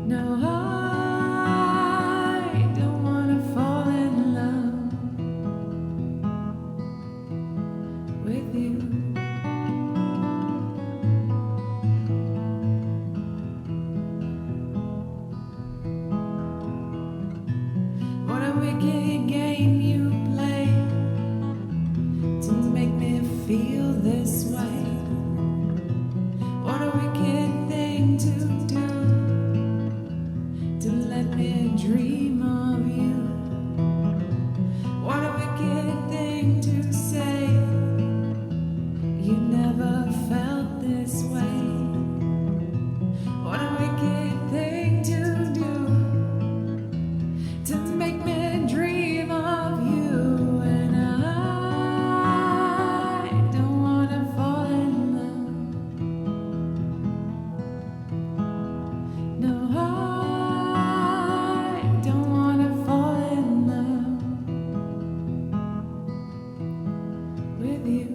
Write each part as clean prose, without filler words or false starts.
No, I don't want to fall in love with you. What a wicked game you play to make me feel this way. What a wicked thing to do, to let me dream of you. What a wicked thing to say, you never felt this way. What a wicked thing to do, to make me dream of you. And I don't want to fall in love. No, I don't want to fall in love with you.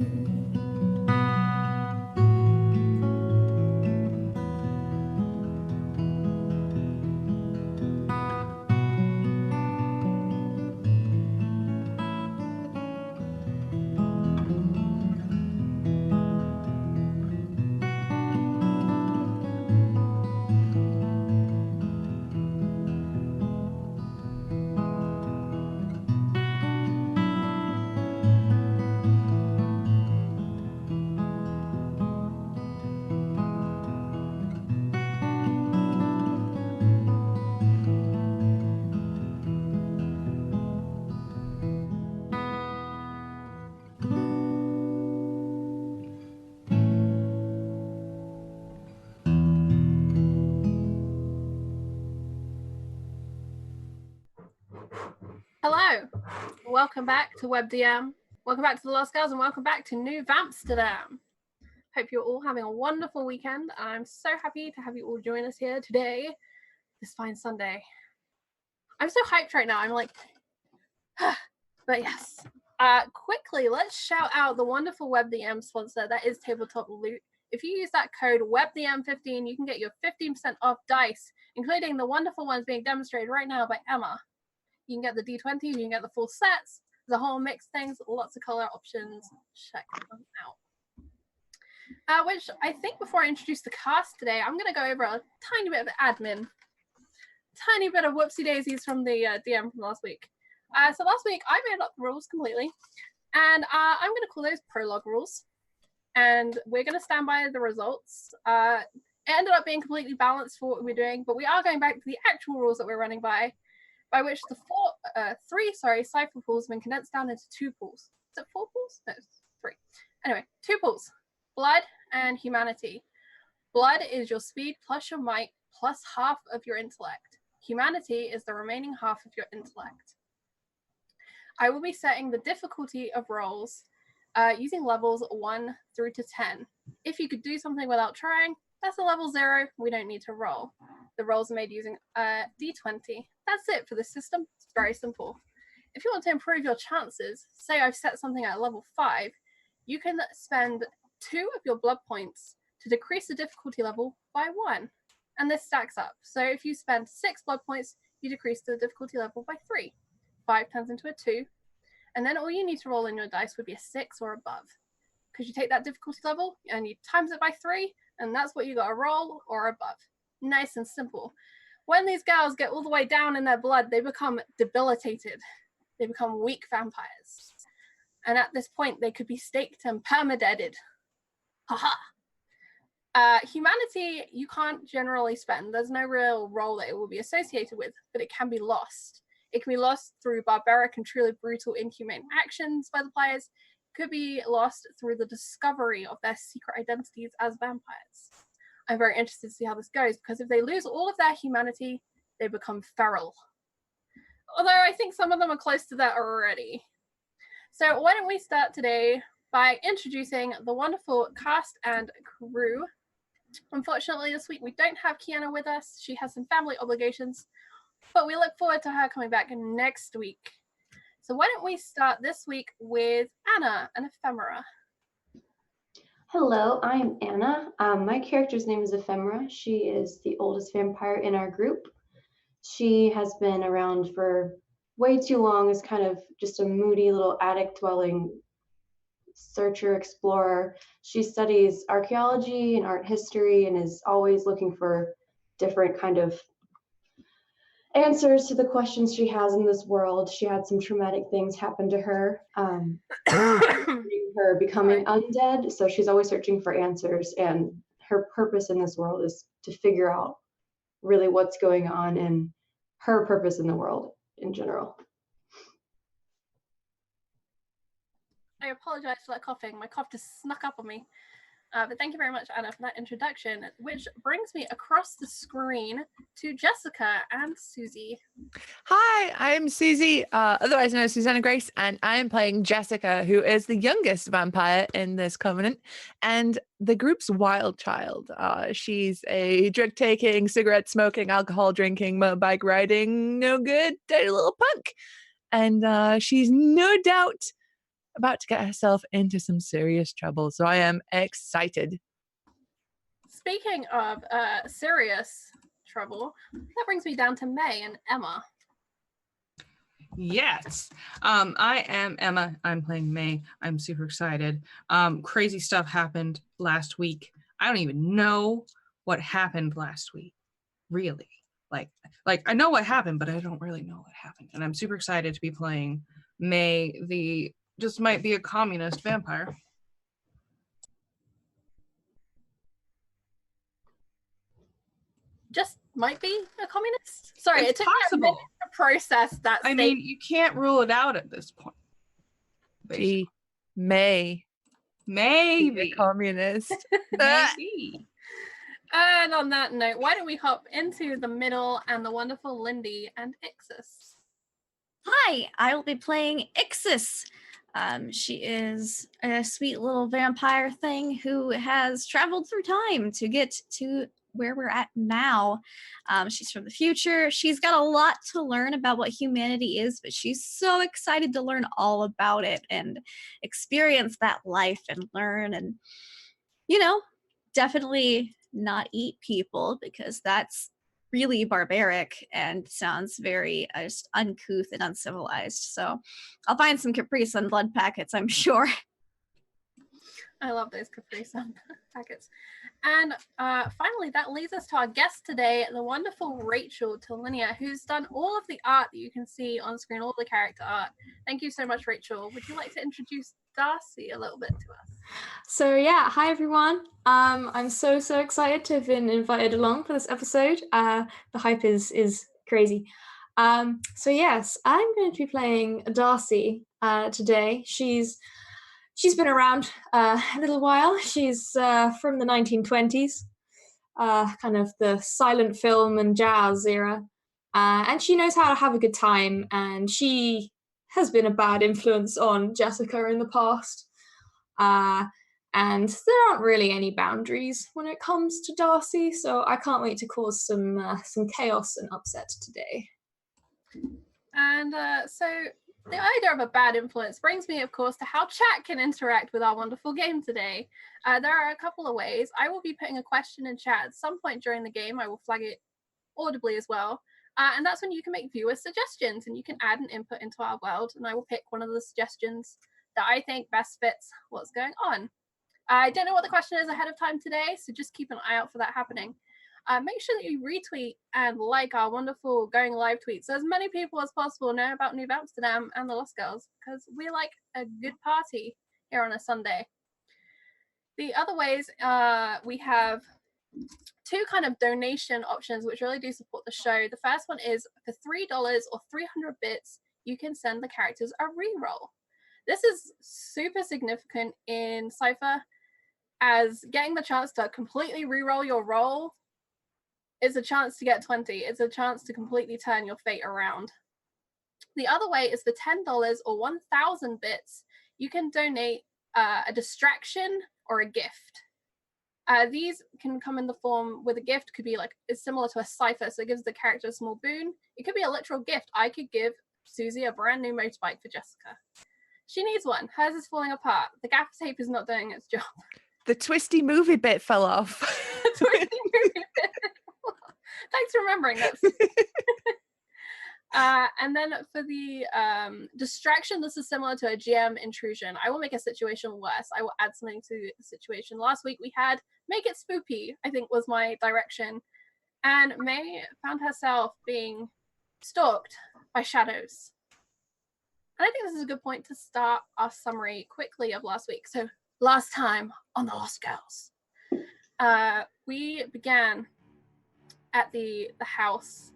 Hello, welcome back to WebDM. Welcome back to The Lost Girls and welcome back to New Amsterdam. Hope you're all having a wonderful weekend. I'm so happy to have you all join us here today, this fine Sunday. I'm so hyped right now. I'm like, but yes. Quickly, let's shout out the wonderful WebDM sponsor that is Tabletop Loot. If you use that code WebDM15, you can get your 15% off dice, including the wonderful ones being demonstrated right now by Emma. You can get the D20s, you can get the full sets, the whole mix things, lots of color options. Check them out. Which I think before I introduce the cast today, I'm going to go over a tiny bit of admin. Tiny bit of whoopsie daisies from the DM from last week. So last week I made up the rules completely, and I'm going to call those prologue rules, and we're going to stand by the results. It ended up being completely balanced for what we're doing, but we are going back to the actual rules that we're running by which the three Cypher pools have been condensed down into 2 pools. Is it 4 pools? No, it's 3. Anyway, 2 pools. Blood and Humanity. Blood is your speed plus your might plus half of your intellect. Humanity is the remaining half of your intellect. I will be setting the difficulty of rolls using levels 1 through to 10. If you could do something without trying, that's a level 0. We don't need to roll. The rolls are made using D20. That's it for the system. It's very simple. If you want to improve your chances, say I've set something at level 5, you can spend 2 of your blood points to decrease the difficulty level by 1. And this stacks up. So if you spend 6 blood points, you decrease the difficulty level by 3. 5 turns into a 2. And then all you need to roll in your dice would be a 6 or above. Because you take that difficulty level and you times it by 3, and that's what you got to roll or above. Nice and simple. When these gals get all the way down in their blood, they become debilitated. They become weak vampires. And at this point, they could be staked and permadeaded. Haha. Humanity, you can't generally spend. There's no real role that it will be associated with, but it can be lost. It can be lost through barbaric and truly brutal, inhumane actions by the players. It could be lost through the discovery of their secret identities as vampires. I'm very interested to see how this goes, because if they lose all of their humanity, they become feral. Although I think some of them are close to that already. So why don't we start today by introducing the wonderful cast and crew. Unfortunately, this week we don't have Kiana with us. She has some family obligations, but we look forward to her coming back next week. So why don't we start this week with Anna and Ephemera. Hello, I'm Anna. My character's name is Ephemera. She is the oldest vampire in our group. She has been around for way too long as kind of just a moody little attic dwelling searcher explorer. She studies archaeology and art history and is always looking for different kind of answers to the questions she has in this world. She had some traumatic things happen to her. Her becoming undead, so she's always searching for answers, and her purpose in this world is to figure out really what's going on and her purpose in the world in general. I apologize for that coughing. My cough just snuck up on me. But thank you very much, Anna, for that introduction, which brings me across the screen to Jessica and Susie. Hi, I'm Susie, otherwise known as Susanna Grace, and I am playing Jessica, who is the youngest vampire in this covenant and the group's wild child. She's a drug-taking, cigarette-smoking, alcohol-drinking, motorbike riding, no good, dirty little punk. And she's no doubt about to get herself into some serious trouble, so I am excited. Speaking of serious trouble, that brings me down to May and Emma. Yes, I am Emma. I'm playing May. I'm super excited. Crazy stuff happened last week. I don't even know what happened last week, really. Like I know what happened, but I don't really know what happened. And I'm super excited to be playing May, the just might be a communist vampire. Just might be a communist? Sorry, It's it took me a minute to process that I mean, you can't rule it out at this point. She may Maybe. be a communist. Maybe. And on that note, why don't we hop into the middle and the wonderful Lindy and Exes. Hi, I will be playing Exes. She is a sweet little vampire thing who has traveled through time to get to where we're at now. She's from the future. She's got a lot to learn about what humanity is, but she's so excited to learn all about it and experience that life and learn and, definitely not eat people because that's really barbaric and sounds very just uncouth and uncivilized. So I'll find some Capri Sun blood packets, I'm sure. I love those Capri Sun packets. And finally, that leads us to our guest today, the wonderful Rachel Tolinia, who's done all of the art that you can see on screen, all the character art. Thank you so much, Rachel. Would you like to introduce Darcy a little bit to us? So yeah, hi everyone. I'm so excited to have been invited along for this episode. The hype is crazy. So yes, I'm going to be playing Darcy today. She's been around a little while. She's from the 1920s, kind of the silent film and jazz era, and she knows how to have a good time. And she has been a bad influence on Jessica in the past. And there aren't really any boundaries when it comes to Darcy, so I can't wait to cause some chaos and upset today. And so the idea of a bad influence brings me, of course, to how chat can interact with our wonderful game today. There are a couple of ways. I will be putting a question in chat at some point during the game. I will flag it audibly as well. And that's when you can make viewer suggestions and you can add an input into our world. And I will pick one of the suggestions that I think best fits what's going on. I don't know what the question is ahead of time today, so just keep an eye out for that happening. Make sure that you retweet and like our wonderful going live tweets so as many people as possible know about New Amsterdam and the Lost Girls, because we like a good party here on a Sunday. The other ways, we have two kind of donation options which really do support the show. The first one is for $3 or 300 bits, you can send the characters a reroll. This is super significant in Cypher, as getting the chance to completely reroll your roll is a chance to get 20. It's a chance to completely turn your fate around. The other way is for $10 or 1,000 bits, you can donate a distraction or a gift. These can come in the form with a gift, could be like, it's similar to a Cypher, so it gives the character a small boon. It could be a literal gift. I could give Susie a brand new motorbike for Jessica. She needs one. Hers is falling apart. The gaffer tape is not doing its job. The twisty movie bit fell off. Twisty movie bit. Thanks for remembering that. And then for the distraction, this is similar to a GM intrusion. I will make a situation worse. I will add something to the situation. Last week we had make it spoopy, I think was my direction. And May found herself being stalked by shadows. And I think this is a good point to start our summary quickly of last week. So last time on the Lost Girls, we began at the house,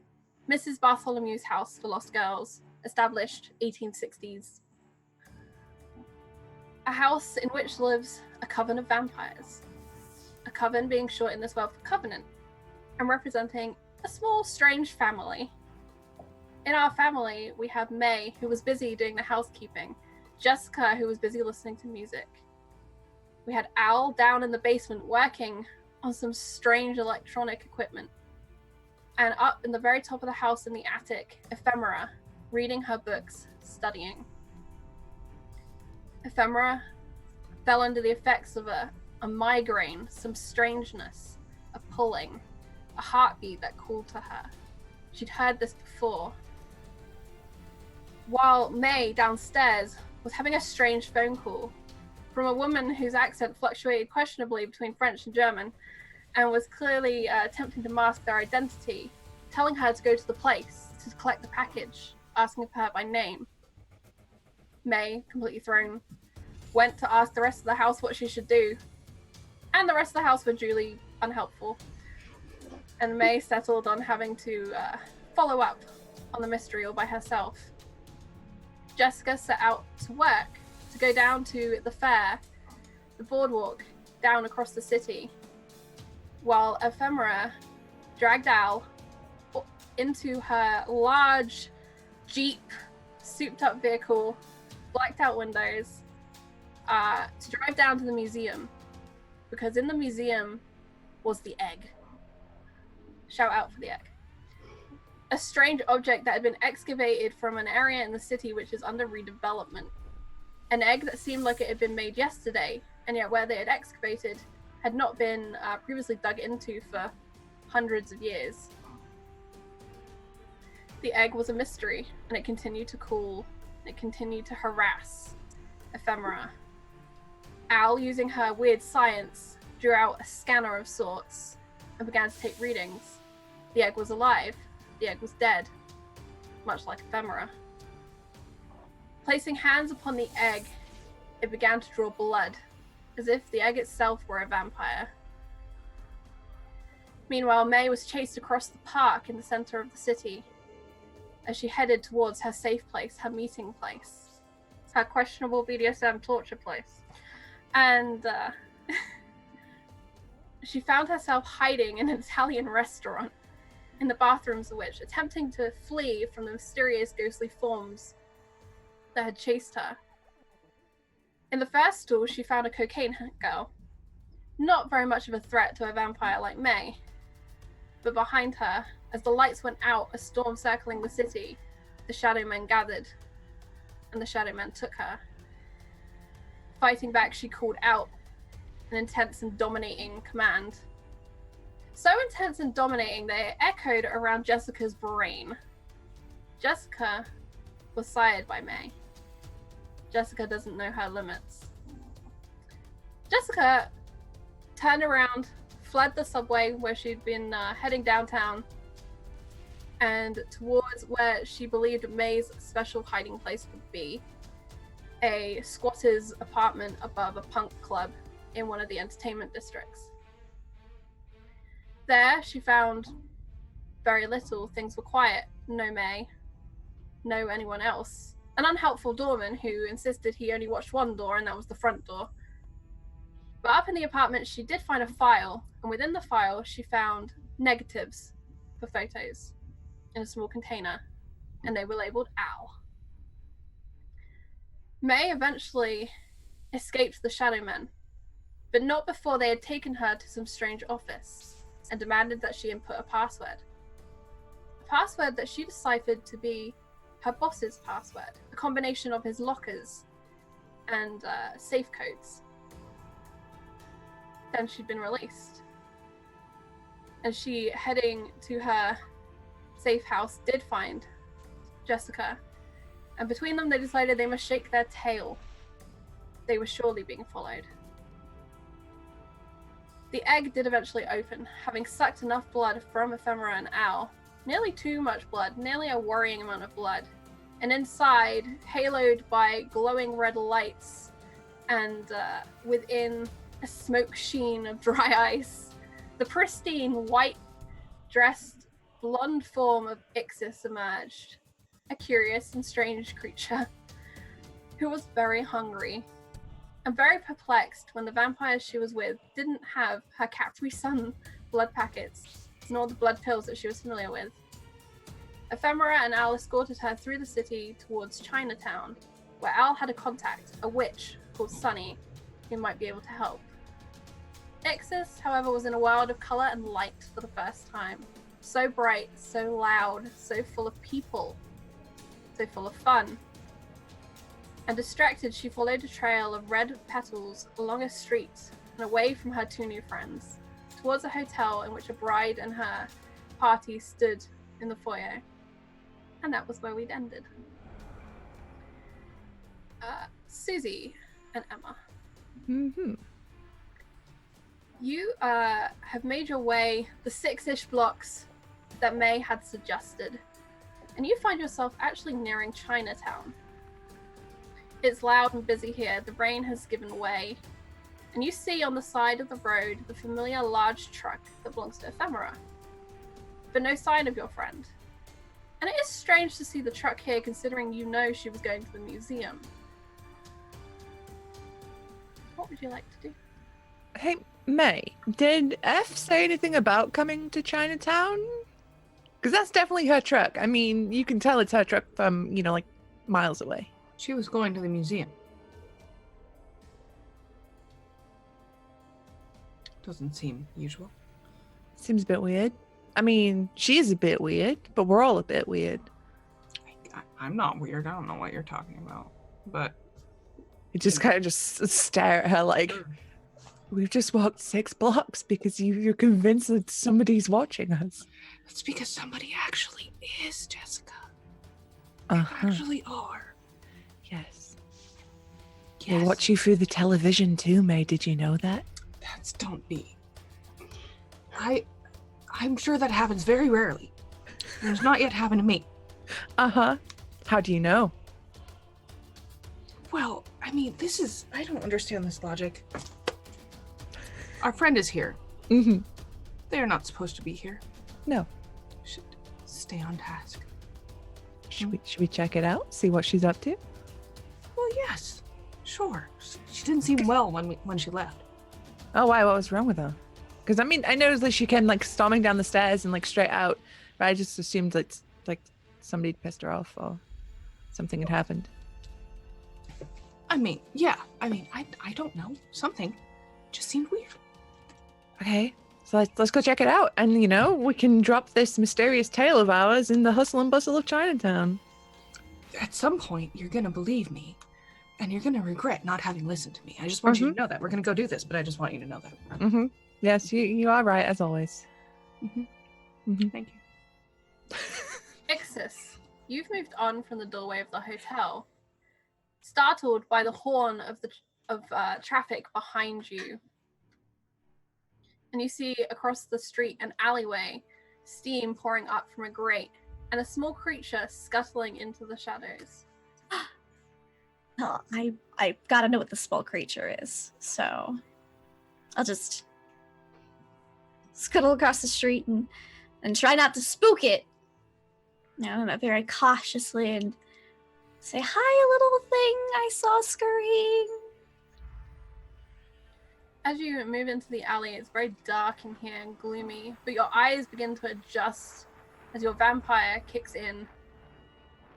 Mrs. Bartholomew's house for Lost Girls, established 1860s. A house in which lives a coven of vampires. A coven being short in this world for covenant, and representing a small, strange family. In our family, we have May, who was busy doing the housekeeping, Jessica, who was busy listening to music. We had Al down in the basement working on some strange electronic equipment. And up in the very top of the house in the attic, Ephemera, reading her books, studying. Ephemera fell under the effects of a migraine, some strangeness, a pulling, a heartbeat that called to her. She'd heard this before. While May, downstairs, was having a strange phone call from a woman whose accent fluctuated questionably between French and German, and was clearly attempting to mask their identity, telling her to go to the place to collect the package, asking for her by name. May, completely thrown, went to ask the rest of the house what she should do, and the rest of the house were duly unhelpful. And May settled on having to follow up on the mystery all by herself. Jessica set out to work, to go down to the fair, the Boardwalk, down across the city, while Ephemera dragged Al into her large Jeep, souped-up vehicle, blacked-out windows, to drive down to the museum, because in the museum was the egg. Shout out for the egg. A strange object that had been excavated from an area in the city which is under redevelopment. An egg that seemed like it had been made yesterday, and yet where they had excavated had not been previously dug into for hundreds of years. The egg was a mystery, and it continued to cool. It continued to harass Ephemera. Al, using her weird science, drew out a scanner of sorts and began to take readings. The egg was alive. The egg was dead, much like Ephemera. Placing hands upon the egg, it began to draw blood, as if the egg itself were a vampire. Meanwhile, May was chased across the park in the center of the city as she headed towards her safe place, her meeting place, her questionable BDSM torture place. And she found herself hiding in an Italian restaurant, in the bathrooms of which, attempting to flee from the mysterious ghostly forms that had chased her. In the first stall, she found a cocaine girl. Not very much of a threat to a vampire like May. But behind her, as the lights went out, a storm circling the city, the Shadow Men gathered, and the Shadow Men took her. Fighting back, she called out an intense and dominating command. So intense and dominating that it echoed around Jessica's brain. Jessica was sired by May. Jessica doesn't know her limits. Jessica turned around, fled the subway where she'd been heading downtown, and towards where she believed May's special hiding place would be, a squatter's apartment above a punk club in one of the entertainment districts. There, she found very little. Things were quiet. No May. No anyone else. An unhelpful doorman who insisted he only watched one door, and that was the front door. But up in the apartment, she did find a file, and within the file, she found negatives for photos in a small container, and they were labeled Al. May eventually escaped the Shadow Men, but not before they had taken her to some strange office and demanded that she input a password. A password that she deciphered to be her boss's password, a combination of his lockers and safe codes. then she'd been released. And she, heading to her safe house, did find Jessica. And between them, they decided they must shake their tail. They were surely being followed. The egg did eventually open, having sucked enough blood from Ephemera and Owl. Nearly too much blood, nearly a worrying amount of blood. And inside, haloed by glowing red lights, and within a smoke sheen of dry ice, the pristine, white-dressed, blonde form of Exes emerged. A curious and strange creature who was very hungry and very perplexed when the vampires she was with didn't have her Capri Sun blood packets, nor the blood pills that she was familiar with. Ephemera and Al escorted her through the city towards Chinatown, where Al had a contact, a witch called Sunny, who might be able to help. Exes, however, was in a world of color and light for the first time. So bright, so loud, so full of people, so full of fun. And distracted, she followed a trail of red petals along a street and away from her two new friends, towards a hotel in which a bride and her party stood in the foyer. And that was where we'd ended. Susie and Emma. Mm-hmm. You have made your way the 6-ish blocks that May had suggested, and you find yourself actually nearing Chinatown. It's loud and busy here, the rain has given way, and you see on the side of the road the familiar large truck that belongs to Ephemera, but no sign of your friend. And it is strange to see the truck here, considering you know she was going to the museum. What would you like to do? Hey, May, did F say anything about coming to Chinatown? Because that's definitely her truck. I mean, you can tell it's her truck from, like miles away. She was going to the museum. Doesn't seem usual. Seems a bit weird. I mean, she is a bit weird, but we're all a bit weird. I'm not weird. I don't know what you're talking about. But You just kind of just stare at her like, we've just walked 6 blocks because you're convinced that somebody's watching us. it's because somebody actually is, Jessica. Uh-huh. Actually are. Yes. Yes. They watch you through the television too, May. Did you know that? That's don't be. I'm sure that happens very rarely. And it's not yet happened to me. Uh-huh. How do you know? Well, I mean, I don't understand this logic. Our friend is here. Mm-hmm. They're not supposed to be here. No. Should stay on task. Should we check it out? See what she's up to? Well, yes. Sure. She didn't seem well when she left. Oh, why? What was wrong with her? Because, I mean, I noticed that she came, storming down the stairs and, straight out. But I just assumed, like somebody pissed her off or something had happened. I mean, yeah. I mean, I don't know. Something just seemed weird. Okay. So let's go check it out. And, we can drop this mysterious tale of ours in the hustle and bustle of Chinatown. At some point, you're going to believe me. And you're going to regret not having listened to me. I just want you to know that. We're going to go do this, but I just want you to know that. Mm-hmm. Yes, you are right, as always. Mm-hmm. Mm-hmm. Thank you. Exes, you've moved on from the doorway of the hotel, startled by the horn of traffic behind you. And you see across the street an alleyway, steam pouring up from a grate, and a small creature scuttling into the shadows. Well, I gotta know what the small creature is, so I'll just scuttle across the street and try not to spook it. Very cautiously and say, "Hi, little thing I saw scurrying." As you move into the alley, it's very dark in here and gloomy, but your eyes begin to adjust as your vampire kicks in.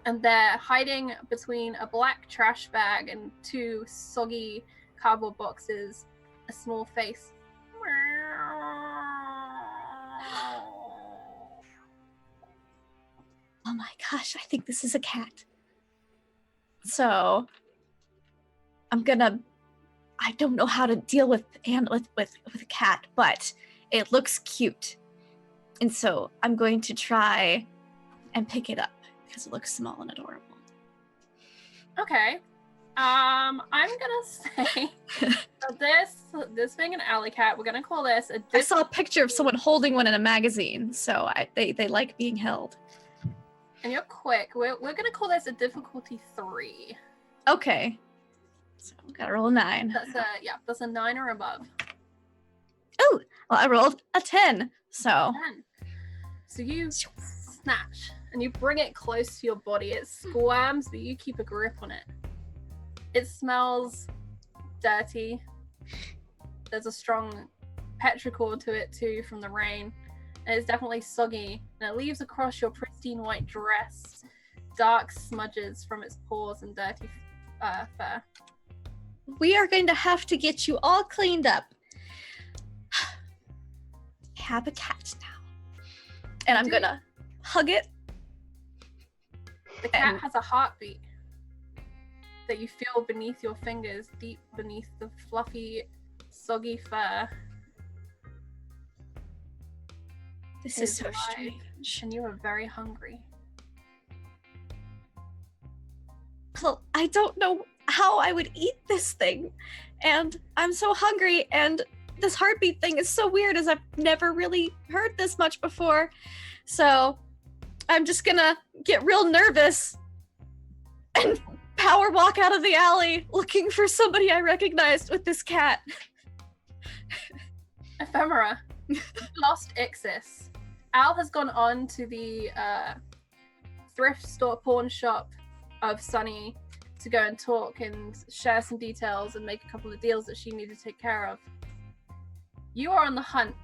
And they're hiding between a black trash bag and 2 soggy cardboard boxes, a small face. Oh my gosh, I think this is a cat. So I'm gonna I don't know how to deal with a cat, but it looks cute. And so I'm going to try and pick it up because it looks small and adorable. Okay. I'm gonna say this being an alley cat, we're gonna call this a I saw a picture of someone holding one in a magazine, so they like being held. And you're quick. We're gonna call this a difficulty 3. Okay. So gotta roll a 9. That's a 9 or above. Oh, well, I rolled a 10. So 10. So you snatch and you bring it close to your body. It squirms, but you keep a grip on it. It smells dirty. There's a strong petrichor to it too from the rain. And it's definitely soggy. And it leaves across your pristine white dress dark smudges from its paws and dirty fur. We are going to have to get you all cleaned up. I have a cat now. And I'm going to hug it. The cat has a heartbeat that you feel beneath your fingers, deep beneath the fluffy, soggy fur. This is so strange. And you are very hungry. Well, I don't know how I would eat this thing. And I'm so hungry, and this heartbeat thing is so weird, as I've never really heard this much before. So I'm just gonna get real nervous and power walk out of the alley looking for somebody I recognized with this cat. Ephemera, you lost Exes. Al has gone on to the thrift store pawn shop of Sunny to go and talk and share some details and make a couple of deals that she needed to take care of. You are on the hunt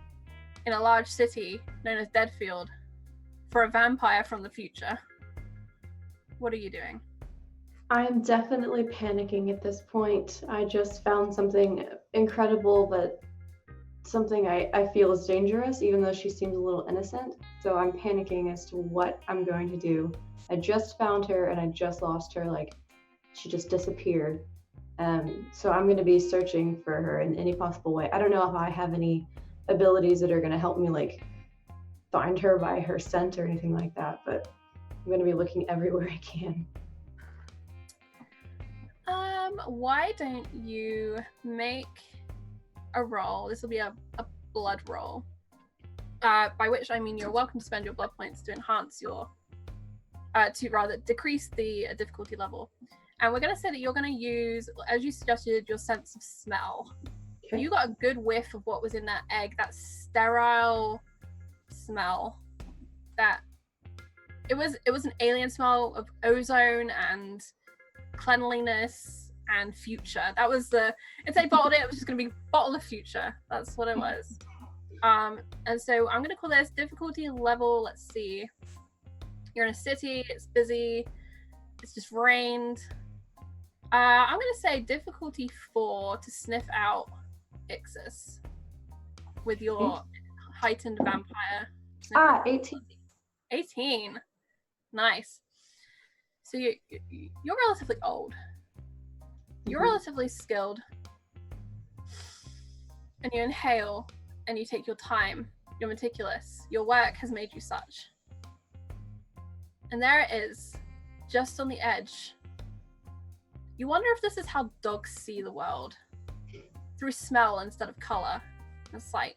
in a large city known as Deadfield for a vampire from the future. What are you doing? I'm definitely panicking at this point. I just found something incredible, but something I feel is dangerous, even though she seems a little innocent. So I'm panicking as to what I'm going to do. I just found her and I just lost her. Like, she just disappeared. So I'm going to be searching for her in any possible way. I don't know if I have any abilities that are going to help me, like, find her by her scent or anything like that, but I'm going to be looking everywhere I can. Why don't you make a roll? This will be a blood roll. By which I mean you're welcome to spend your blood points to enhance your, to decrease the difficulty level. And we're going to say that you're going to use, as you suggested, your sense of smell. Okay. You got a good whiff of what was in that egg, that sterile smell. That it was an alien smell of ozone and cleanliness and future. That was if they bottled it, it was just going to be bottle of future. That's what it was. And so I'm going to call this difficulty level. Let's see. You're in a city. It's busy. It's just rained. I'm going to say difficulty 4 to sniff out Exes with your heightened vampire. 18. 18. Nice. So you're relatively old. You're relatively skilled. And you inhale and you take your time. You're meticulous. Your work has made you such. And there it is, just on the edge. You wonder if this is how dogs see the world. Through smell instead of color and sight.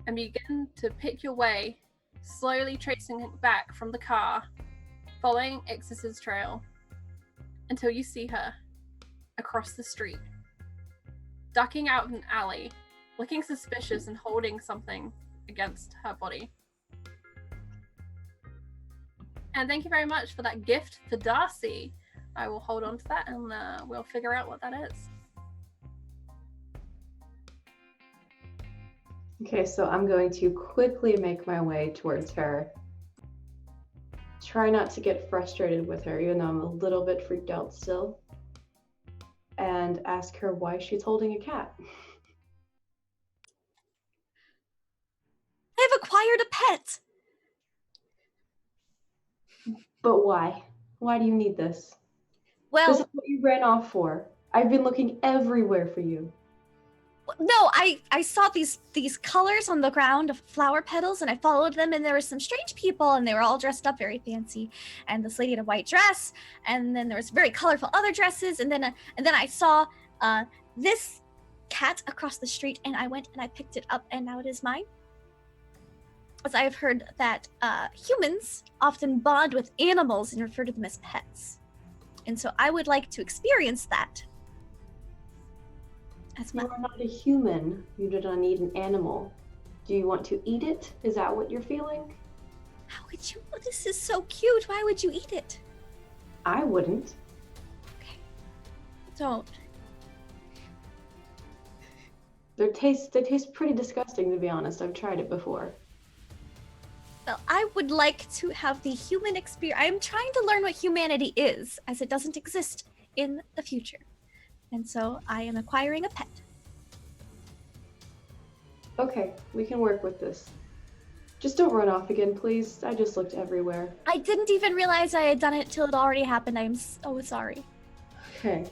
And begin to pick your way, slowly tracing it back from the car, following Exes' trail, until you see her across the street, ducking out of an alley, looking suspicious and holding something against her body. And thank you very much for that gift for Darcy. I will hold on to that and we'll figure out what that is. Okay, so I'm going to quickly make my way towards her. Try not to get frustrated with her, even though I'm a little bit freaked out still. And ask her why she's holding a cat. I've acquired a pet. But why? Why do you need this? Well, This is what you ran off for. I've been looking everywhere for you. No, I saw these colors on the ground of flower petals, and I followed them, and there were some strange people, and they were all dressed up very fancy, and this lady in a white dress, and then there was very colorful other dresses, and then I saw this cat across the street, and I went and I picked it up, and now it is mine. As I have heard that humans often bond with animals and refer to them as pets, and so I would like to experience that. You are not a human. You do not need an animal. Do you want to eat it? Is that what you're feeling? How would you? Oh, this is so cute. Why would you eat it? I wouldn't. Okay. Don't. They taste pretty disgusting, to be honest. I've tried it before. Well, I would like to have the human experience. I am trying to learn what humanity is, as it doesn't exist in the future. And so I am acquiring a pet. Okay, we can work with this. Just don't run off again, please. I just looked everywhere. I didn't even realize I had done it till it already happened. I'm so sorry. Okay.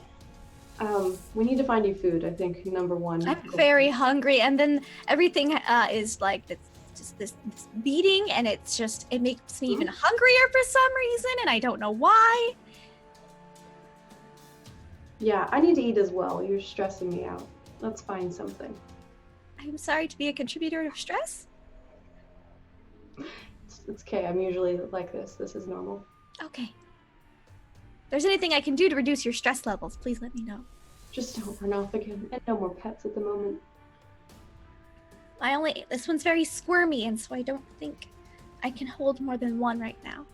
We need to find you food, I think, number one. I'm very hungry, and then everything is like this beating, and it makes me even hungrier for some reason, and I don't know why. Yeah, I need to eat as well. You're stressing me out. Let's find something. I'm sorry to be a contributor of stress. It's okay. I'm usually like this. This is normal. Okay. If there's anything I can do to reduce your stress levels, please let me know. Just don't run off again. And no more pets at the moment. This one's very squirmy, and so I don't think I can hold more than one right now.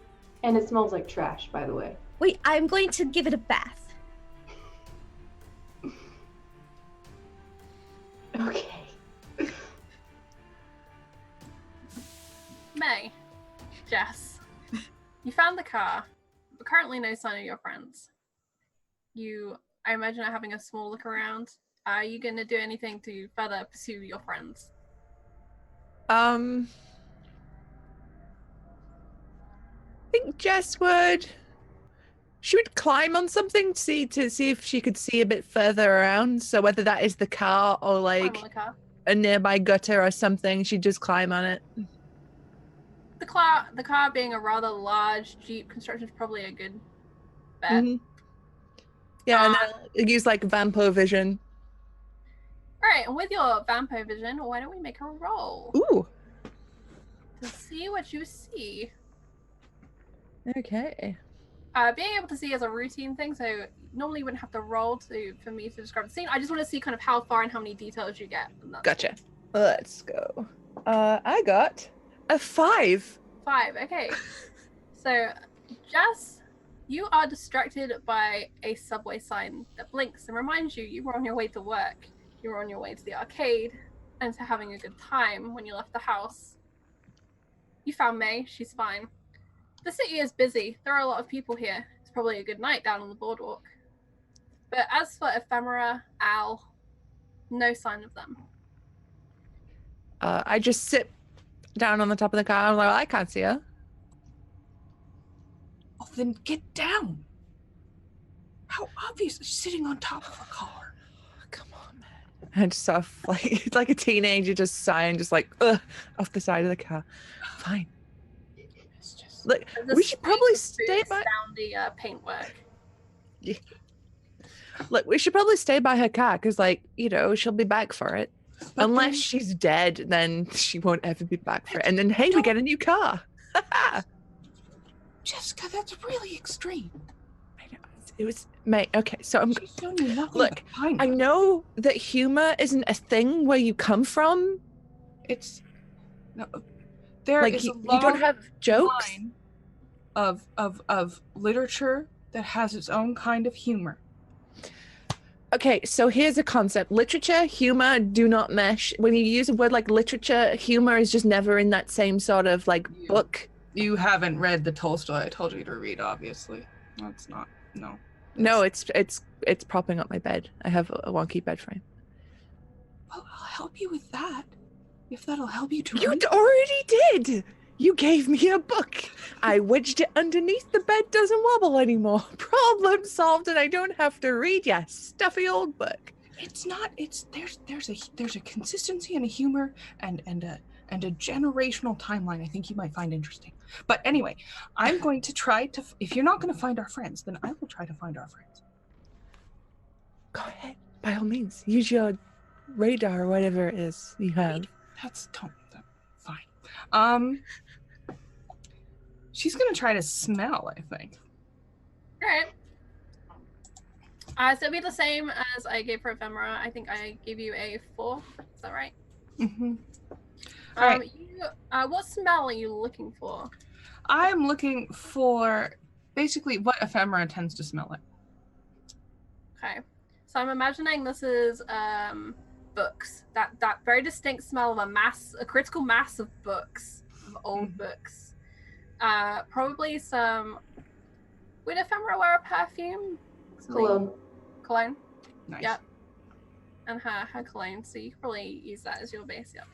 And it smells like trash, by the way. Wait, I'm going to give it a bath. Okay. May, Jess, you found the car, but currently no sign of your friends. I imagine, are having a small look around. Are you going to do anything to further pursue your friends? I think Jess would. She would climb on something to see if she could see a bit further around. So whether that is the car or like Climb on the car. a nearby gutter or something, she'd just climb on it. The car being a rather large Jeep construction is probably a good bet. Mm-hmm. Yeah, and then use like Vampo vision. All right, and with your Vampo vision, why don't we make a roll Ooh. to see what you see? Okay. Being able to see is a routine thing, so normally you wouldn't have to roll for me to describe the scene. I just want to see kind of how far and how many details you get. Gotcha. Let's go. I got a 5. 5, okay. So, Jess, you are distracted by a subway sign that blinks and reminds you were on your way to work. You were on your way to the arcade and to having a good time when you left the house. You found May. She's fine. The city is busy. There are a lot of people here. It's probably a good night down on the boardwalk. But as for Ephemera, Al, no sign of them. I just sit down on the top of the car. I'm like, well, I can't see her. Oh, then get down. How obvious is sitting on top of a car? Come on, man. And just sort of like, it's like a teenager just sighing, just like, off the side of the car. Fine. Look, we should probably stay by. Soundy paintwork. Yeah. Look, we should probably stay by her car because, like, she'll be back for it. But unless she's dead, then she won't ever be back for it. And then, hey, we get a new car. Jessica, that's really extreme. I know. It was, mate. Okay, so I'm. She's shown you nothing. Look, I know that humor isn't a thing where you come from. It's no. There like is you, a long you don't have jokes line of literature that has its own kind of humor. Okay, so here's a concept. Literature, humor do not mesh. When you use a word like literature, humor is just never in that same sort of like book. You haven't read the Tolstoy I told you to read, obviously. That's not, no. No, it's propping up my bed. I have a wonky bed frame. Well, I'll help you with that. If that'll help you to You read. already did! You gave me a book. I wedged it underneath the bed, doesn't wobble anymore. Problem solved, and I don't have to read your stuffy old book. It's not. It's there's a consistency and a humor and a generational timeline I think you might find interesting. But anyway, I'm going to try to. If you're not going to find our friends, then I will try to find our friends. Go ahead, by all means. Use your radar or whatever it is you have. Fine. She's gonna try to smell, I think. All right. So it'll be the same as I gave for ephemera. I think I gave you a 4. Is that right? Mm-hmm. All right. What smell are you looking for? I'm looking for basically what ephemera tends to smell like. Okay. So I'm imagining this is books. That very distinct smell of a critical mass of books, of old books. Probably some. Would ephemera wear a perfume? Cologne. Nice. Yep. And her cologne. So you can probably use that as your base. Yep.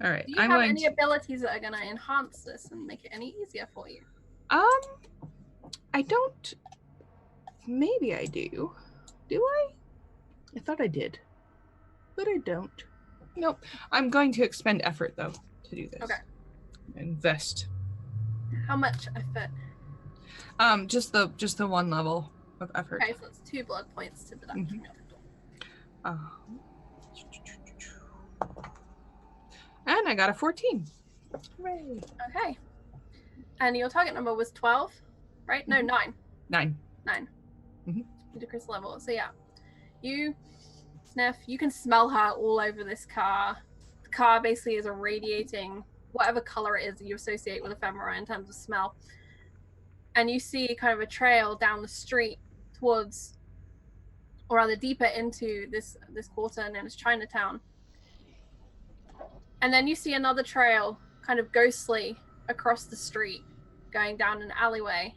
All right. Do you have any abilities that are going to enhance this and make it any easier for you? I don't. Maybe I do. Do I? I thought I did, but I don't. Nope. I'm going to expend effort though to do this. Okay. Invest. How much effort? Just the one level of effort. Okay, so it's 2 blood points to deduct from your total. And I got a 14. Hooray. Okay. And your target number was 12, right? No, 9. 9. 9. Mm-hmm. Ludicrous level. So yeah, you sniff. You can smell her all over this car. The car basically is irradiating whatever color it is that you associate with ephemera in terms of smell. And you see kind of a trail down the street towards, or rather deeper into this quarter known as Chinatown. And then you see another trail kind of ghostly across the street, going down an alleyway,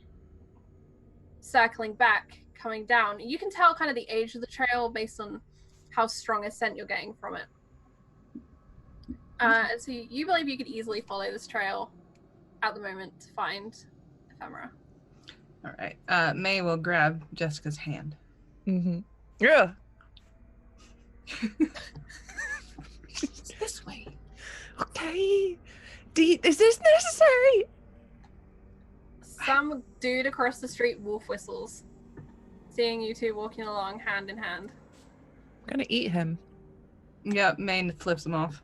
circling back, coming down. You can tell kind of the age of the trail based on how strong a scent you're getting from it. And so you believe you could easily follow this trail at the moment to find ephemera. All right. May will grab Jessica's hand. Mm-hmm. Yeah. This way. Okay. Is this necessary? Some dude across the street wolf whistles, seeing you two walking along hand in hand. I'm gonna eat him. Yeah, May flips him off.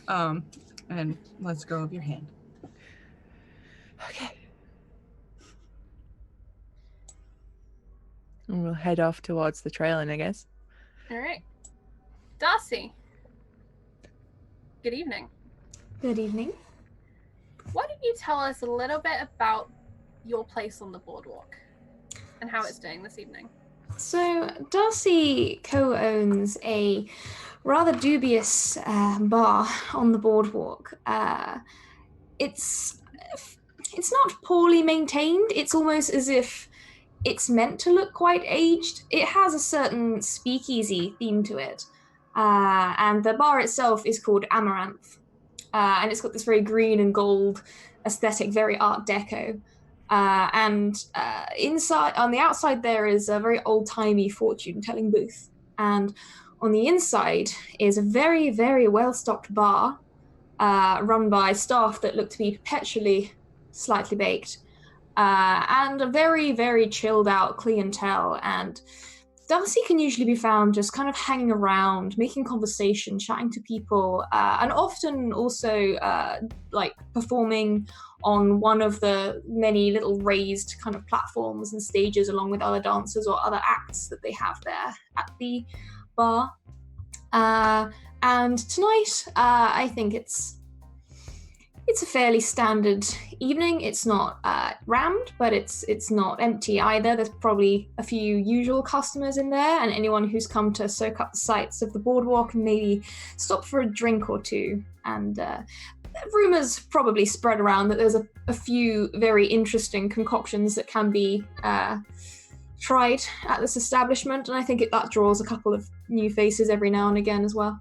And let's go of your hand. Okay. And we'll head off towards the trailing, I guess. All right. Darcy. Good evening. Good evening. Why don't you tell us a little bit about your place on the boardwalk and how it's doing this evening? So Darcy co-owns a rather dubious bar on the boardwalk. It's not poorly maintained. It's almost as if it's meant to look quite aged. It has a certain speakeasy theme to it. And the bar itself is called Amaranth. And it's got this very green and gold aesthetic, very Art Deco. And inside, on the outside, there is a very old-timey fortune-telling booth. And on the inside is a very, very well-stocked bar run by staff that look to be perpetually slightly baked. And a very, very chilled-out clientele. And Darcy can usually be found just kind of hanging around, making conversation, chatting to people, and often also like performing on one of the many little raised kind of platforms and stages along with other dancers or other acts that they have there at the bar. And tonight, I think it's a fairly standard evening. It's not rammed, but it's not empty either. There's probably a few usual customers in there, and anyone who's come to soak up the sights of the boardwalk and maybe stop for a drink or two. And rumors probably spread around that there's a few very interesting concoctions that can be tried at this establishment, and I think that draws a couple of new faces every now and again as well.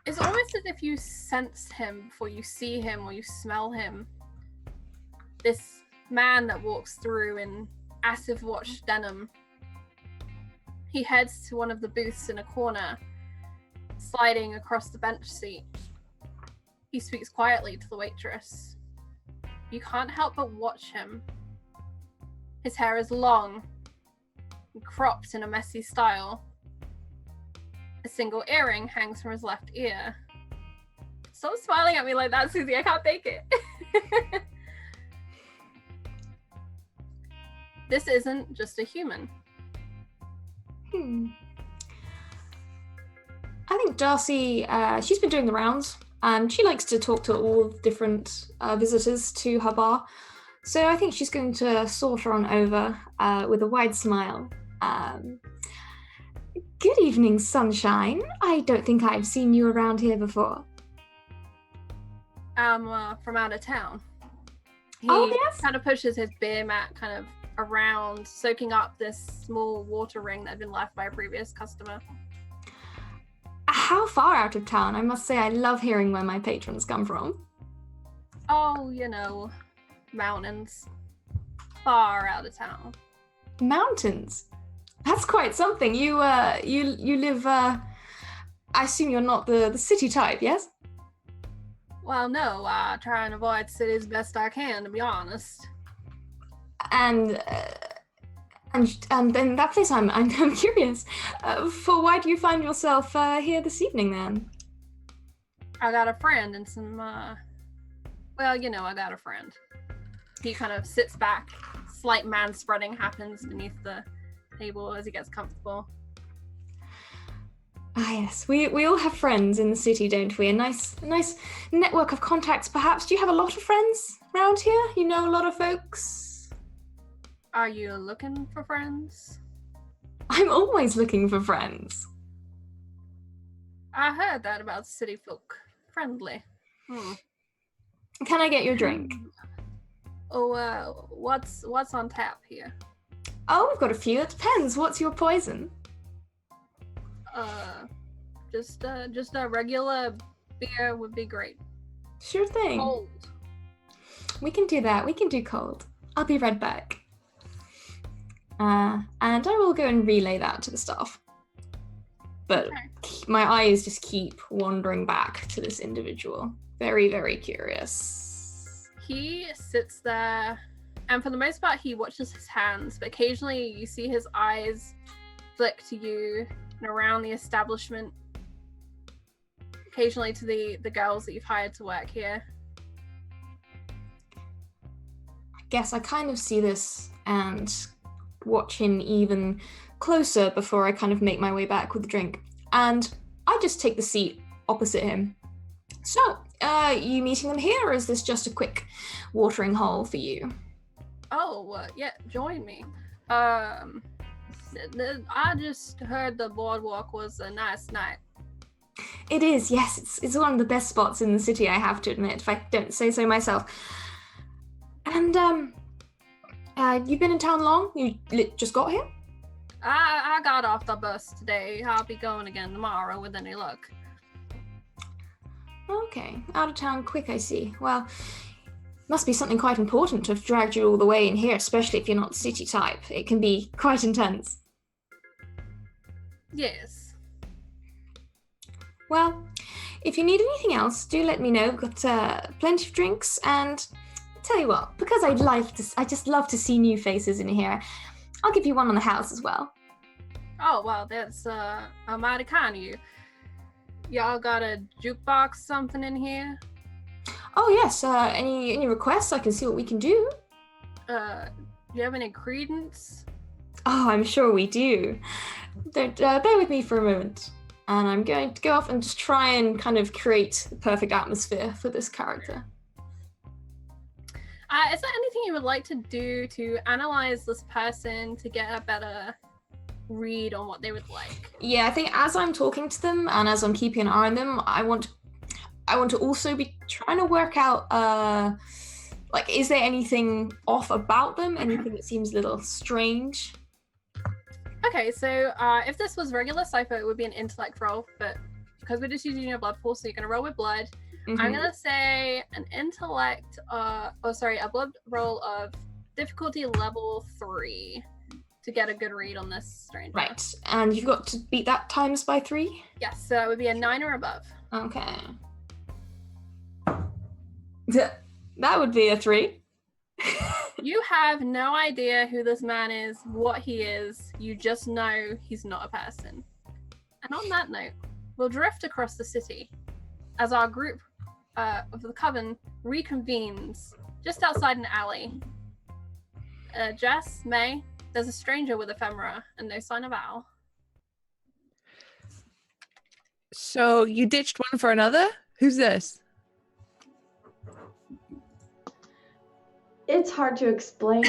It's almost as if you sense him before you see him or you smell him. This man that walks through in acid wash denim. He heads to one of the booths in a corner, sliding across the bench seat. He speaks quietly to the waitress. You can't help but watch him. His hair is long and cropped in a messy style. A single earring hangs from his left ear. Stop smiling at me like that, Susie. I can't take it. This isn't just a human. I think Darcy, she's been doing the rounds, and she likes to talk to all different visitors to her bar. So I think she's going to saunter on over with a wide smile. Good evening, sunshine. I don't think I've seen you around here before. I'm from out of town. He yes? kind of pushes his beer mat kind of around, soaking up this small water ring that had been left by a previous customer. How far out of town? I must say I love hearing where my patrons come from. Oh, mountains. Far out of town. Mountains? That's quite something. You live, I assume you're not the city type, yes? Well, no, I try and avoid cities best I can, to be honest. And in that case, I'm curious. For why do you find yourself here this evening, then? I got a friend and some, I got a friend. He kind of sits back. Slight man-spreading happens beneath the table as he gets comfortable. Ah, yes. We all have friends in the city, don't we? A nice network of contacts, perhaps. Do you have a lot of friends around here? You know a lot of folks? Are you looking for friends? I'm always looking for friends. I heard that about city folk. Friendly. Can I get your drink? Oh, what's on tap here? Oh, we've got a few. It depends. What's your poison? Just a regular beer would be great. Sure thing. Cold. We can do that. We can do cold. I'll be right back. And I will go and relay that to the staff. But my eyes just keep wandering back to this individual. Very, very curious. He sits there, and for the most part, he watches his hands, but occasionally you see his eyes flick to you and around the establishment, occasionally to the girls that you've hired to work here. I guess I kind of see this and watch him even closer before I kind of make my way back with the drink. And I just take the seat opposite him. So, you meeting them here, or is this just a quick watering hole for you? Oh, yeah, join me. I just heard the Boardwalk was a nice night. It is, yes. It's one of the best spots in the city, I have to admit, if I don't say so myself. And, you've been in town long? You just got here? I got off the bus today. I'll be going again tomorrow with any luck. Okay, out of town quick, I see. Well, must be something quite important to have dragged you all the way in here, especially if you're not city type. It can be quite intense. Yes. Well, if you need anything else, do let me know. We've got plenty of drinks, and tell you what, because I just love to see new faces in here, I'll give you one on the house as well. Oh, well, that's a mighty kind of you. Y'all got a jukebox something in here? Oh yes, any requests? I can see what we can do. Do you have any credence? Oh, I'm sure we do. Don't bear with me for a moment. And I'm going to go off and just try and kind of create the perfect atmosphere for this character. Is there anything you would like to do to analyze this person to get a better read on what they would like? Yeah, I think as I'm talking to them and as I'm keeping an eye on them, I want to also be trying to work out, is there anything off about them? Anything that seems a little strange? Okay, so if this was regular Cypher, it would be an intellect roll, but because we're just using your blood pool, so you're gonna roll with blood. Mhm. I'm gonna say an intellect, a blood roll of difficulty level 3 to get a good read on this stranger. Right, and you've got to beat that times by 3. Yes, so that would be a 9 or above. Okay. That would be a 3. You have no idea who this man is, what he is. You just know he's not a person. And on that note, we'll drift across the city as our group of the coven reconvenes just outside an alley. Jess, May, there's a stranger with ephemera and no sign of Al. So you ditched one for another? Who's this? It's hard to explain.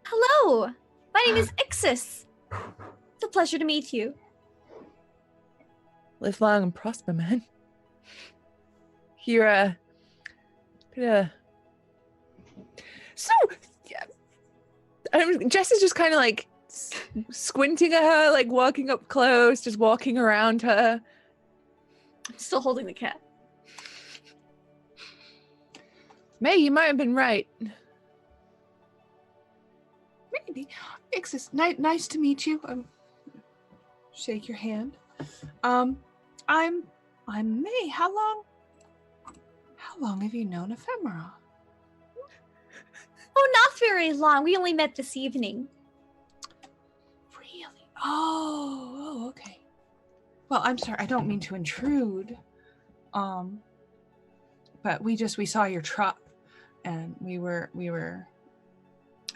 Hello, my name is Exes. It's a pleasure to meet you. Live long and prosper, man. You're So, yeah. Jess is just kind of like squinting at her, like walking up close, just walking around her. I'm still holding the cat. May, you might have been right. Maybe. Exes, nice to meet you. Shake your hand. I'm May. How long have you known Ephemera? Oh, not very long. We only met this evening. Really? Oh, okay. Well, I'm sorry. I don't mean to intrude. But we saw your truck, and we were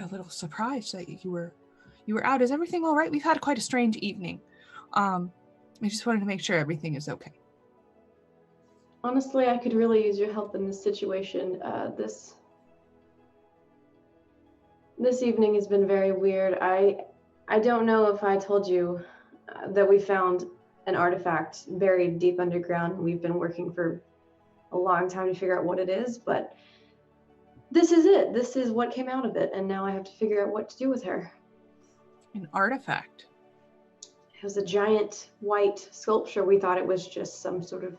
a little surprised that you were out. Is everything all right? We've had quite a strange evening. I just wanted to make sure everything is okay. Honestly, I could really use your help in this situation. This evening has been very weird. I don't know if I told you that we found an artifact buried deep underground. We've been working for a long time to figure out what it is, but this is it. This is what came out of it, and now I have to figure out what to do with her. An artifact? It was a giant white sculpture. We thought it was just some sort of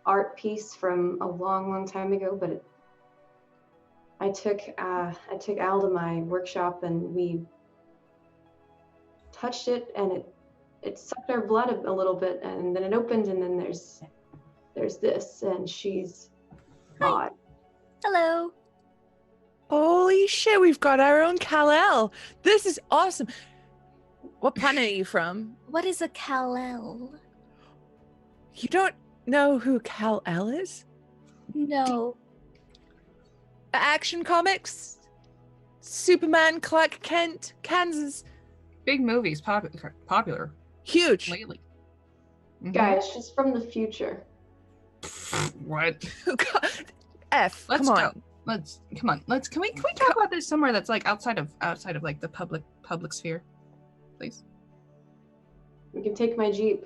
art piece from a long time ago, but I took Al to my workshop, and we touched it, and it sucked our blood a little bit, and then it opened, and then there's this, and she's odd. Hello. Holy shit, we've got our own Kal-El. This is awesome. What planet are you from? What is a Kal-El? You don't know who Kal-El is? No. Action Comics? Superman, Clark Kent, Kansas. Big movies, popular Huge. lately. Mhm. Guys, she's from the future. What? F. Let's come on. go. Come on. Can we talk about this somewhere that's like outside of like the public sphere, please? You can take my Jeep.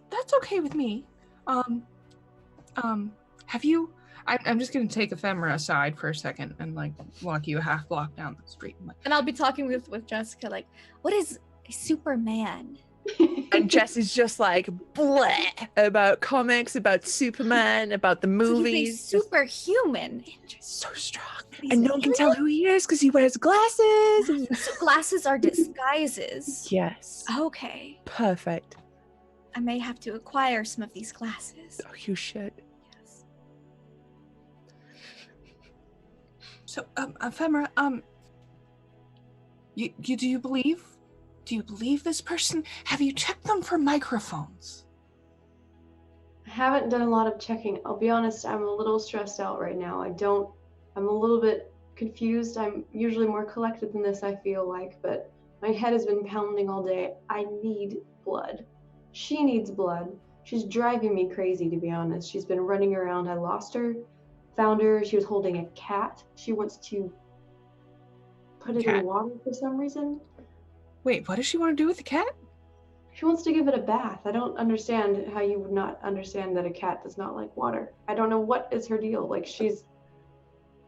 That's okay with me. Have you? I'm just gonna take Ephemera aside for a second and like walk you a half block down the street. And I'll be talking with Jessica like, what is a Superman? And Jess is just like bleh about comics, about Superman, about the movies. So he's a superhuman. So strong. He's And no one can tell who he is because he wears glasses. And... So glasses are disguises. Yes. Okay. Perfect. I may have to acquire some of these glasses. Oh, you should. Yes. So, Ephemera, do you believe this person? Have you checked them for microphones? I haven't done a lot of checking. I'll be honest, I'm a little stressed out right now. I'm a little bit confused. I'm usually more collected than this, I feel like, but my head has been pounding all day. I need blood. She needs blood. She's driving me crazy, to be honest. She's been running around. I lost her, found her. She was holding a cat. She wants to put it in water for some reason. Wait, what does she want to do with the cat? She wants to give it a bath. I don't understand how you would not understand that a cat does not like water. I don't know what is her deal. Like, she's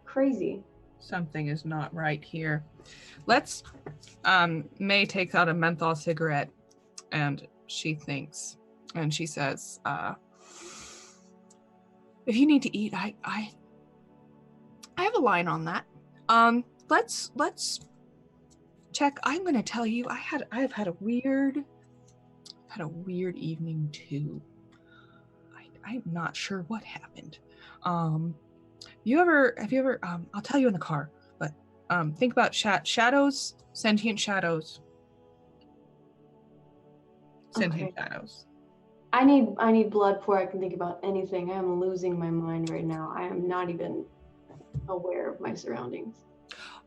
crazy. Something is not right here. Let's, May takes out a menthol cigarette and she thinks, and she says, if you need to eat, I have a line on that. Let's check. I'm gonna tell you, I've had a weird evening too. I'm not sure what happened. Have you ever I'll tell you in the car, but think about shadows, sentient shadows. Sentient shadows. I need blood before I can think about anything. I am losing my mind right now. I am not even aware of my surroundings.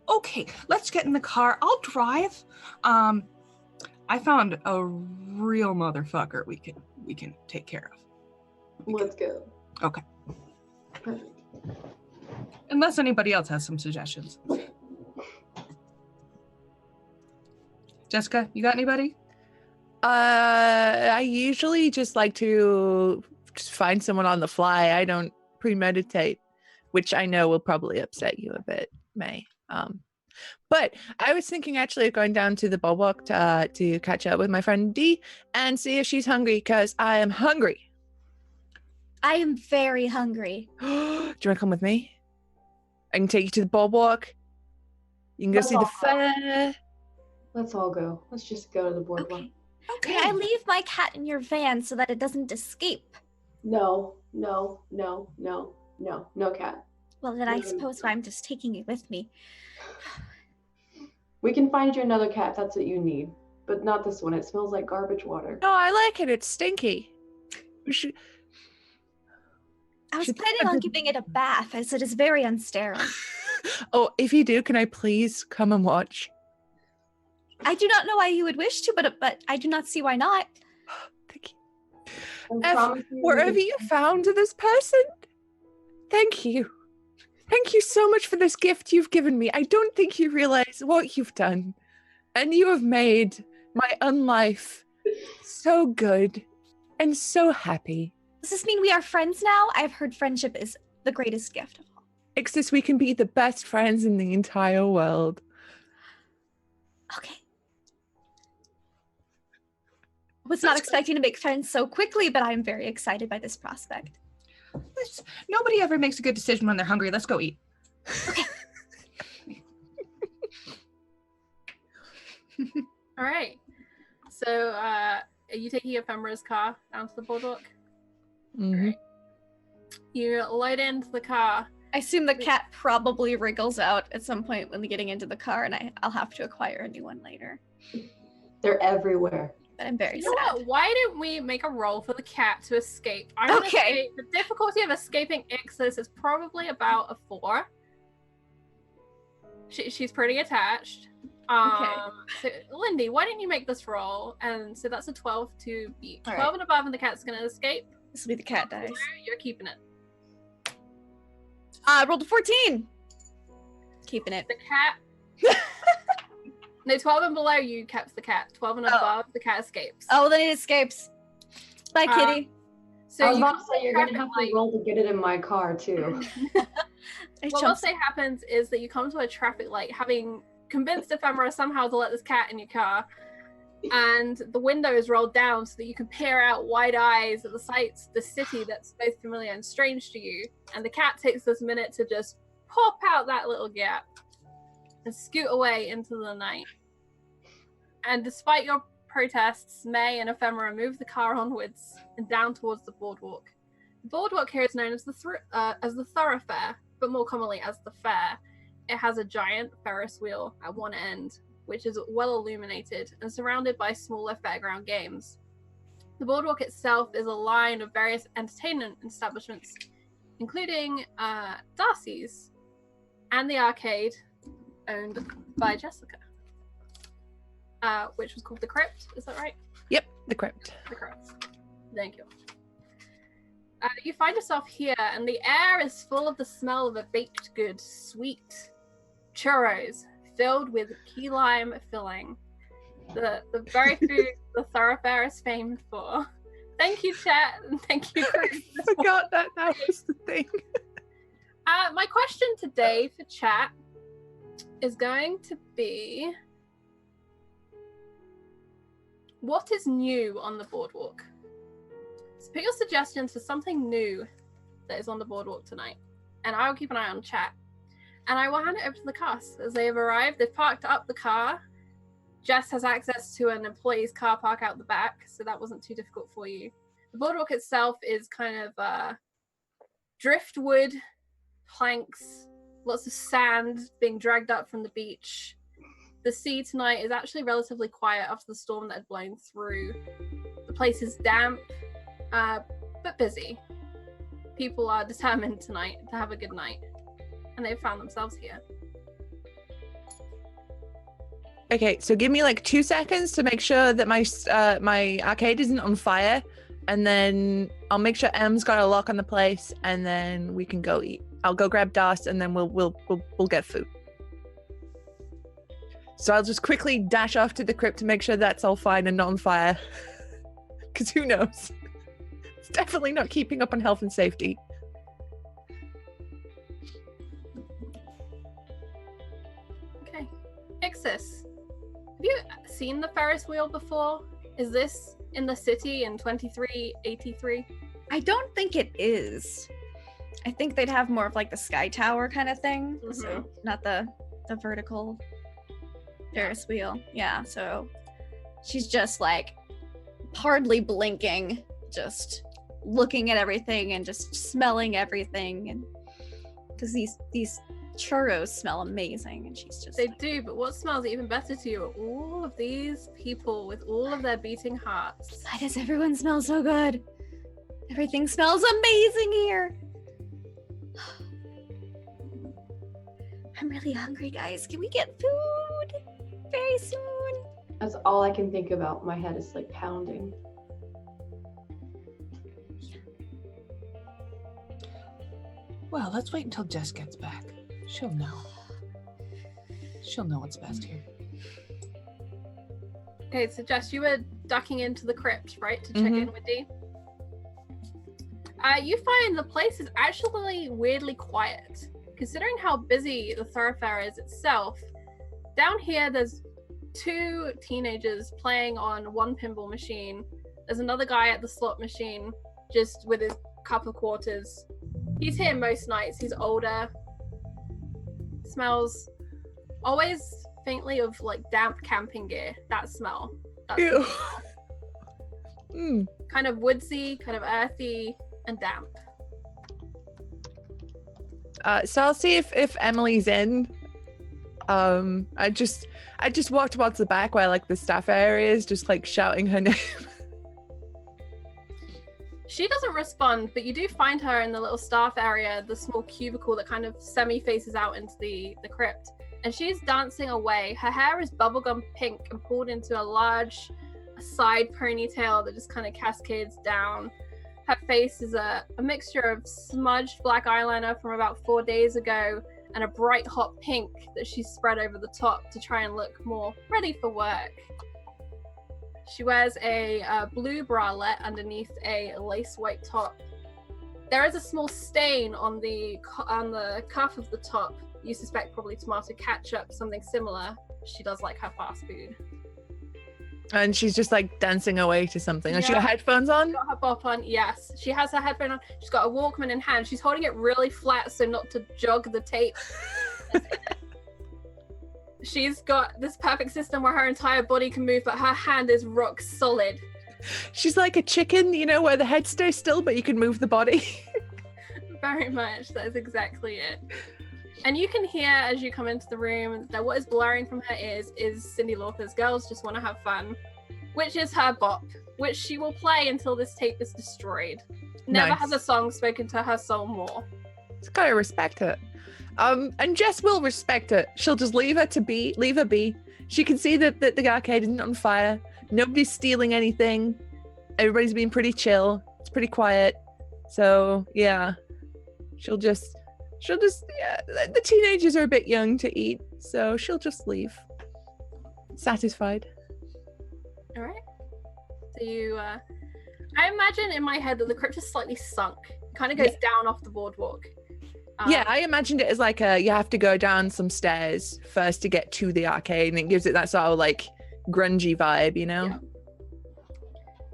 Okay, let's get in the car. I'll drive. I found a real motherfucker we can take care of. Let's go. Okay. Perfect. Unless anybody else has some suggestions. Jessica, you got anybody? I usually just like to just find someone on the fly. I don't premeditate, which I know will probably upset you a bit, May. But I was thinking actually of going down to the Boardwalk to catch up with my friend Dee and see if she's hungry, because I am hungry. I am very hungry. Do you want to come with me? I can take you to the Boardwalk. You can go see the fair. Let's all go. Let's just go to the boardwalk. Okay. Can I leave my cat in your van so that it doesn't escape? No cat. Well, then I suppose I'm just taking it with me. We can find you another cat if that's what you need, but not this one. It smells like garbage water. No, I like it. It's stinky. We should. I was planning on giving it a bath, as it is very unsterile. Oh, if you do, can I please come and watch? I do not know why you would wish to, but I do not see why not. Thank you. Wherever you found this person, thank you. Thank you so much for this gift you've given me. I don't think you realize what you've done. And you have made my unlife so good and so happy. Does this mean we are friends now? I've heard friendship is the greatest gift of all. Exes, we can be the best friends in the entire world. Okay. I was not expecting to make friends so quickly, but I'm very excited by this prospect. Nobody ever makes a good decision when they're hungry. Let's go eat. Okay. All right. So, are you taking Ephemera's car down to the boardwalk? Mm-hmm. Right. You load into the car. I assume the cat probably wriggles out at some point when getting into the car, and I'll have to acquire a new one later. They're everywhere. But I'm very You know sad. what? Why don't we make a roll for the cat to escape? I'm gonna say the difficulty of escaping Exes is probably about a 4. She's pretty attached. So Lindy, why don't you make this roll? And so that's a 12 to beat. 12 and above, and the cat's gonna escape. This will be the cat dice. You're keeping it. I rolled a 14. Keeping it. The cat. No, 12 and below you kept the cat. 12 and above, the cat escapes. Oh, then it escapes. Bye, kitty. So I was about to say you're gonna have to roll to get it in my car too. What we'll say happens is that you come to a traffic light, having convinced Ephemera somehow to let this cat in your car, and the window is rolled down so that you can peer out wide eyes at the sights, the city that's both familiar and strange to you. And the cat takes this minute to just pop out that little gap and scoot away into the night. And despite your protests, May and Ephemera move the car onwards and down towards the boardwalk. The boardwalk here is known as the thoroughfare, but more commonly as the fair. It has a giant Ferris wheel at one end, which is well illuminated and surrounded by smaller fairground games. The boardwalk itself is a line of various entertainment establishments, including Darcy's and the arcade owned by Jessica, which was called the Crypt. Is that right? Yep, the Crypt. The Crypt. Thank you. You find yourself here, and the air is full of the smell of a baked good, sweet churros filled with key lime filling. The very food the thoroughfare is famed for. Thank you, chat, and thank you for I forgot that was the thing. my question today for chat is going to be what is new on the boardwalk. So put your suggestions for something new that is on the boardwalk tonight, and I will keep an eye on chat. And I will hand it over to the cast as they have arrived. They've parked up the car. Jess has access to an employee's car park out the back, so that wasn't too difficult for you. The boardwalk itself is kind of driftwood, planks, lots of sand being dragged up from the beach. The sea tonight is actually relatively quiet after the storm that had blown through. The place is damp, but busy. People are determined tonight to have a good night, and they've found themselves here. Okay, so give me like 2 seconds to make sure that my arcade isn't on fire, and then I'll make sure Em's got a lock on the place, and then we can go eat. I'll go grab Darcy, and then we'll get food. So I'll just quickly dash off to the crypt to make sure that's all fine and not on fire, because who knows? It's definitely not keeping up on health and safety. Okay, Exes. Have you seen the Ferris wheel before? Is this in the city in 2383? I don't think it is. I think they'd have more of like the sky tower kind of thing. So not the vertical Ferris wheel. Yeah, so she's just like hardly blinking, just looking at everything and just smelling everything, and because these churros smell amazing, and she's just They do, but what smells even better to you are all of these people with all of their beating hearts. why does everyone smell so good? Everything smells amazing here. I'm really hungry, guys. Can we get food very soon? That's all I can think about. My head is like pounding. Well, let's wait until Jess gets back. She'll know. She'll know what's best here. Okay, so Jess, you were ducking into the crypt, right, to check in with Dee? You find the place is actually weirdly quiet. Considering how busy the thoroughfare is itself, down here there's 2 teenagers playing on one pinball machine. There's another guy at the slot machine just with his cup of quarters. He's here most nights. He's older. Smells always faintly of like damp camping gear. That smell. That's Ew. kind of woodsy, kind of earthy, and damp. So I'll see if Emily's in. I just walked towards the back where like the staff area is, just like shouting her name. She doesn't respond, but you do find her in the little staff area, the small cubicle that kind of semi-faces out into the crypt. And she's dancing away. Her hair is bubblegum pink and pulled into a large side ponytail that just kind of cascades down. Her face is a mixture of smudged black eyeliner from about 4 days ago and a bright hot pink that she's spread over the top to try and look more ready for work. She wears a blue bralette underneath a lace white top. There is a small stain on the cuff of the top. You suspect probably tomato ketchup, something similar. She does like her fast food. And she's just like dancing away to something. Has she got Yeah. headphones on? She's got her bop on, yes. She has her headphone on. She's got a Walkman in hand. She's holding it really flat so not to jog the tape. She's got this perfect system where her entire body can move, but her hand is rock solid. She's like a chicken, you know, where the head stays still, but you can move the body. Very much. That is exactly it. And you can hear as you come into the room that what is blaring from her ears is Cyndi Lauper's Girls Just Want to Have Fun, which is her bop, which she will play until this tape is destroyed. Never Nice. has a song spoken to her soul more. Just gotta respect it. And Jess will respect it. She'll just leave her be. She can see that the arcade isn't on fire. Nobody's stealing anything. Everybody's being pretty chill. It's pretty quiet. So yeah, she'll just yeah. The teenagers are a bit young to eat, so she'll just leave. Satisfied. All right. So you, I imagine in my head that the crypt is slightly sunk. It kind of goes down off the boardwalk. Yeah, I imagined it as like you have to go down some stairs first to get to the arcade, and it gives it that sort of like grungy vibe, you know? Yeah.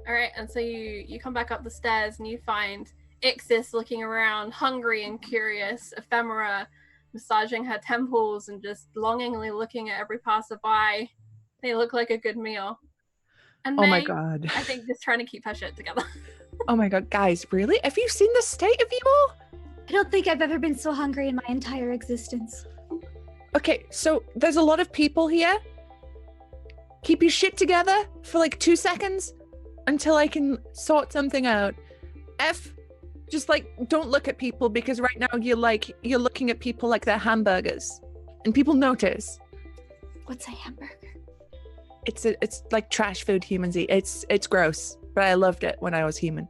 All right, and so you come back up the stairs and you find Exes looking around, hungry and curious, Ephemera massaging her temples and just longingly looking at every passerby. They look like a good meal. And Oh my May, god. I think, just trying to keep her shit together. Oh my god, guys, really? Have you seen the state of you all? I don't think I've ever been so hungry in my entire existence. Okay, so there's a lot of people here. Keep your shit together for like 2 seconds until I can sort something out. Just like don't look at people, because right now you're looking at people like they're hamburgers, and people notice. What's a hamburger? It's like trash food humans eat. It's gross, but I loved it when I was human.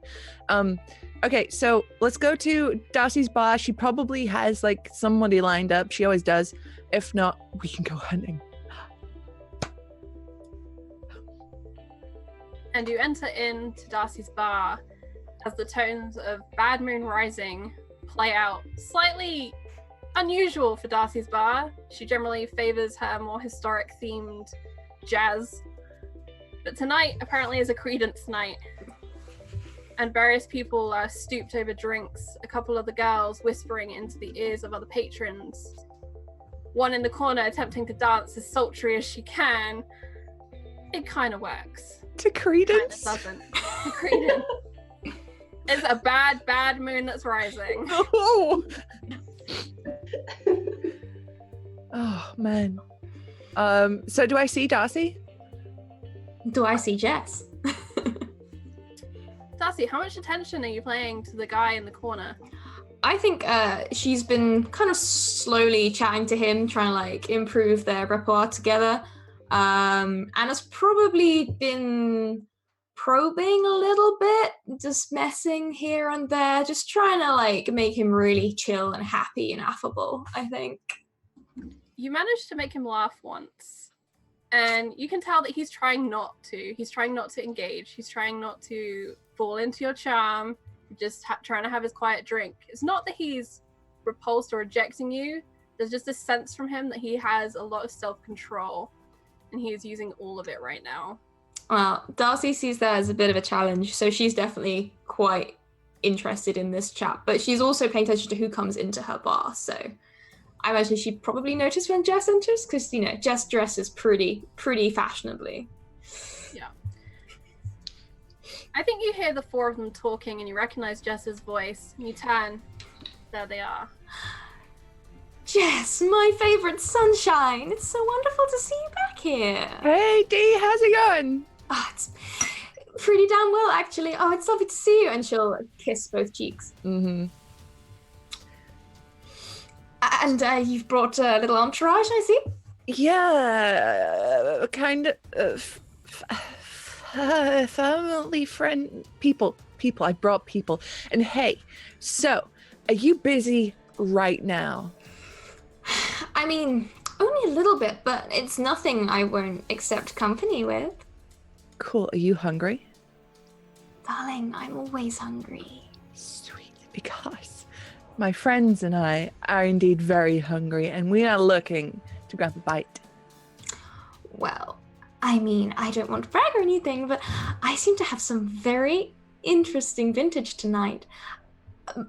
Okay, so let's go to Darcy's bar. She probably has like somebody lined up. She always does. If not, we can go hunting. And you enter into Darcy's bar as the tones of Bad Moon Rising play out. Slightly unusual for Darcy's bar. She generally favors her more historic themed jazz. But tonight apparently is a Credence night. And various people are stooped over drinks, a couple of the girls whispering into the ears of other patrons. One in the corner attempting to dance as sultry as she can. It kind of works. To Credence? Kind of doesn't. To Credence. It's a bad moon that's rising. Oh. Oh man. So do I see Darcy? Do I see Jess? Darcy, how much attention are you paying to the guy in the corner? I think she's been kind of slowly chatting to him, trying to like improve their repertoire together, and has probably been probing a little bit, just messing here and there, just trying to like make him really chill and happy and affable, I think. You managed to make him laugh once, and you can tell that he's trying not to. He's trying not to engage. He's trying not to fall into your charm. Just trying to have his quiet drink. It's not that he's repulsed or rejecting you. There's just a sense from him that he has a lot of self-control, and he is using all of it right now. Well, Darcy sees that as a bit of a challenge, so she's definitely quite interested in this chat, but she's also paying attention to who comes into her bar, so I imagine she'd probably notice when Jess enters, because, you know, Jess dresses pretty fashionably. Yeah. I think you hear the four of them talking and you recognize Jess's voice, and you turn. There they are. Jess, my favourite sunshine! It's so wonderful to see you back here! Hey Dee, how's it going? Oh, it's pretty damn well, actually. Oh, it's lovely to see you. And she'll kiss both cheeks. Mm-hmm. And you've brought a little entourage, I see? Yeah, kind of family friend people. I brought people. And hey, so are you busy right now? I mean, only a little bit, but it's nothing I won't accept company with. Cool. Are you hungry? Darling, I'm always hungry. Sweet, because my friends and I are indeed very hungry, and we are looking to grab a bite. Well, I mean, I don't want to brag or anything, but I seem to have some very interesting vintage tonight.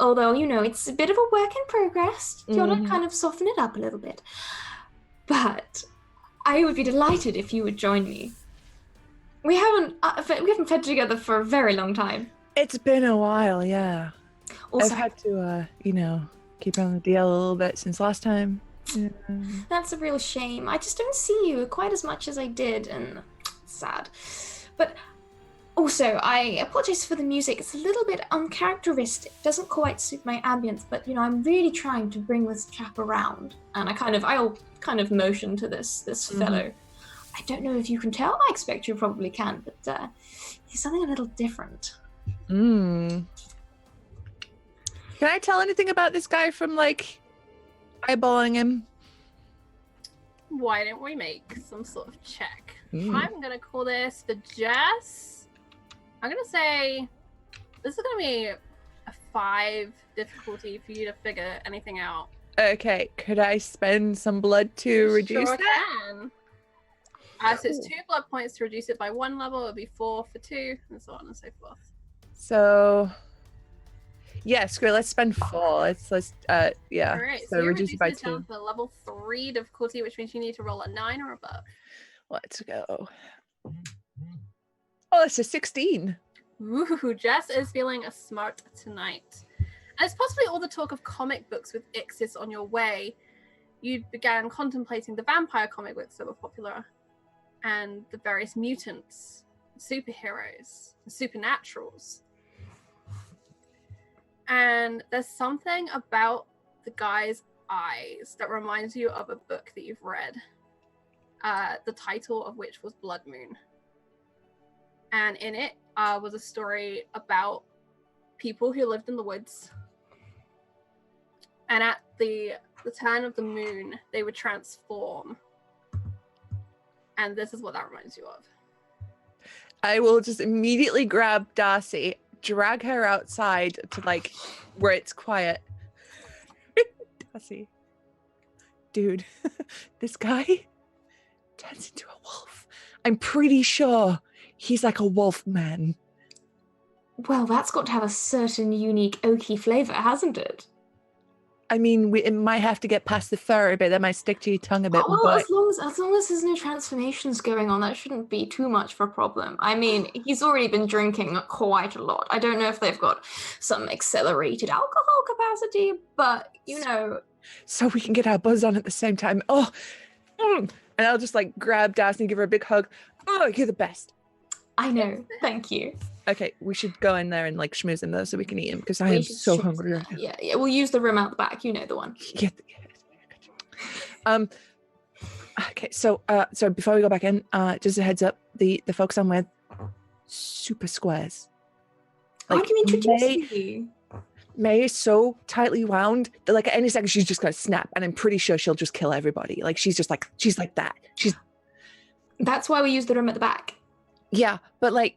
Although, you know, it's a bit of a work in progress. You ought to kind of soften it up a little bit. But I would be delighted if you would join me. We haven't fed together for a very long time. It's been a while, yeah. Also, I've had to, keep on the DL a little bit since last time. Yeah. That's a real shame. I just don't see you quite as much as I did, and it's sad. But also, I apologize for the music. It's a little bit uncharacteristic. Doesn't quite suit my ambience, but, you know, I'm really trying to bring this chap around. And I'll kind of motion to this fellow. I don't know if you can tell. I expect you probably can, but he's something a little different. Can I tell anything about this guy from, like, eyeballing him? Why don't we make some sort of check? I'm going to call this the Jess. I'm going to say this is going to be a 5 difficulty for you to figure anything out. Okay, could I spend some blood to You reduce sure that? can. So it's 2 blood points to reduce it by 1 level. It would be 4 for 2, and so on and so forth. So, yeah, screw it. Let's spend 4. Yeah. All right, So so you reduce it by this down 2. to level 3 difficulty, which means you need to roll a 9 or above. Let's go. Oh, it's a 16. Ooh, Jess is feeling a smart tonight. As possibly all the talk of comic books with Exes on your way, you began contemplating the vampire comic books that were popular, and the various mutants, superheroes, and supernaturals. And there's something about the guy's eyes that reminds you of a book that you've read, the title of which was Blood Moon. And in it was a story about people who lived in the woods. And at the turn of the moon, they would transform. And this is what that reminds you of. I will just immediately grab Darcy, drag her outside to like where it's quiet. Darcy, dude, this guy turns into a wolf. I'm pretty sure he's like a wolf man. Well, that's got to have a certain unique oaky flavor, hasn't it? I mean, it might have to get past the fur a bit. That might stick to your tongue a bit. Well, but as long as there's no transformations going on, that shouldn't be too much of a problem. I mean, he's already been drinking quite a lot. I don't know if they've got some accelerated alcohol capacity, but you know. So we can get our buzz on at the same time. Oh, and I'll just like grab Darcy and give her a big hug. Oh, you're the best. I know. Thank you. Okay, we should go in there and like schmooze him though, so we can eat him because I am so hungry right now. Yeah, we'll use the room out the back. You know the one. Yeah. Okay, so before we go back in, just a heads up, the folks I'm with, super squares. Like, can you introduce me? May is so tightly wound that like at any second she's just gonna snap, and I'm pretty sure she'll just kill everybody. Like she's like that. That's why we use the room at the back. Yeah, but like,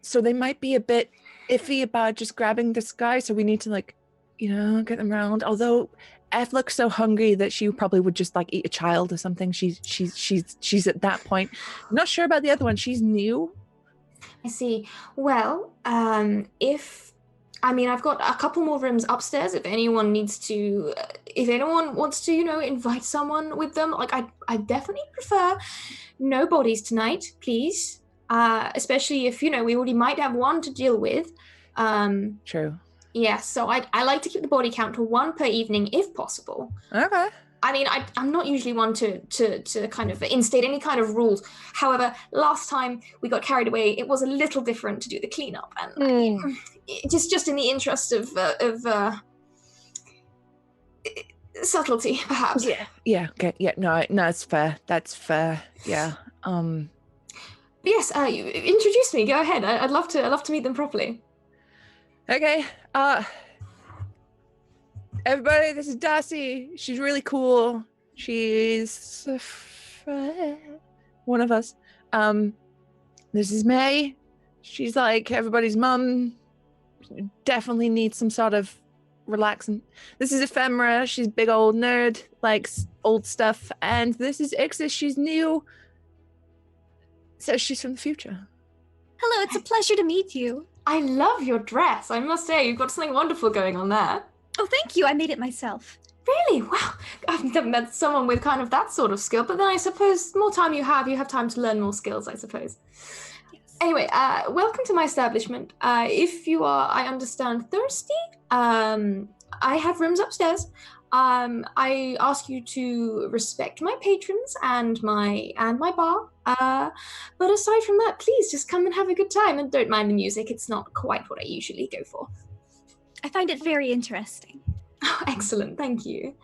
so they might be a bit iffy about just grabbing this guy, so we need to like, get them around. Although F looks so hungry that she probably would just like eat a child or something. She's at that point. I'm not sure about the other one. She's new. I see. Well, I've got a couple more rooms upstairs if anyone wants to, invite someone with them. Like, I definitely prefer no bodies tonight, please. Especially if, we already might have one to deal with. True. Yeah, so I like to keep the body count to 1 per evening if possible. Okay. I mean, I'm not usually one to kind of instate any kind of rules. However, last time we got carried away, it was a little different to do the cleanup, and just in the interest of subtlety, perhaps. Yeah. Okay. Yeah. No, it's fair. That's fair. Yeah. Yes. You introduce me. Go ahead. I'd love to meet them properly. Okay. Everybody, this is Darcy. She's really cool. She's one of us. This is May. She's like everybody's mum. Definitely needs some sort of relaxing. This is Ephemera. She's a big old nerd, likes old stuff. And this is Exes. She's new. So she's from the future. Hello, it's a pleasure to meet you. I love your dress. I must say, you've got something wonderful going on there. Oh, thank you. I made it myself. Really? Wow. I've never met someone with kind of that sort of skill, but then I suppose the more time you have time to learn more skills, I suppose. Yes. Anyway, welcome to my establishment. If you are, I understand, thirsty, I have rooms upstairs. I ask you to respect my patrons and my bar. But aside from that, please just come and have a good time and don't mind the music. It's not quite what I usually go for. I find it very interesting. Oh, excellent. Thank you.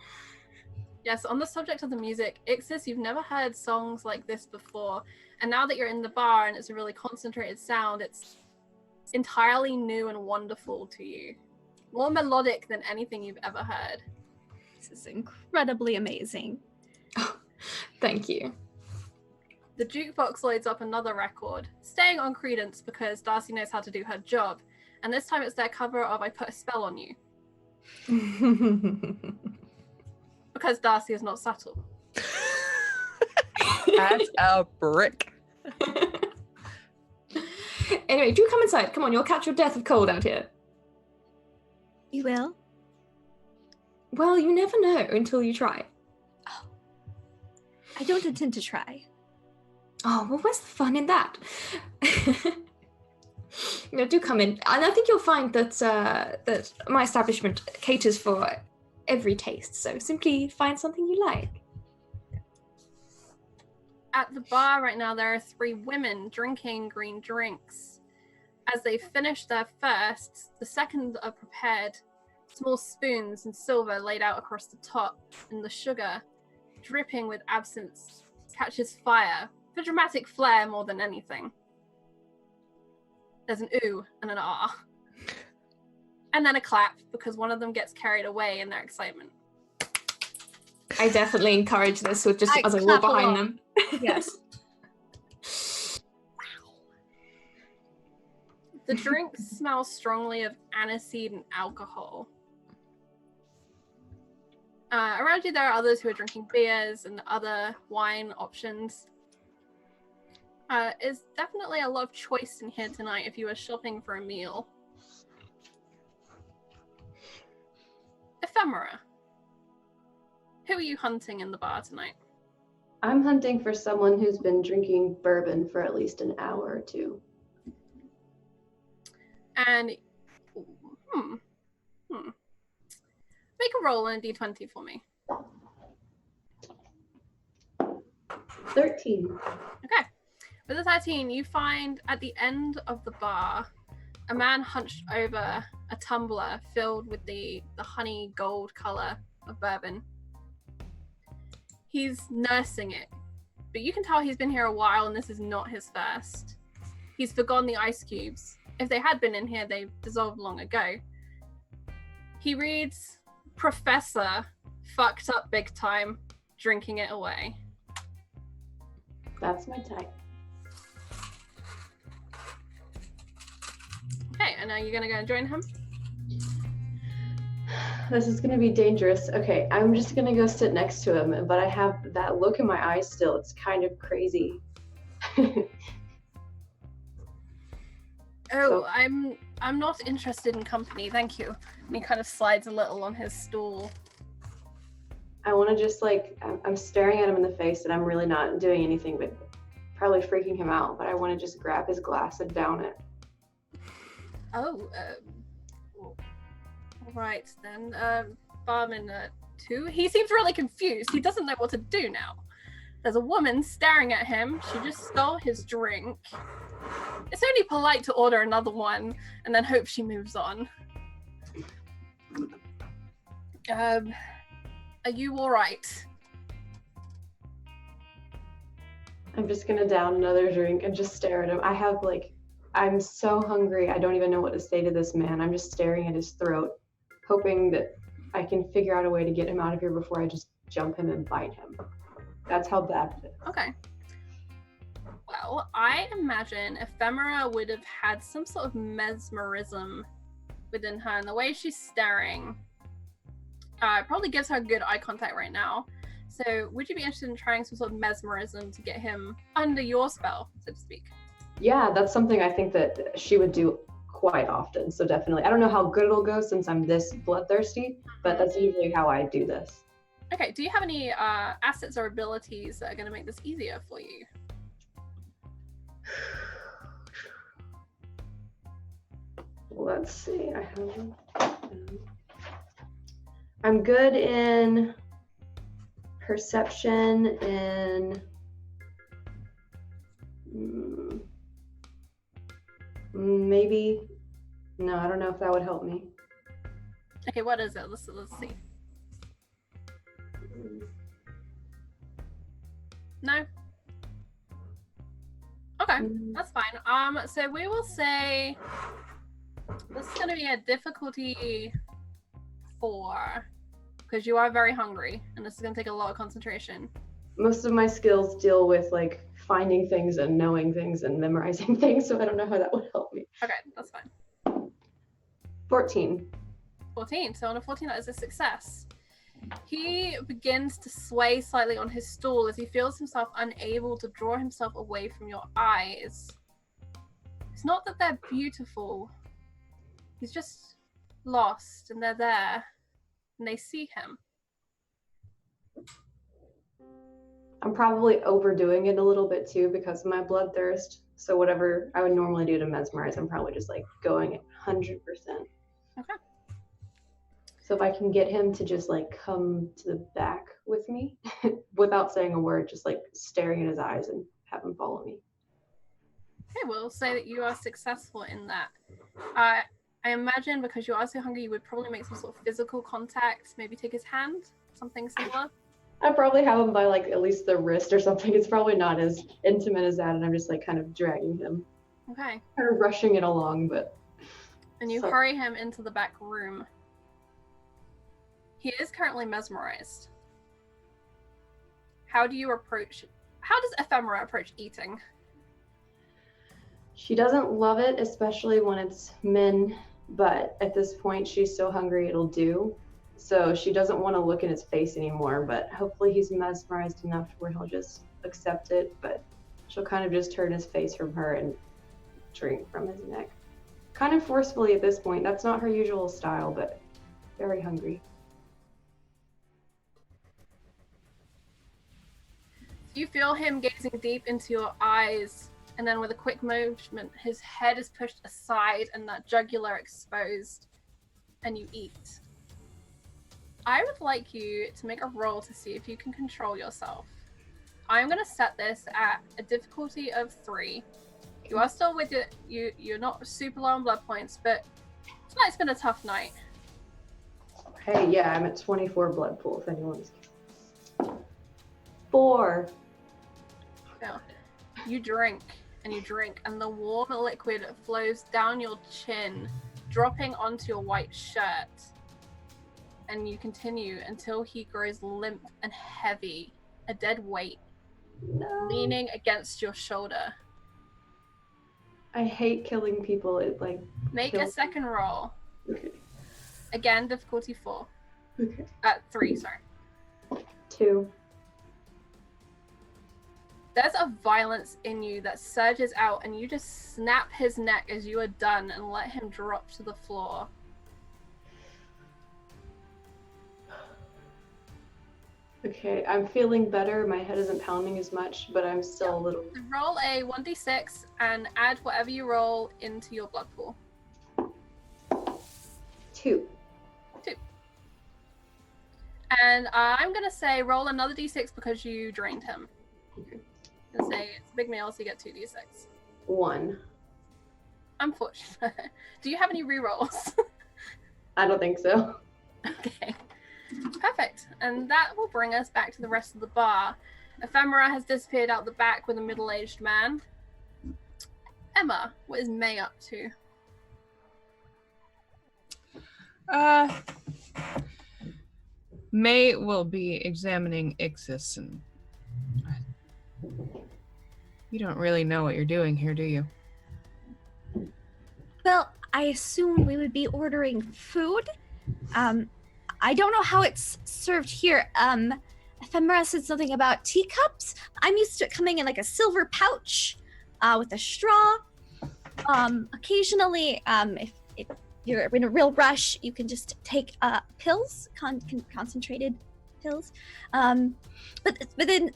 Yes, on the subject of the music, Exes, you've never heard songs like this before. And now that you're in the bar and it's a really concentrated sound, it's entirely new and wonderful to you. More melodic than anything you've ever heard. This is incredibly amazing. Oh, thank you. The jukebox loads up another record, staying on credence because Darcy knows how to do her job. And this time it's their cover of I Put a Spell on You. Because Darcy is not subtle. That's a brick. Anyway, do come inside. Come on, you'll catch your death of cold out here. You will? Well, you never know until you try. I don't intend to try. Oh, well, where's the fun in that? Do come in. And I think you'll find that that my establishment caters for every taste, so simply find something you like. At the bar right now, there are 3 women drinking green drinks. As they finish their firsts, the second are prepared. Small spoons and silver laid out across the top, and the sugar, dripping with absinthe, catches fire for dramatic flair more than anything. There's an ooh and an ah. And then a clap because one of them gets carried away in their excitement. I definitely encourage this with just as I walk behind them. Yes. The drinks smell strongly of aniseed and alcohol. Around you, there are others who are drinking beers and other wine options. There's definitely a lot of choice in here tonight if you were shopping for a meal. Ephemera. Who are you hunting in the bar tonight? I'm hunting for someone who's been drinking bourbon for at least an hour or 2. And make a roll on a d20 for me. 13. Okay. With a 13, you find at the end of the bar a man hunched over a tumbler filled with the honey gold color of bourbon. He's nursing it, but you can tell he's been here a while and this is not his first. He's forgotten the ice cubes. If they had been in here, they dissolved long ago. He reads, Professor, fucked up big time, drinking it away. That's my type. Okay, and are you gonna go and join him? This is gonna be dangerous. Okay, I'm just gonna go sit next to him, but I have that look in my eyes still. It's kind of crazy. Oh, I'm not interested in company, thank you. And he kind of slides a little on his stool. I want to just I'm staring at him in the face and I'm really not doing anything but probably freaking him out, but I want to just grab his glass and down it. Oh, all right then. Barman 2. He seems really confused. He doesn't know what to do now. There's a woman staring at him. She just stole his drink. It's only polite to order another one and then hope she moves on. Are you all right? I'm just gonna down another drink and just stare at him. I'm so hungry. I don't even know what to say to this man. I'm just staring at his throat, hoping that I can figure out a way to get him out of here before I just jump him and bite him. That's how bad it is. Okay. Well, I imagine Ephemera would have had some sort of mesmerism within her, and the way she's staring probably gives her good eye contact right now. So would you be interested in trying some sort of mesmerism to get him under your spell, so to speak? Yeah, that's something I think that she would do quite often. So definitely. I don't know how good it'll go since I'm this bloodthirsty, but that's usually how I do this. Okay, do you have any assets or abilities that are going to make this easier for you? Let's see. I'm good in perception and maybe. No, I don't know if that would help me. Okay, what is it? Let's see. No? Okay, that's fine. So we will say this is going to be a difficulty 4 because you are very hungry and this is going to take a lot of concentration. Most of my skills deal with finding things and knowing things and memorizing things, so I don't know how that would help me. Okay, that's fine. 14. 14. So on a 14, that is a success. He begins to sway slightly on his stool as he feels himself unable to draw himself away from your eyes. It's not that they're beautiful. He's just lost, and they're there, and they see him. I'm probably overdoing it a little bit too because of my bloodthirst. So whatever I would normally do to mesmerize, I'm probably just like going at 100%. Okay. So if I can get him to just like come to the back with me without saying a word, just like staring in his eyes and have him follow me. Okay, we'll say that you are successful in that. I imagine because you are so hungry, you would probably make some sort of physical contact, maybe take his hand, something similar. I probably have him by like at least the wrist or something. It's probably not as intimate as that, and I'm just like kind of dragging him. Okay. Kind of rushing it along, but. And you hurry him into the back room. He is currently mesmerized. How does Ephemera approach eating? She doesn't love it, especially when it's men, but at this point she's so hungry it'll do. So she doesn't want to look in his face anymore, but hopefully he's mesmerized enough where he'll just accept it, but she'll kind of just turn his face from her and drink from his neck. Kind of forcefully at this point. That's not her usual style, but very hungry. You feel him gazing deep into your eyes, and then with a quick movement, his head is pushed aside and that jugular exposed, and you eat. I would like you to make a roll to see if you can control yourself. I'm going to set this at a difficulty of 3. You are still with it. You're not super low on blood points, but tonight's been a tough night. Hey, yeah, I'm at 24 blood pool if anyone's. 4. Yeah. You drink and you drink, and the warm liquid flows down your chin, dropping onto your white shirt. And you continue until he grows limp and heavy, a dead weight, leaning against your shoulder. I hate killing people. It like Make kills a second roll. Okay. Again, difficulty 4. Okay. 3, sorry. 2. There's a violence in you that surges out, and you just snap his neck as you are done and let him drop to the floor. Okay, I'm feeling better. My head isn't pounding as much, but I'm still a little. Roll a 1d6 and add whatever you roll into your blood pool. 2. And I'm going to say roll another d6 because you drained him. Okay. And say it's a big meal, so you get 2d6. 1. Unfortunate. Do you have any rerolls? I don't think so. Okay. Perfect. And that will bring us back to the rest of the bar. Ephemera has disappeared out the back with a middle-aged man. Emma, what is May up to? May will be examining Exes, and you don't really know what you're doing here, do you? Well, I assume we would be ordering food. I don't know how it's served here. Ephemera said something about teacups. I'm used to it coming in like a silver pouch with a straw. Occasionally, if you're in a real rush, you can just take pills, concentrated pills. But then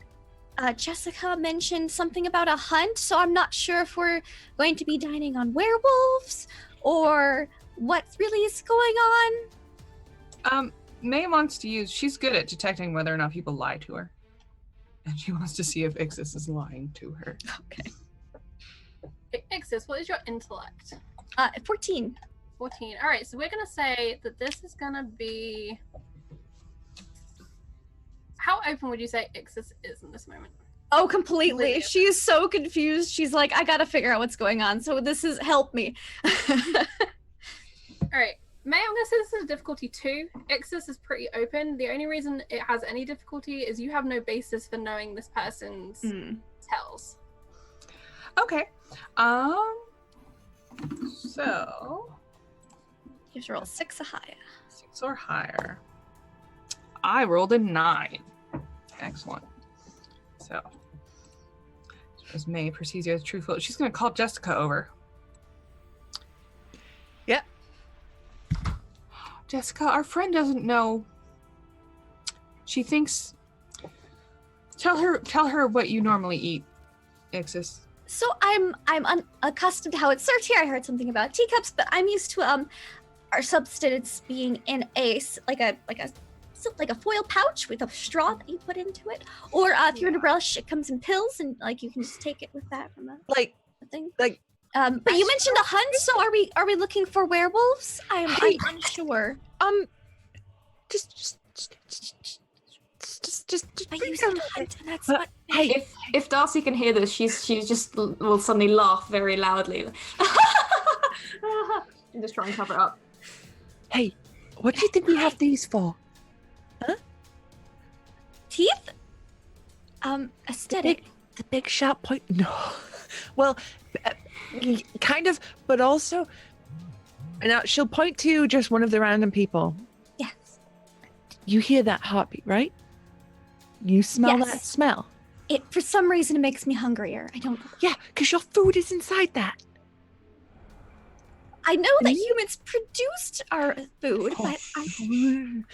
Jessica mentioned something about a hunt, so I'm not sure if we're going to be dining on werewolves or what really is going on. May wants to use, she's good at detecting whether or not people lie to her. And she wants to see if Exes is lying to her. Okay. Exes, what is your intellect? 14. 14. All right, so we're going to say that this is going to be... How open would you say Exes is in this moment? Oh, completely. She is so confused. She's like, I gotta figure out what's going on. So this is, help me. All right. May, I'm going to say this is a difficulty 2. Exes is pretty open. The only reason it has any difficulty is you have no basis for knowing this person's tells. Okay. So You have to roll 6 or higher. 6 or higher. I rolled a 9. Excellent. So, as May perceives you as truthful, she's going to call Jessica over. Yep. Jessica, our friend doesn't know. She thinks. Tell her what you normally eat, Exes. So I'm unaccustomed to how it's served here. I heard something about teacups, but I'm used to our substance being in a foil pouch with a straw that you put into it. Or if you're in a rush, it comes in pills, and like you can just take it with that from a thing. But you mentioned a hunt, so are we looking for werewolves? I'm unsure. Just I used to hunt, and that's what. Hey, if Darcy can hear this, she's just will suddenly laugh very loudly. And just try and cover it up. Hey, what do you think we have these for? Huh? Teeth? Aesthetic. The big sharp point? No. Well, kind of, but also. Now, she'll point to just one of the random people. Yes. You hear that heartbeat, right? You smell that smell? It, for some reason, it makes me hungrier. I don't. Yeah, because your food is inside that. I know that humans produced our food, but humans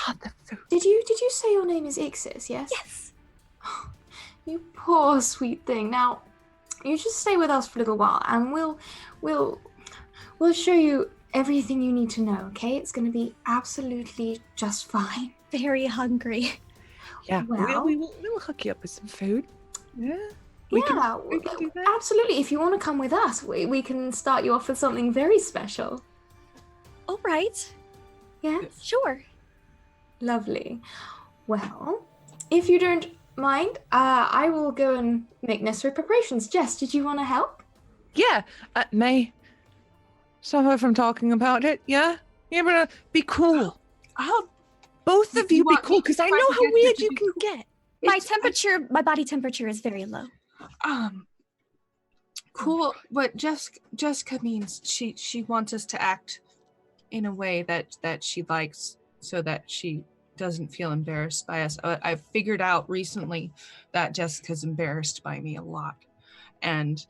are the food. Did you say your name is Exes? Yes. Yes. You poor sweet thing. Now, you just stay with us for a little while, and we'll show you everything you need to know. Okay? It's going to be absolutely just fine. Very hungry. Yeah, Well, we'll hook you up with some food. Yeah. We can can do that. Absolutely. If you want to come with us, we can start you off with something very special. All right. Yes? Sure. Lovely. Well, if you don't mind, I will go and make necessary preparations. Jess, did you want to help? Yeah, May. Stop her from talking about it, yeah? You're gonna be cool. Both of you be cool, because I know how weird you can get. My body temperature is very low. Cool. What Jessica means, she wants us to act in a way that she likes, so that she doesn't feel embarrassed by us. I've figured out recently that Jessica's embarrassed by me a lot, and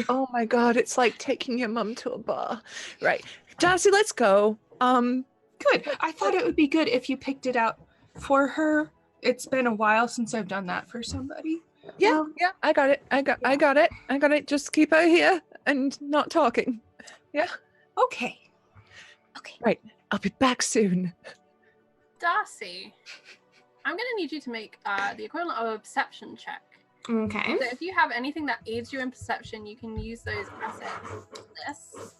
oh my god, it's like taking your mum to a bar. Right, Darcy, let's go. Good. I thought it would be good if you picked it out for her. It's been a while since I've done that for somebody. Yeah, I got it. I got it. Just keep her here and not talking. Yeah. Okay. Right. I'll be back soon. Darcy, I'm going to need you to make the equivalent of a perception check. Okay. So if you have anything that aids you in perception, you can use those assets. This.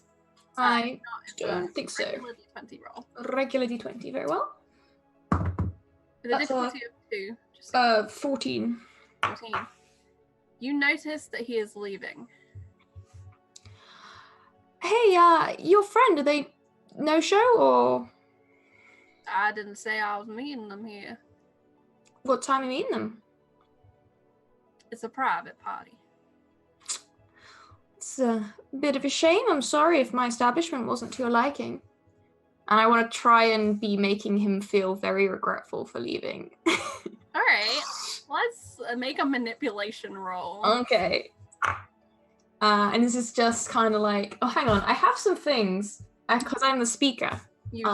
I don't think so. Regular D20 roll. Regular D20, very well. With a difficulty of 2. 14. 14. You notice that he is leaving. Hey, your friend, are they no-show, or? I didn't say I was meeting them here. What time are you meeting them? It's a private party. It's a bit of a shame. I'm sorry if my establishment wasn't to your liking. And I want to try and be making him feel very regretful for leaving. All right, let's make a manipulation roll. Okay. And this is just kind of like, oh, hang on. I have some things, because I'm the speaker. You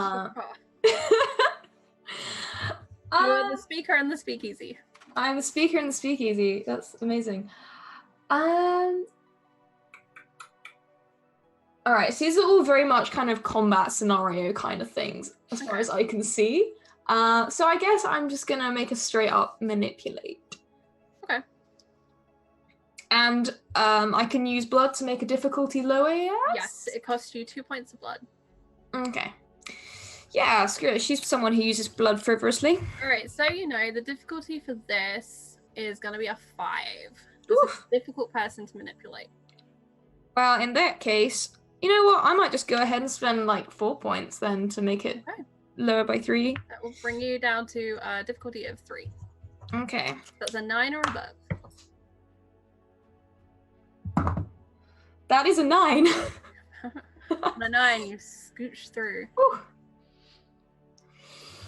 You're the speaker in the speakeasy. I'm the speaker in the speakeasy. That's amazing. All right, so these are all very much kind of combat scenario kind of things, as far as I can see. So I guess I'm just gonna make a straight up manipulate. Okay. And I can use blood to make a difficulty lower, yes? Yes, it costs you 2 points of blood. Okay. Yeah, screw it. She's someone who uses blood frivolously. All right, so the difficulty for this is going to be a 5. This is a difficult person to manipulate. Well, in that case, you know what? I might just go ahead and spend like 4 points then to make it lower by 3. That will bring you down to a difficulty of 3. Okay. That's a 9 or above. That is a 9. I know, and you scooch through. Whew.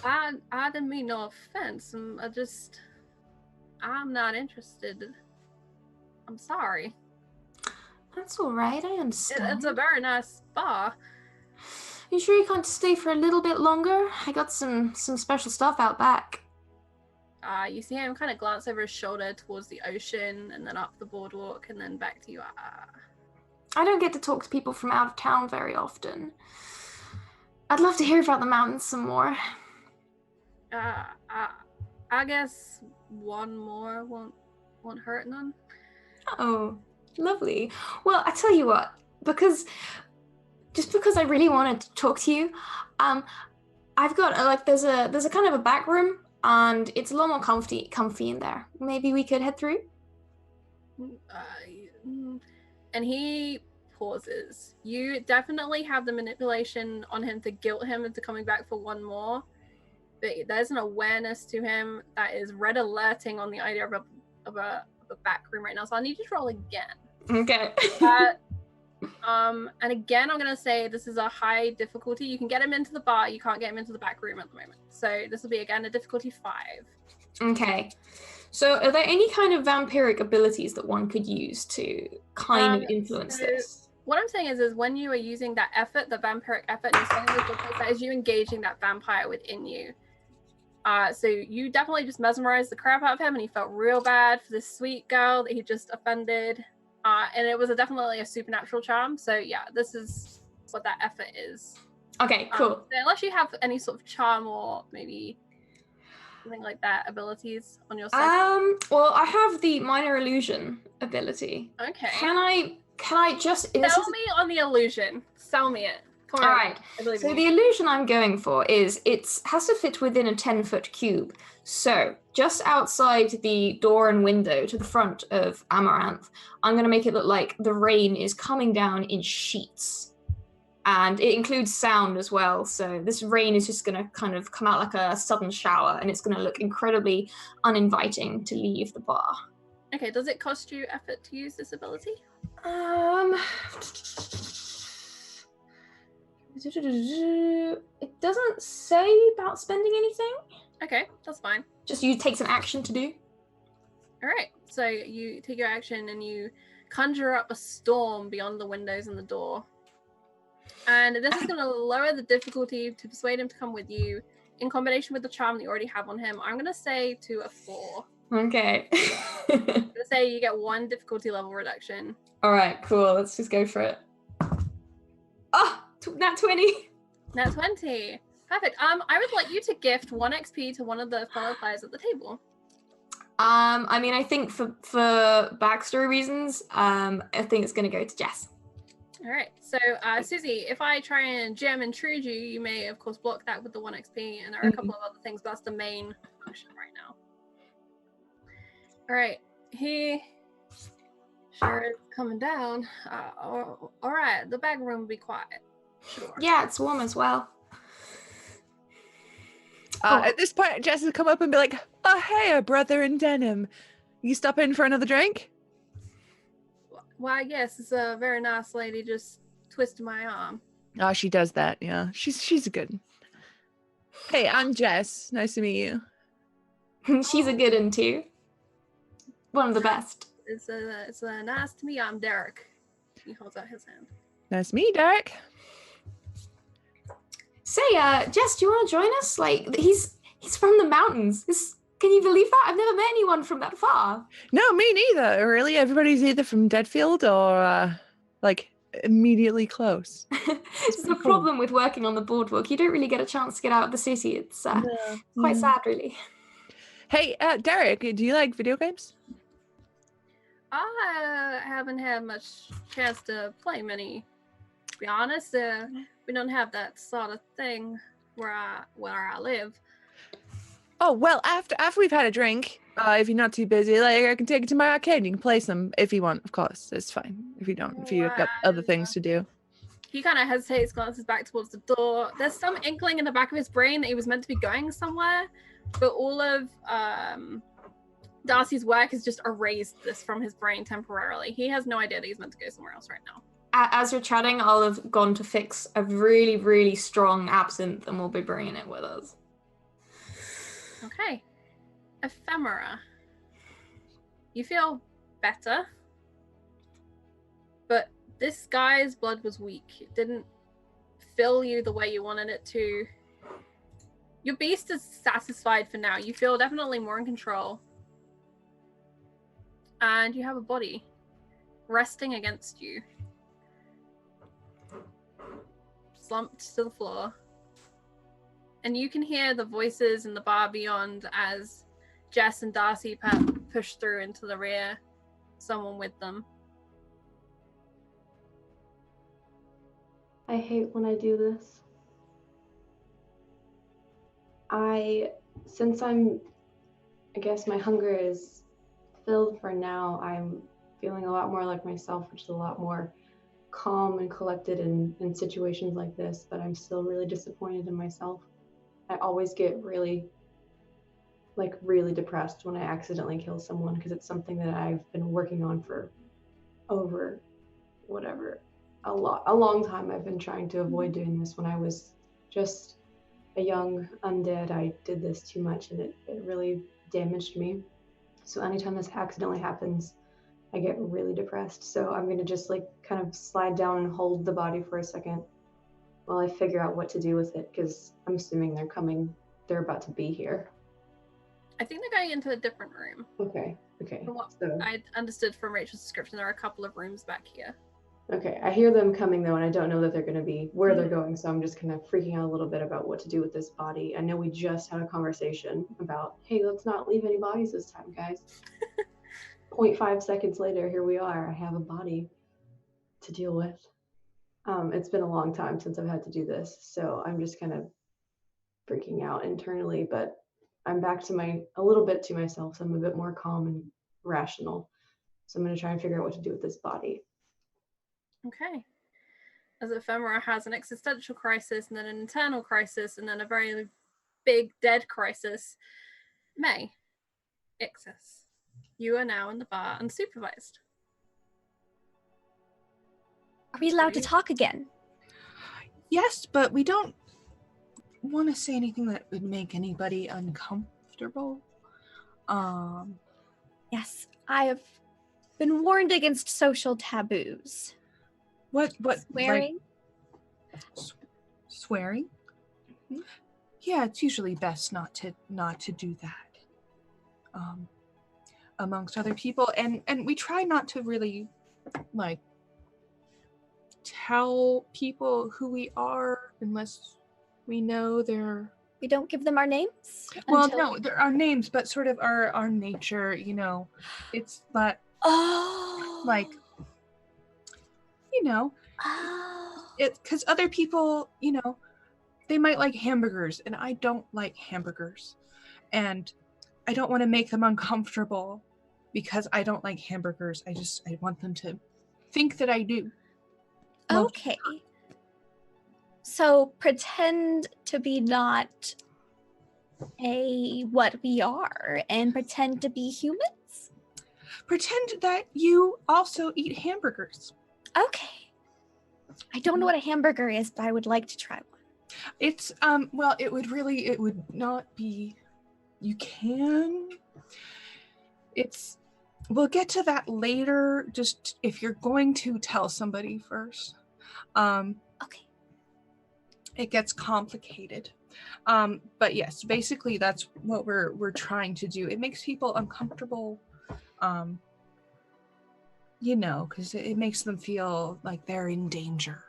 I didn't mean no offense. I'm not interested. I'm sorry. That's all right. I It's understand. a very nice bar. You sure you can't stay for a little bit longer? I got some special stuff out back. You see him kind of glance over his shoulder towards the ocean, and then up the boardwalk, and then back to you. I don't get to talk to people from out of town very often. I'd love to hear about the mountains some more. I guess one more won't hurt none. Oh, lovely. Well, I tell you what, because I really wanted to talk to you, I've got there's a kind of a back room, and it's a lot more comfy in there. Maybe we could head through. And he pauses. You definitely have the manipulation on him to guilt him into coming back for one more, but there's an awareness to him that is red alerting on the idea of a back room right now. So I need you to roll again. Okay. And again, I'm gonna say this is a high difficulty. You can get him into the bar, you can't get him into the back room at the moment. So this will be again a difficulty 5. Okay. So are there any kind of vampiric abilities that one could use to kind of influence this? What I'm saying is when you are using that effort, the vampiric effort, and saying this, that is you engaging that vampire within you. So you definitely just mesmerized the crap out of him, and he felt real bad for this sweet girl that he just offended. And it was definitely a supernatural charm. So yeah, this is what that effort is. Okay, cool. So unless you have any sort of charm or maybe something like that abilities on your side. Well, I have the minor illusion ability. Okay. Can I just Sell me on the illusion. Sell me it. Come on. All right. So the illusion I'm going for is it has to fit within a 10-foot cube. So just outside the door and window to the front of Amaranth, I'm going to make it look like the rain is coming down in sheets. And it includes sound as well. So this rain is just going to kind of come out like a sudden shower, and it's going to look incredibly uninviting to leave the bar. Okay, does it cost you effort to use this ability? It doesn't say about spending anything. Okay, that's fine. Just you take some action to do. All right, so you take your action and you conjure up a storm beyond the windows and the door. And this is going to lower the difficulty to persuade him to come with you in combination with the charm that you already have on him. I'm going to say to a 4. Okay. I'm going to say you get 1 difficulty level reduction. All right, cool. Let's just go for it. Oh, nat 20. Nat 20. Perfect. I would like you to gift 1 XP to one of the fellow players at the table. I mean, I think for backstory reasons, I think it's going to go to Jess. All right. So, Susie, if I try and gem intrude you, you may, of course, block that with the 1 XP, and there are a couple of other things, but that's the main function right now. All right. He sure is coming down. All right. The back room will be quiet. Sure. Yeah, it's warm as well. At this point, Jess will come up and be like, "Oh, hey, a brother in denim. You stop in for another drink?" Why, yes, it's a very nice lady just twisted my arm. Oh, she does that, yeah. She's good. Hey, I'm Jess. Nice to meet you. She's a good one too. One of the best. It's nice to meet you. I'm Derek. He holds out his hand. Nice to meet you, Derek. Say, Jess, do you want to join us? Like, he's from the mountains. Can you believe that? I've never met anyone from that far. No, me neither. Really, everybody's either from Deadfield or like immediately close. It's the problem with working on the boardwalk. You don't really get a chance to get out of the city. It's quite sad, really. Hey, Derek, do you like video games? I haven't had much chance to play many. To be honest, we don't have that sort of thing where I live. Oh, well, after we've had a drink, if you're not too busy, like I can take you to my arcade and you can play some if you want, of course. It's fine. If you don't, if you've got other things to do. He kind of hesitates, glances back towards the door. There's some inkling in the back of his brain that he was meant to be going somewhere, but all of Darcy's work has just erased this from his brain temporarily. He has no idea that he's meant to go somewhere else right now. as you're chatting, I'll have gone to fix a really, really strong absinthe and we'll be bringing it with us. Okay. Ephemera. You feel better, but this guy's blood was weak. It didn't fill you the way you wanted it to. Your beast is satisfied for now. You feel definitely more in control. And you have a body resting against you. Slumped to the floor. And you can hear the voices in the bar beyond as Jess and Darcy push through into the rear. Someone with them. I hate when I do this. Since I guess my hunger is filled for now, I'm feeling a lot more like myself, which is a lot more calm and collected in situations like this, but I'm still really disappointed in myself. I always get really depressed when I accidentally kill someone because it's something that I've been working on for over a long time. I've been trying to avoid doing this. When I was just a young undead, I did this too much and it really damaged me. So anytime this accidentally happens, I get really depressed. So I'm gonna just kind of slide down and hold the body for a second while I figure out what to do with it, because I'm assuming they're about to be here. I think they're going into a different room. Okay. From what So, I understood from Rachel's description, there are a couple of rooms back here. okay, I hear them coming though, and I don't know that they're going to be where they're going, so I'm just kind of freaking out a little bit about what to do with this body. I know we just had a conversation about, hey, let's not leave any bodies this time, guys. 0.5 seconds later, here we are. I have a body to deal with. It's been a long time since I've had to do this, so I'm just kind of freaking out internally, but I'm back to a little bit to myself, so I'm a bit more calm and rational. So I'm going to try and figure out what to do with this body. Okay. As Ephemera has an existential crisis, and then an internal crisis, and then a very big dead crisis. May, Exes, you are now in the bar unsupervised. Are we allowed to talk again? Yes, but we don't want to say anything that would make anybody uncomfortable. Yes, I have been warned against social taboos. What Swearing? Swearing? Yeah, it's usually best not to do that. Amongst other people, and we try not to really tell people who we are unless we know they're. We don't give them our names? Well, no, they're our names, but sort of our nature, it's that. Oh. It's because other people, they might like hamburgers, and I don't like hamburgers, and I don't want to make them uncomfortable because I don't like hamburgers. I want them to think that I do. Okay. So pretend to be not what we are and pretend to be humans? Pretend that you also eat hamburgers. Okay. I don't know what a hamburger is, but I would like to try one. It's, well, it would not be, you can, we'll get to that later, just if you're going to tell somebody first. Okay. It gets complicated. But yes, basically that's what we're trying to do. It makes people uncomfortable, because it makes them feel like they're in danger.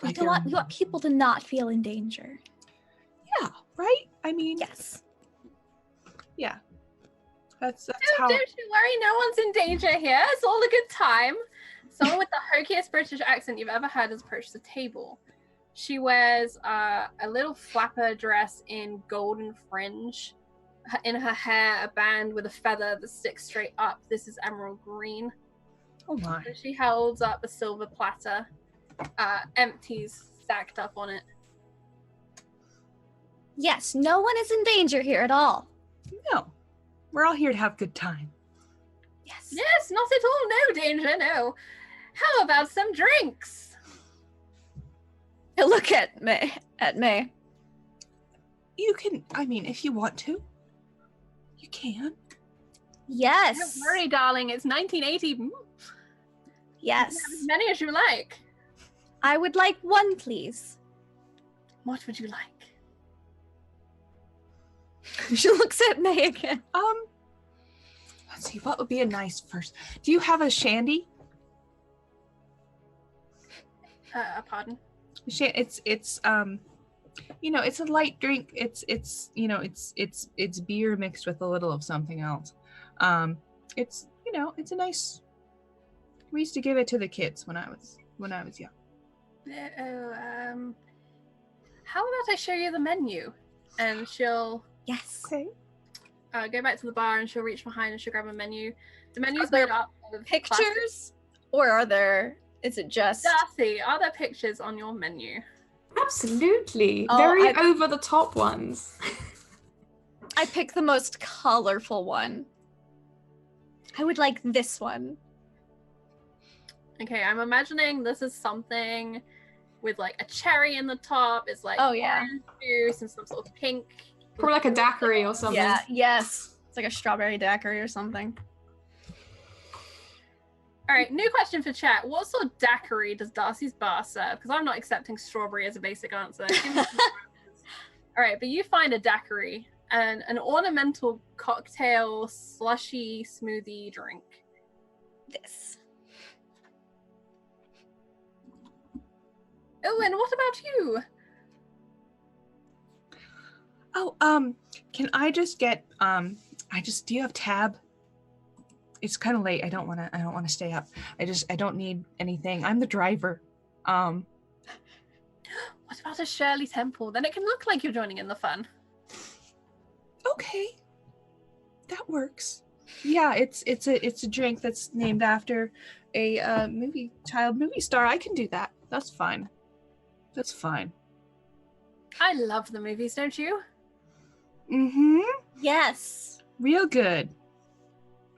We want people to not feel in danger. Yeah, right? I mean, yes. Yeah. That's how. Don't you worry, no one's in danger here. It's all a good time. Someone with the hokiest British accent you've ever heard has approached the table. She wears a little flapper dress in golden fringe. In her hair, a band with a feather that sticks straight up. This is emerald green. Oh my. And she holds up a silver platter, empties stacked up on it. Yes, no one is in danger here at all. No. We're all here to have a good time. Yes. Yes, not at all. No danger, no. How about some drinks? I look at May. You can, I mean, if you want to, you can. Yes. Don't worry, darling. It's 1980. You Yes. can have as many as you like. I would like one, please. What would you like? She looks at May again. Let's see, what would be a nice first? Do you have a shandy? Pardon? It's you know, it's a light drink. It's you know, it's beer mixed with a little of something else. It's, you know, it's a nice. We used to give it to the kids when I was young. How about I show you the menu? And she'll Yes. Okay. go back to the bar and she'll reach behind and she'll grab a menu. The menu's Are there made up of Pictures? Or are there, is it just? Darcy, are there pictures on your menu? Absolutely. Oh, Very over the top ones. I pick the most colorful one. I would like this one. Okay, I'm imagining this is something with like a cherry in the top. It's like Oh, yeah. orange juice and some sort of pink. Probably like a daiquiri or something. Yeah, yes. It's like a strawberry daiquiri or something. All right, new question for chat. What sort of daiquiri does Darcy's bar serve? Because I'm not accepting strawberry as a basic answer. Give me some answers. All right, but you find a daiquiri and an ornamental cocktail slushy smoothie drink. This. Oh, and what about you? Oh, can I just get do you have tab? It's kind of late. I don't want to stay up. I don't need anything. I'm the driver. What about a Shirley Temple? Then it can look like you're joining in the fun. Okay. That works. Yeah, it's a drink that's named after a child movie star. I can do that. That's fine. That's fine. I love the movies, don't you? Mm-hmm. Yes. Real good.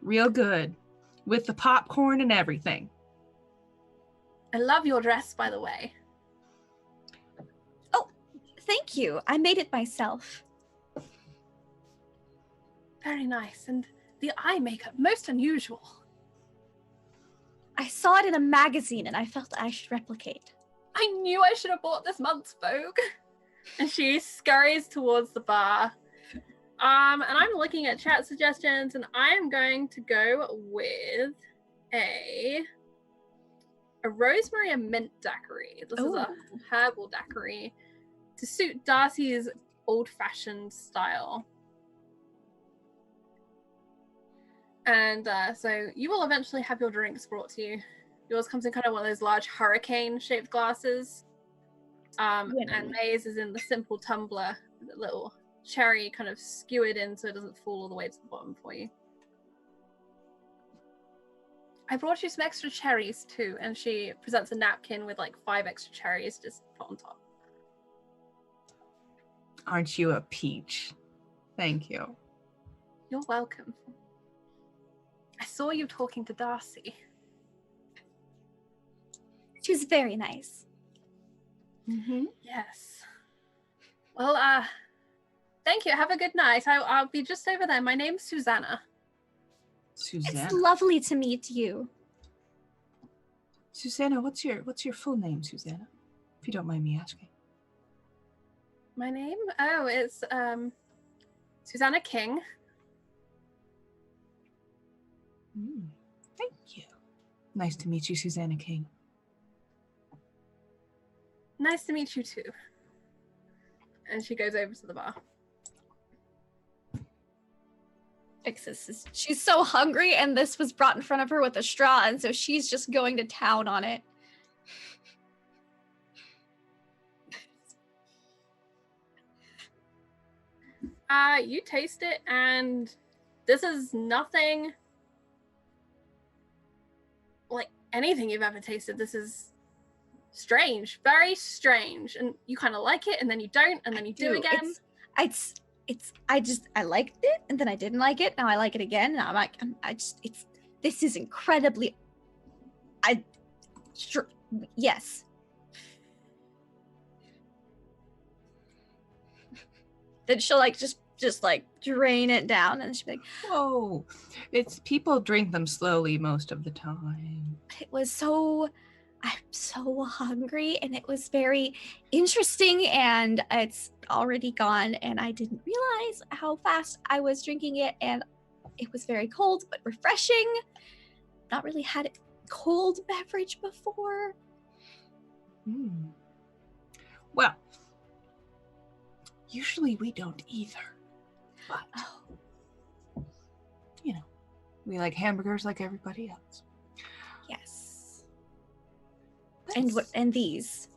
Real good. With the popcorn and everything. I love your dress, by the way. Oh, thank you. I made it myself. Very nice. And the eye makeup, most unusual. I saw it in a magazine and I felt I should replicate. I knew I should have bought this month's Vogue. And she scurries towards the bar. And I'm looking at chat suggestions, and I'm going to go with a rosemary and mint daiquiri. This is a herbal daiquiri to suit Darcy's old-fashioned style. And so you will eventually have your drinks brought to you. Yours comes in kind of one of those large hurricane-shaped glasses. And May's is in the simple tumbler with a little cherry kind of skewered in so it doesn't fall all the way to the bottom for you. I brought you some extra cherries too, and she presents a napkin with like 5 extra cherries just put on top. Aren't you a peach? Thank you. You're welcome. I saw you talking to Darcy. She was very nice. Mm-hmm. Yes. Well, thank you. Have a good night. I'll be just over there. My name's Susanna. Susanna. It's lovely to meet you. Susanna, what's your full name, Susanna? If you don't mind me asking. My name? Oh, it's Susanna King. Thank you. Nice to meet you, Susanna King. Nice to meet you too. And she goes over to the bar. She's so hungry, and this was brought in front of her with a straw, and so she's just going to town on it. You taste it, and this is nothing like anything you've ever tasted. This is strange, very strange, and you kind of like it, and then you don't, and then you do again. I liked it, and then I didn't like it. Now I like it again, and I'm like, this is incredibly. Sure. Yes. Then she'll like just like drain it down, and she'll be like, Whoa. It's people drink them slowly most of the time. it was so, I'm so hungry, and it was very interesting, and it's already gone, and I didn't realize how fast I was drinking it, and it was very cold but refreshing. Not really had cold beverage before. Mm. Well, usually we don't either. But, you know, we like hamburgers like everybody else. Yes. And what? And these.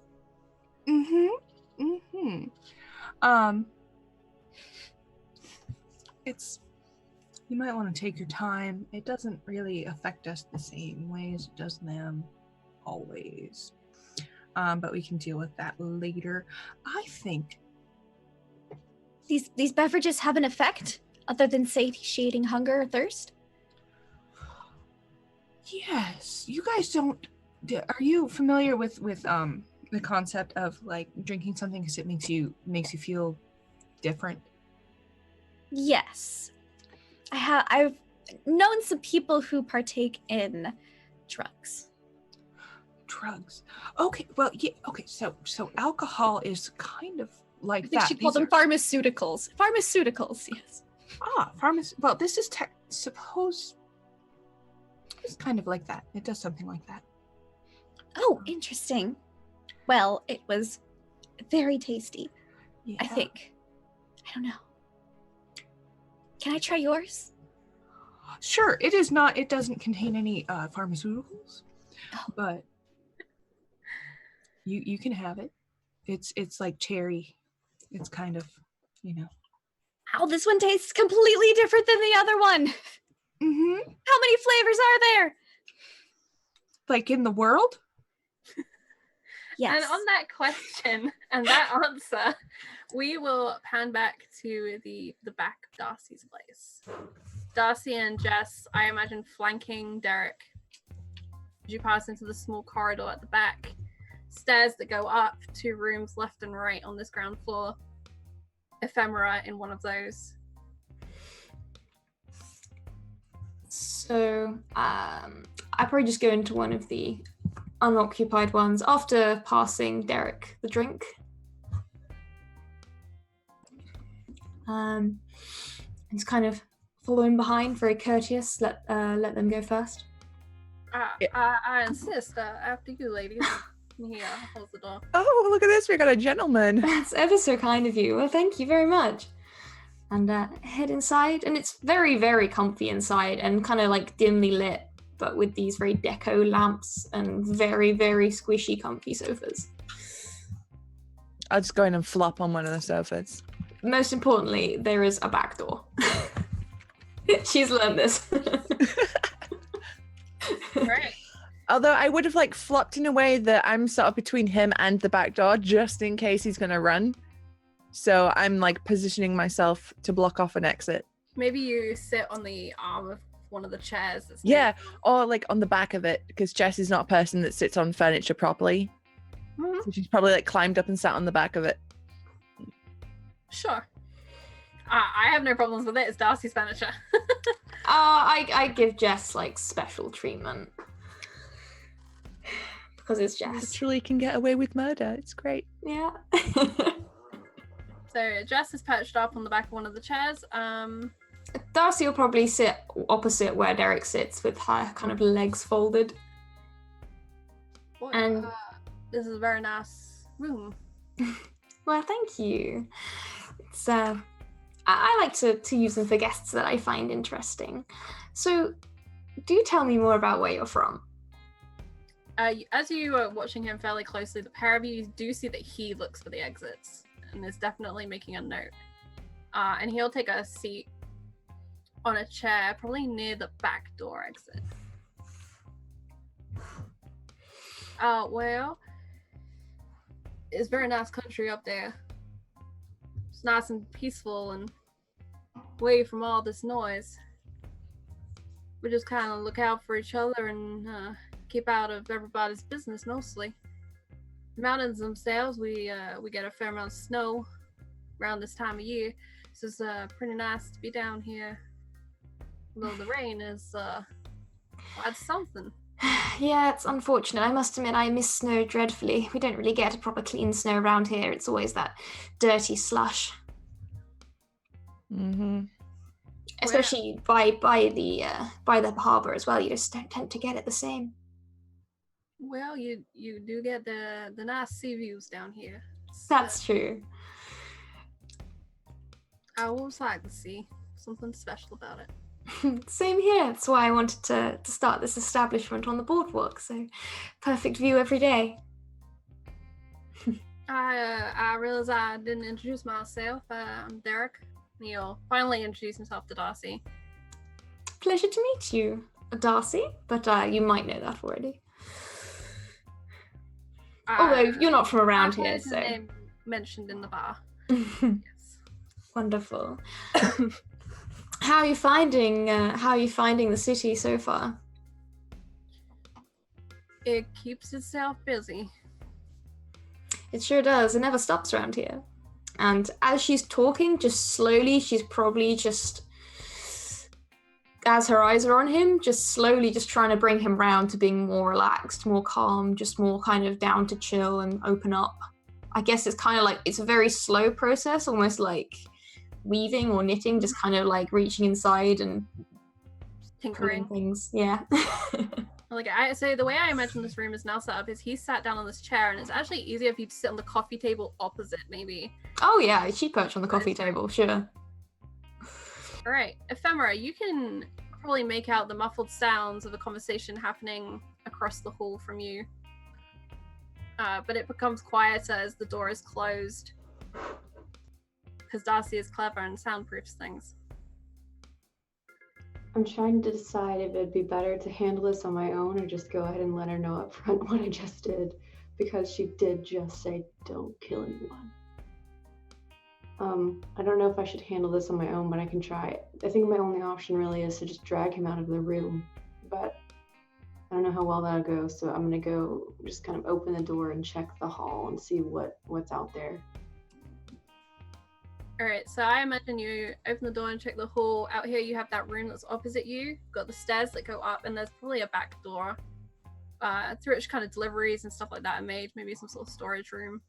It's, you might want to take your time. It doesn't really affect us the same way as it does them, always. But we can deal with that later. I think These beverages have an effect other than satiating hunger or thirst? yes. You guys don't. Are you familiar with the concept of like drinking something because it makes you feel different? Yes. I've known some people who partake in drugs. Drugs. Okay. Well, yeah. Okay. So alcohol is kind of like I think that. she called These them pharmaceuticals. Pharmaceuticals, yes. Well, this is suppose it's kind of like that. It does something like that. Oh, interesting. Well, it was very tasty, Yeah. I think. I don't know. Can I try yours? Sure. It is not. It doesn't contain any pharmaceuticals, but you can have it. It's like cherry. It's kind of, you know. Oh, this one tastes completely different than the other one. Mm-hmm. How many flavors are there? Like in the world? Yes. And on that question and that answer, we will pan back to the back of Darcy's place. Darcy and Jess, I imagine, flanking Derek. As you pass into the small corridor at the back, stairs that go up, 2 rooms left and right on this ground floor. Ephemera in one of those. So I probably just go into one of the unoccupied ones after passing Derek the drink. And just kind of following behind, very courteous. Let them go first. I insist. After you, ladies. Here, hold the door. Oh, look at this. We got a gentleman. That's ever so kind of you. Well, thank you very much. And head inside, and it's very, very comfy inside, and kind of like dimly lit, but with these very deco lamps and very, very squishy, comfy sofas. I'll just go in and flop on one of the sofas. Most importantly, there is a back door. She's learned this. Right. Although I would have like flopped in a way that I'm sort of between him and the back door just in case he's going to run. So I'm like positioning myself to block off an exit. Maybe you sit on the arm of one of the chairs. That's Yeah, or like on the back of it, because Jess is not a person that sits on furniture properly. Mhm. So she's probably like climbed up and sat on the back of it. Sure. I have no problems with it. It's Darcy's furniture. I give Jess like special treatment. Because it's Jess. Literally can get away with murder. It's great. Yeah. So Jess is perched up on the back of one of the chairs. Darcy will probably sit opposite where Derek sits with her kind of legs folded. Boy, And- this is a very nice room. Well, thank you. It's I like to use them for guests that I find interesting. So, do tell me more about where you're from. As you are watching him fairly closely, the pair of you do see that he looks for the exits and is definitely making a note. And he'll take a seat on a chair, probably near the back door exit. Well, it's very nice country up there. It's nice and peaceful and away from all this noise. We just kind of look out for each other and keep out of everybody's business mostly. Mountains themselves, we get a fair amount of snow around this time of year, so it's pretty nice to be down here. Although the rain is quite something. Yeah, it's unfortunate. I must admit, I miss snow dreadfully. We don't really get a proper clean snow around here. It's always that dirty slush. Mm-hmm. Especially by the harbour as well. You just don't tend to get it the same. Well, you do get the nice sea views down here. That's true. I always like the sea. Something special about it. Same here. That's why I wanted to start this establishment on the boardwalk. So, perfect view every day. I realize I didn't introduce myself. I'm Derek. He'll finally introduce himself to Darcy. Pleasure to meet you, Darcy. But you might know that already. Although you're not from around here, his so name mentioned in the bar. Yes. Wonderful. How are you finding the city so far? It keeps itself busy. It sure does. It never stops around here. And as she's talking, just slowly, she's probably just, as her eyes are on him, just slowly just trying to bring him round to being more relaxed, more calm, just more kind of down to chill and open up. I guess it's kind of like, it's a very slow process, almost like weaving or knitting, just kind of like reaching inside and Tinkering things. Yeah. Like I say, the way I imagine this room is now set up is he sat down on this chair, and it's actually easier if you sit on the coffee table opposite, maybe. Oh yeah, she perched on the coffee table, sure. All right, Ephemera, you can probably make out the muffled sounds of a conversation happening across the hall from you. But it becomes quieter as the door is closed. Because Darcy is clever and soundproofs things. I'm trying to decide if it'd be better to handle this on my own or just go ahead and let her know up front what I just did, because she did just say, don't kill anyone. I don't know if I should handle this on my own, but I can try it. I think my only option really is to just drag him out of the room, but I don't know how well that'll go, so I'm gonna go just kind of open the door and check the hall and see what's out there. Alright, so I imagine you open the door and check the hall. Out here you have that room that's opposite you. Got the stairs that go up, and there's probably a back door through which kind of deliveries and stuff like that are made. Maybe some sort of storage room.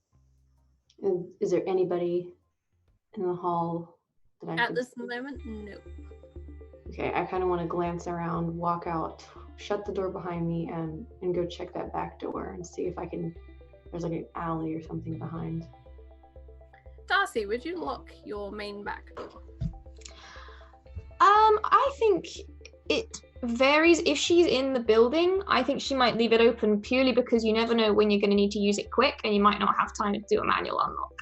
And is there anybody in the hall that I At can this see? moment, no. Okay, I kind of want to glance around, walk out, shut the door behind me, and go check that back door and see if there's like an alley or something behind. Darcy, would you lock your main back door? I think it varies. If she's in the building, I think she might leave it open purely because you never know when you're going to need to use it quick, and you might not have time to do a manual unlock.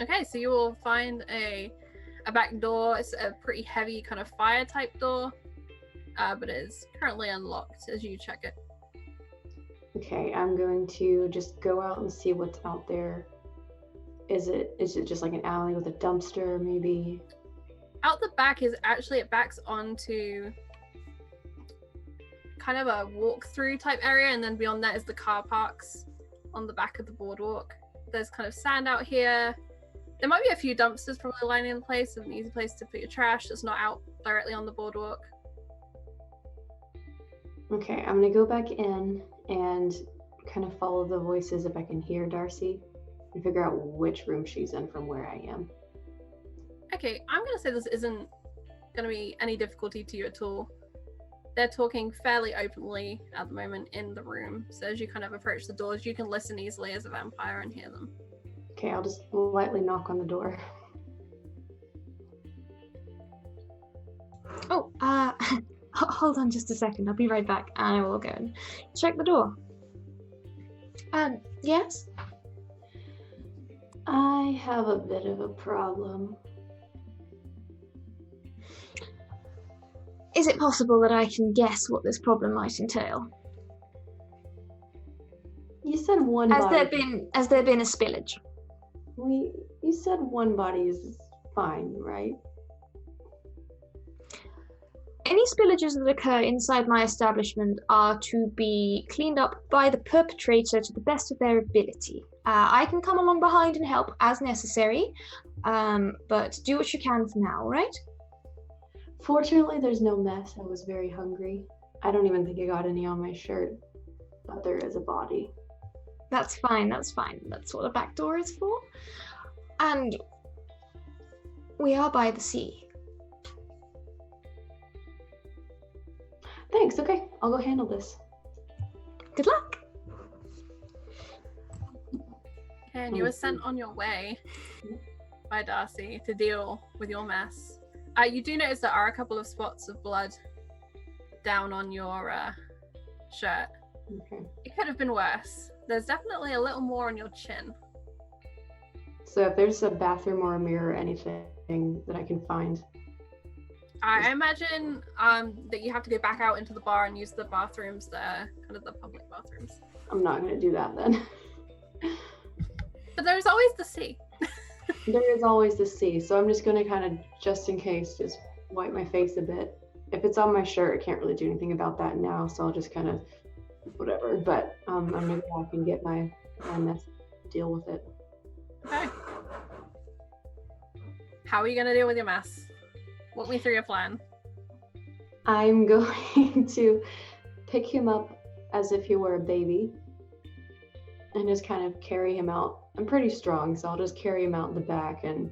Okay, so you will find a back door. It's a pretty heavy kind of fire type door, but it is currently unlocked as you check it. Okay, I'm going to just go out and see what's out there. Is it just like an alley with a dumpster, maybe? Out the back is actually, it backs onto kind of a walk-through type area, and then beyond that is the car parks on the back of the boardwalk. There's kind of sand out here. There might be a few dumpsters probably lining in place, an easy place to put your trash that's not out directly on the boardwalk. Okay, I'm gonna go back in and kind of follow the voices if I can hear Darcy and figure out which room she's in from where I am. Okay, I'm going to say this isn't going to be any difficulty to you at all. They're talking fairly openly at the moment in the room, so as you kind of approach the doors, you can listen easily as a vampire and hear them. Okay, I'll just lightly knock on the door. Oh, hold on just a second. I'll be right back, and I will go and check the door. Yes? I have a bit of a problem. Is it possible that I can guess what this problem might entail? You said one Has body. there been a spillage? You said one body is fine, right? any spillages that occur inside my establishment are to be cleaned up by the perpetrator to the best of their ability. I can come along behind and help as necessary, but do what you can for now, right? Fortunately, there's no mess. I was very hungry. I don't even think I got any on my shirt, but there is a body. That's fine, that's fine. That's what a back door is for. And we are by the sea. Thanks, okay. I'll go handle this. Good luck. And you were sent on your way by Darcy to deal with your mess. You do notice there are a couple of spots of blood down on your shirt. Okay. It could have been worse. There's definitely a little more on your chin. So if there's a bathroom or a mirror or anything that I can find. I imagine that you have to go back out into the bar and use the bathrooms there, kind of the public bathrooms. I'm not going to do that then. But there's always the sea. There is always the sea, so I'm just going to kind of, just in case, just wipe my face a bit. If it's on my shirt, I can't really do anything about that now, so I'll just kind of, whatever. But I'm going to go back and get my mess, deal with it. Okay. How are you going to deal with your mess? Walk me through your plan. I'm going to pick him up as if he were a baby and just kind of carry him out. I'm pretty strong, so I'll just carry him out in the back and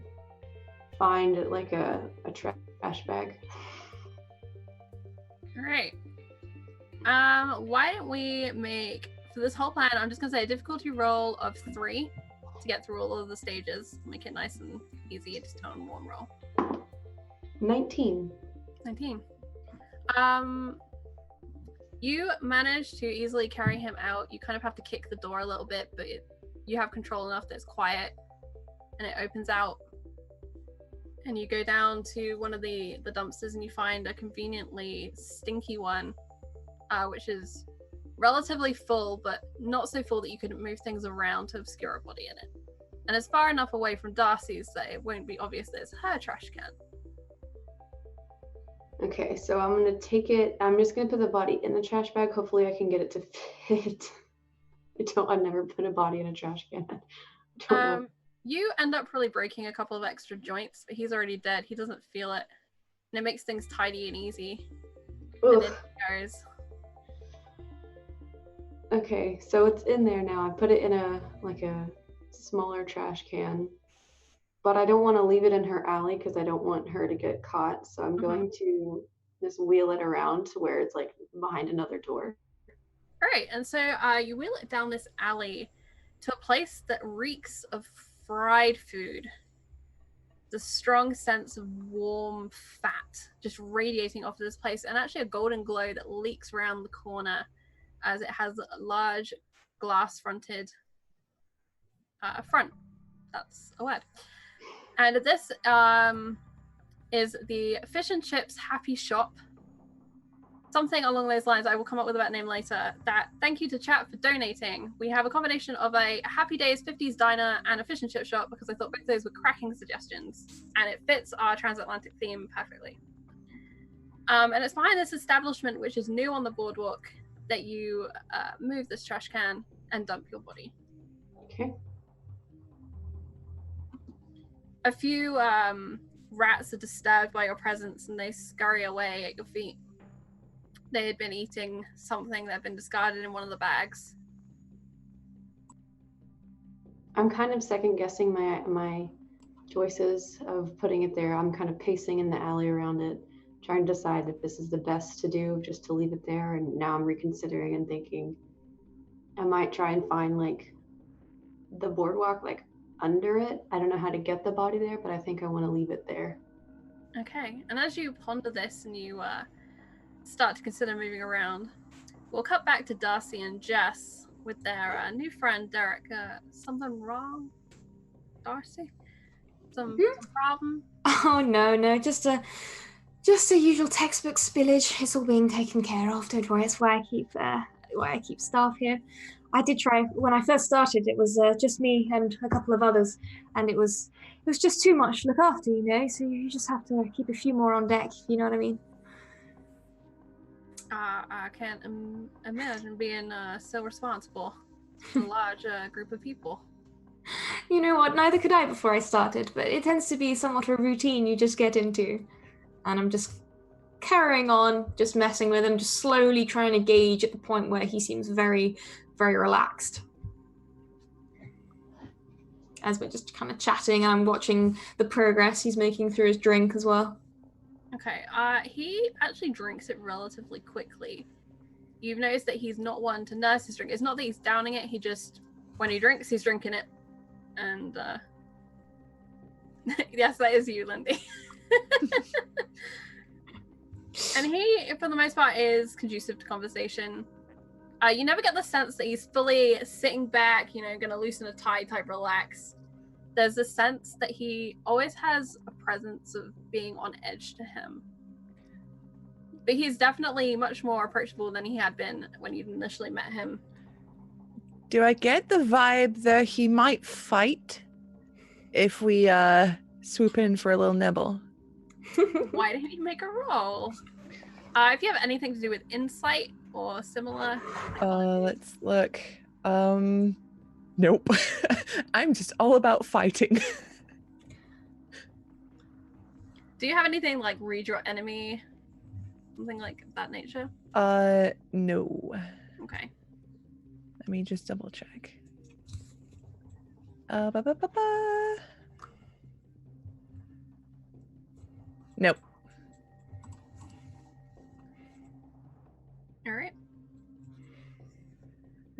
find like a trash bag. All right. Why don't we make, for this whole plan, I'm just going to say a difficulty roll of 3 to get through all of the stages. Make it nice and easy, just on one roll. 19. You managed to easily carry him out. You kind of have to kick the door a little bit, but you have control enough that it's quiet and it opens out. And you go down to one of the dumpsters and you find a conveniently stinky one, which is relatively full, but not so full that you couldn't move things around to obscure a body in it. And it's far enough away from Darcy's that it won't be obvious that it's her trash can. Okay, so I'm going to take it. I'm just going to put the body in the trash bag. Hopefully I can get it to fit. I've never put a body in a trash can. I don't know. You end up probably breaking a couple of extra joints, but he's already dead. He doesn't feel it. And it makes things tidy and easy. And then he goes. Okay, so it's in there now. I put it in a smaller trash can. But I don't want to leave it in her alley because I don't want her to get caught. So I'm going to just wheel it around to where it's like behind another door. All right, and so you wheel it down this alley to a place that reeks of fried food. The strong sense of warm fat just radiating off of this place, and actually a golden glow that leaks around the corner as it has a large glass-fronted front. That's a word. And this is the Fish and Chips Happy Shop. Something along those lines. I will come up with a better name later. Thank you to chat for donating. We have a combination of a Happy Days 50s diner and a fish and chip shop because I thought both of those were cracking suggestions. And it fits our transatlantic theme perfectly. And it's behind this establishment, which is new on the boardwalk, that you move this trash can and dump your body. Okay. A few rats are disturbed by your presence and they scurry away at your feet. They had been eating something that had been discarded in one of the bags. I'm kind of second guessing my choices of putting it there. I'm kind of pacing in the alley around it, trying to decide if this is the best to do, just to leave it there. And now I'm reconsidering and thinking I might try and find like the boardwalk like under it. I don't know how to get the body there, but I think I want to leave it there. Okay, and as you ponder this and you start to consider moving around, we'll cut back to Darcy and Jess with their new friend Derek. Something wrong, Darcy? Some problem? Oh no, just a usual textbook spillage. It's all being taken care of. Don't worry. It's why I keep staff here. I did try when I first started. It was just me and a couple of others, and it was just too much to look after, you know. So you just have to keep a few more on deck. You know what I mean? I can't imagine being so responsible for a large group of people. You know what? Neither could I before I started, but it tends to be somewhat a routine you just get into. And I'm just carrying on, just messing with him, just slowly trying to gauge at the point where he seems very, very relaxed. As we're just kind of chatting, and I'm watching the progress he's making through his drink as well. Okay, he actually drinks it relatively quickly. You've noticed that he's not one to nurse his drink. It's not that he's downing it, he just, when he drinks, he's drinking it. And, yes, that is you, Lindy. And he, for the most part, is conducive to conversation. You never get the sense that he's fully sitting back, gonna loosen a tie type relax. There's a sense that he always has a presence of being on edge to him. But he's definitely much more approachable than he had been when you initially met him. Do I get the vibe that he might fight if we swoop in for a little nibble? Why didn't you make a roll? If you have anything to do with insight or similar. Let's look. Nope. I'm just all about fighting. Do you have anything like read your enemy? Something like that nature? No. Okay. Let me just double check. Nope. All right.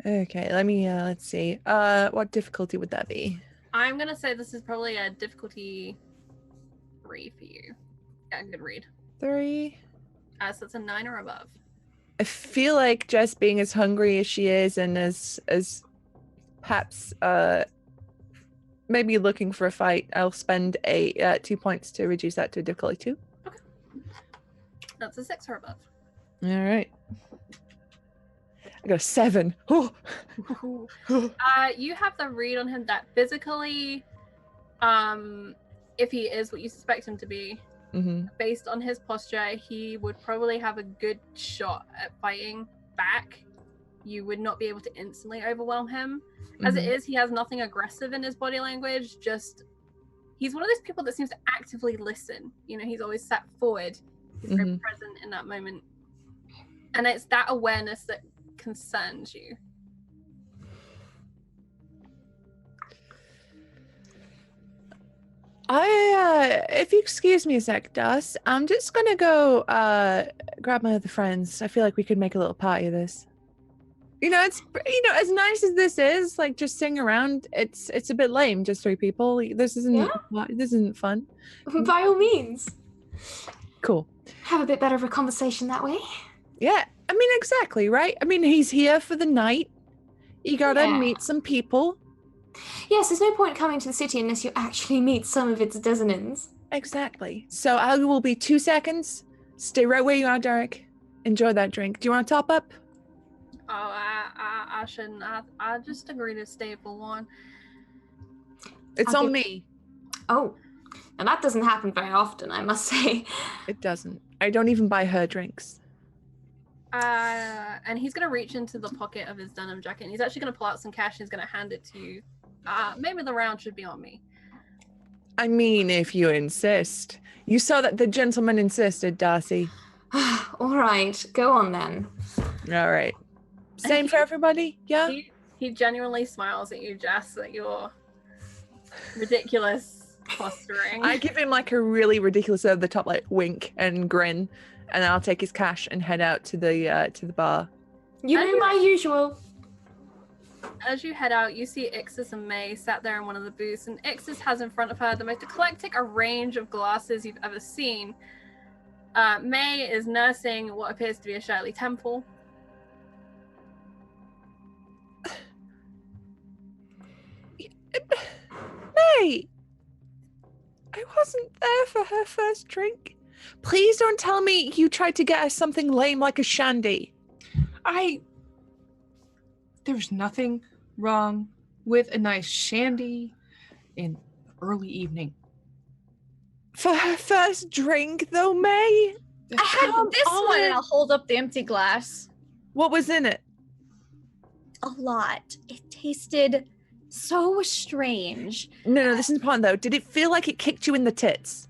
Okay, let's see. What difficulty would that be? I'm gonna say this is probably a difficulty 3 for you. Yeah, good read. 3. So it's a 9 or above. I feel like Jess, being as hungry as she is and as perhaps maybe looking for a fight, I'll spend 2 points to reduce that to a difficulty 2. Okay. That's a 6 or above. All right. I got a 7. Oh. You have the read on him that physically, if he is what you suspect him to be, based on his posture, he would probably have a good shot at fighting back. You would not be able to instantly overwhelm him. As it is, he has nothing aggressive in his body language, just he's one of those people that seems to actively listen. He's always sat forward. He's very present in that moment. And it's that awareness that concerns you. If you excuse me a sec, Dust, I'm just gonna go grab my other friends. I feel like we could make a little party of this. It's as nice as this is, like just sitting around, it's a bit lame, just 3 people. This isn't fun. By all means. Cool. Have a bit better of a conversation that way. Yeah, exactly, right? He's here for the night. You gotta meet some people. Yes, there's no point coming to the city unless you actually meet some of its designants. Exactly. So I will be 2 seconds. Stay right where you are, Derek. Enjoy that drink. Do you want to top up? Oh, I shouldn't. I just agreed to stay for 1. It's on me. Oh, and that doesn't happen very often, I must say. It doesn't. I don't even buy her drinks. And he's gonna reach into the pocket of his denim jacket, and he's actually gonna pull out some cash and he's gonna hand it to you. Maybe the round should be on me. If you insist. You saw that the gentleman insisted, Darcy. All right, go on then. All right. Same for everybody? Yeah? He genuinely smiles at you, Jess, at your ridiculous posturing. I give him like a really ridiculous over the top like wink and grin, and I'll take his cash and head out to the bar. You know my usual. As you head out, you see Exes and May sat there in one of the booths, and Exes has in front of her the most eclectic range of glasses you've ever seen. May is nursing what appears to be a Shirley Temple. May! I wasn't there for her first drink. Please don't tell me you tried to get us something lame like a shandy. There's nothing wrong with a nice shandy in early evening. For her first drink, though, May? I had Come this one, and on. I'll hold up the empty glass. What was in it? A lot. It tasted so strange. No, this is important though. Did it feel like it kicked you in the tits?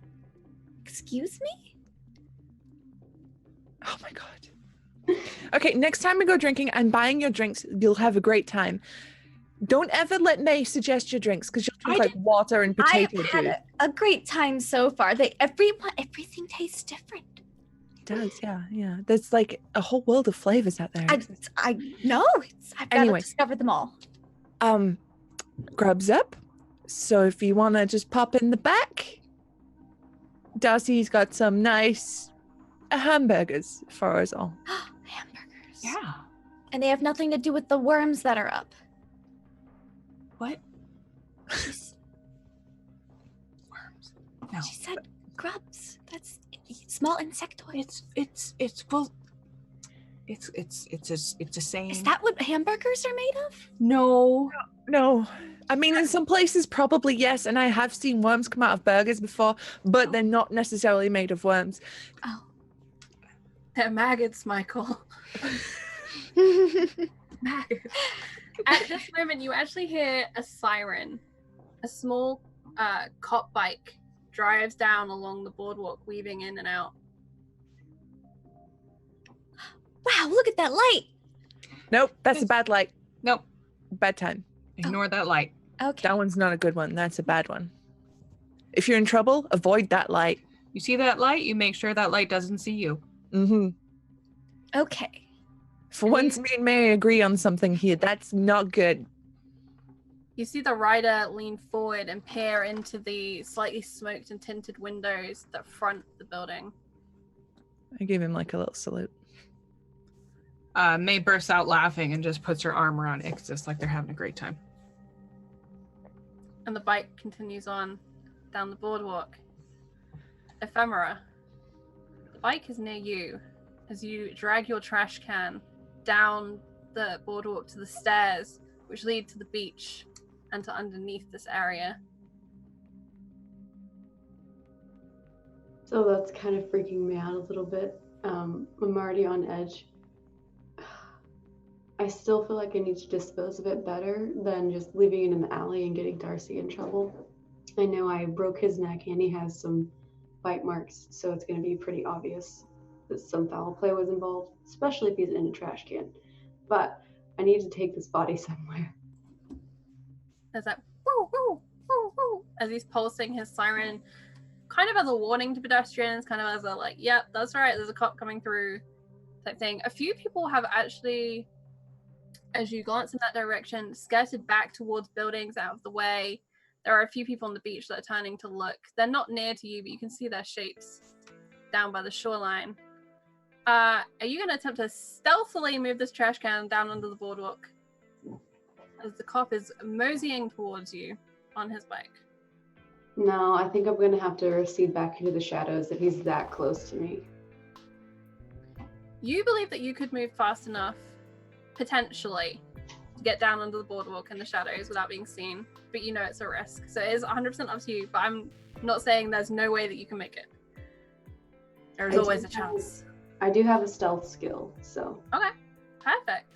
Excuse me? Oh my god. Okay, next time we go drinking and buying your drinks, you'll have a great time. Don't ever let May suggest your drinks because you'll drink like water and potato I've had juice. a great time so far. Everything tastes different. It does, yeah. There's like a whole world of flavors out there. I know. I've got to Anyway. discover them all. Grub's up. So if you want to just pop in the back, Darcy's got some nice hamburgers for us all. Hamburgers. Yeah. And they have nothing to do with the worms that are up. What? She's- Worms. No. She said grubs. That's small insectoids. It's well. It's a saying. Is that what hamburgers are made of? No. No. I mean, in some places, probably yes. And I have seen worms come out of burgers before, but they're not necessarily made of worms. Oh. They're maggots, Michael. Maggots. At this moment, you actually hear a siren. A small cop bike drives down along the boardwalk, weaving in and out. Wow, look at that light. Nope, that's a bad light. Nope. Bad time. Ignore that light. Okay. That one's not a good one. That's a bad one. If you're in trouble, avoid that light. You see that light? You make sure that light doesn't see you. Mm-hmm. Okay. For once, me and Mary agree on something here. That's not good. You see the rider lean forward and peer into the slightly smoked and tinted windows that front the building. I give him like a little salute. May bursts out laughing and just puts her arm around Exes like they're having a great time. And the bike continues on down the boardwalk. Ephemera. The bike is near you as you drag your trash can down the boardwalk to the stairs, which lead to the beach and to underneath this area. So that's kind of freaking me out a little bit. I'm already on edge. I still feel like I need to dispose of it better than just leaving it in the alley and getting Darcy in trouble. I know I broke his neck and he has some bite marks, so it's going to be pretty obvious that some foul play was involved, especially if he's in a trash can. But I need to take this body somewhere. There's that woo, woo, woo, woo, as he's pulsing his siren, kind of as a warning to pedestrians, kind of as a like, yep, that's right, there's a cop coming through type thing. A few people have actually, as you glance in that direction, skirted back towards buildings out of the way. There are a few people on the beach that are turning to look. They're not near to you, but you can see their shapes down by the shoreline. Are you going to attempt to stealthily move this trash can down under the boardwalk as the cop is moseying towards you on his bike? No, I think I'm going to have to recede back into the shadows if he's that close to me. You believe that you could move fast enough, potentially, to get down under the boardwalk in the shadows without being seen, but you know it's a risk. So it is 100% up to you, but I'm not saying there's no way that you can make it. There's always a chance. I do have a stealth skill, so. Okay, perfect.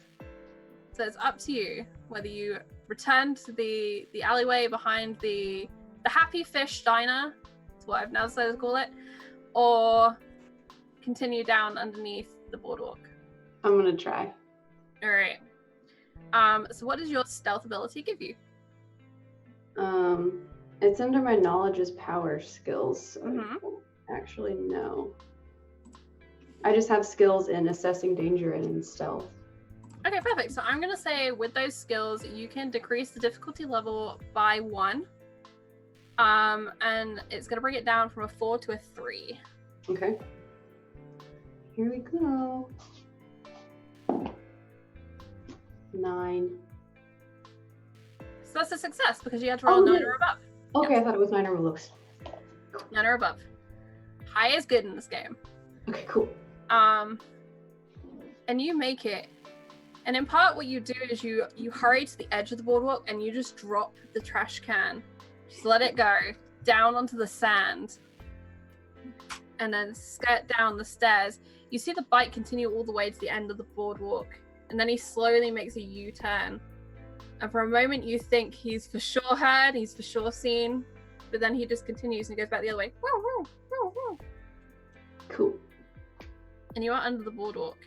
So it's up to you whether you return to the alleyway behind the Happy Fish Diner, that's what I've now decided to call it, or continue down underneath the boardwalk. I'm going to try. All right. So what does your stealth ability give you? It's under my knowledge as power skills, so I Mhm. don't actually know. I just have skills in assessing danger and in stealth. Okay, perfect. So I'm going to say with those skills, you can decrease the difficulty level by 1. And it's going to bring it down from a 4 to a 3. Okay. Here we go. 9. So that's a success because you had to roll 9 or above. Okay, Yes. I thought it was 9 or looks. 9 or above. High is good in this game. Okay, cool. And you make it. And in part what you do is you hurry to the edge of the boardwalk and you just drop the trash can. Just let it go down onto the sand. and then skirt down the stairs. You see the bike continue all the way to the end of the boardwalk, and then he slowly makes a U-turn. And for a moment you think he's for sure heard, he's for sure seen, but then he just continues and goes back the other way. Woo, woo, woo, woo. Cool. And you are under the boardwalk.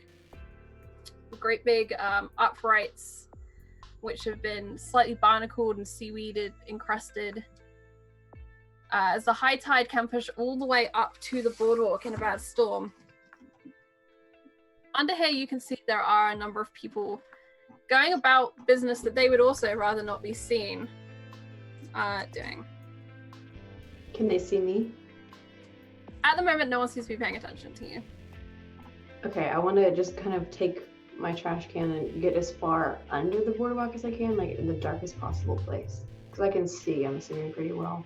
Great big uprights, which have been slightly barnacled and seaweeded, encrusted. As the high tide can push all the way up to the boardwalk in a bad storm. Under here you can see there are a number of people going about business that they would also rather not be seen doing. Can they see me? At the moment, no one seems to be paying attention to you. Okay, I want to just kind of take my trash can and get as far under the boardwalk as I can, like in the darkest possible place. Because I can see, I'm assuming, pretty well.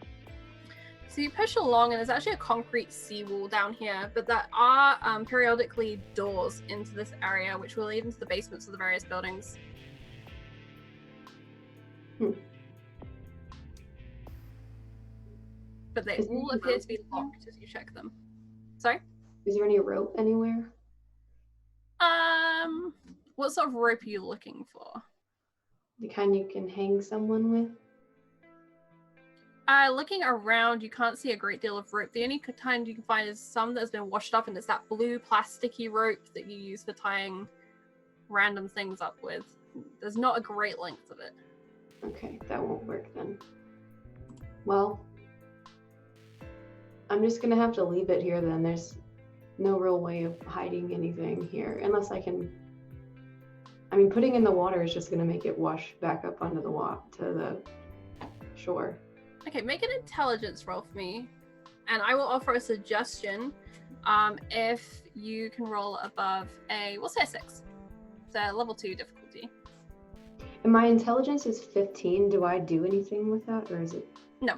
So you push along, and there's actually a concrete seawall down here, but there are periodically doors into this area, which will lead into the basements of the various buildings. But they all appear to be locked as you check them. Sorry? Is there any rope anywhere? What sort of rope are you looking for? The kind you can hang someone with? Looking around, you can't see a great deal of rope. The only kind you can find is some that has been washed up, and it's that blue plasticky rope that you use for tying random things up with. There's not a great length of it. Okay, that won't work then. Well, I'm just gonna have to leave it here then. There's no real way of hiding anything here, unless I can. I mean, putting in the water is just gonna make it wash back up onto the shore. Okay, make an intelligence roll for me, and I will offer a suggestion. If you can roll above we'll say a 6. So level 2 difficulty. And my intelligence is 15. Do I do anything with that, or is it? No.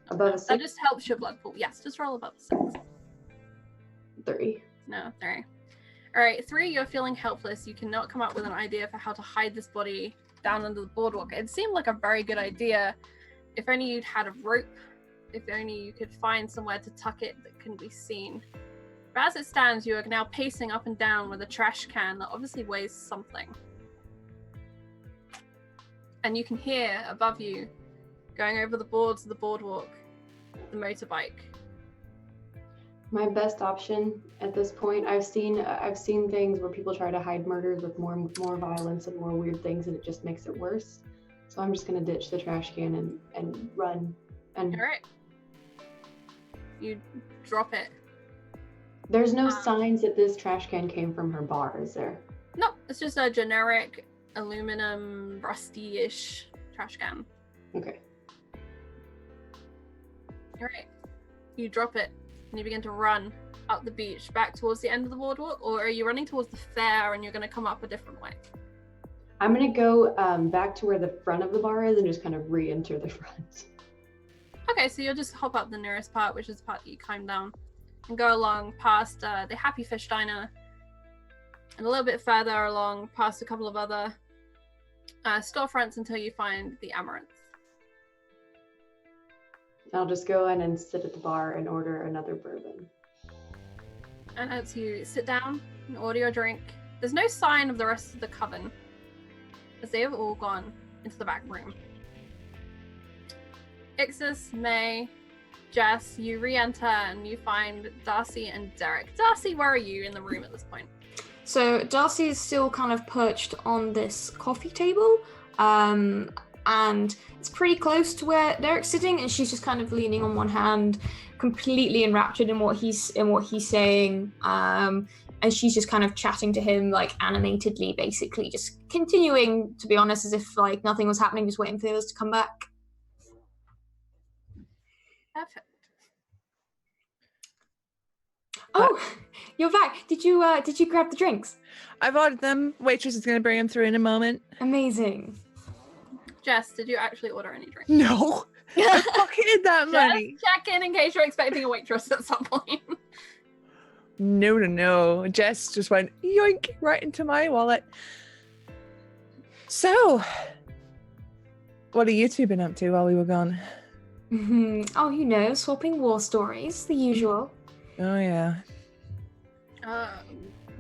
Above a 6? That just helps your blood pool. Yes, just roll above a 6. 3. No, 3. Alright, 3, you're feeling helpless. You cannot come up with an idea for how to hide this body down under the boardwalk. It seemed like a very good idea. If only you'd had a rope, if only you could find somewhere to tuck it that couldn't be seen. But as it stands, you are now pacing up and down with a trash can that obviously weighs something. And you can hear above you, going over the boards of the boardwalk, the motorbike. My best option at this point, I've seen things where people try to hide murders with more violence and more weird things, and it just makes it worse. So I'm just gonna ditch the trash can and run. And All right. You drop it. There's no signs that this trash can came from her bar, is there? No, it's just a generic aluminum, rusty-ish trash can. Okay. All right. You drop it, and you begin to run up the beach back towards the end of the boardwalk, or are you running towards the fair and you're going to come up a different way? I'm gonna go back to where the front of the bar is and just kind of re-enter the front. Okay, so you'll just hop up the nearest part, which is the part that you climb down, and go along past the Happy Fish Diner, and a little bit further along past a couple of other storefronts until you find the Amaranth. I'll just go in and sit at the bar and order another bourbon. And as you sit down and order your drink, there's no sign of the rest of the coven, as they have all gone into the back room. Exes, May, Jess, you re-enter and you find Darcy and Derek. Darcy, where are you in the room at this point? So Darcy is still kind of perched on this coffee table, and it's pretty close to where Derek's sitting, and she's just kind of leaning on one hand, completely enraptured in what he's saying, and she's just kind of chatting to him like animatedly, basically just continuing, to be honest, as if like nothing was happening, just waiting for the others to come back. Perfect. Oh, you're back. Did you grab the drinks? I've ordered them. Waitress is going to bring them through in a moment. Amazing. Jess, did you actually order any drinks? No. I pocketed that money. Just check in case you're expecting a waitress at some point. No. Jess just went yoink right into my wallet. So, what have you two been up to while we were gone? Oh, swapping war stories, the usual. Oh yeah.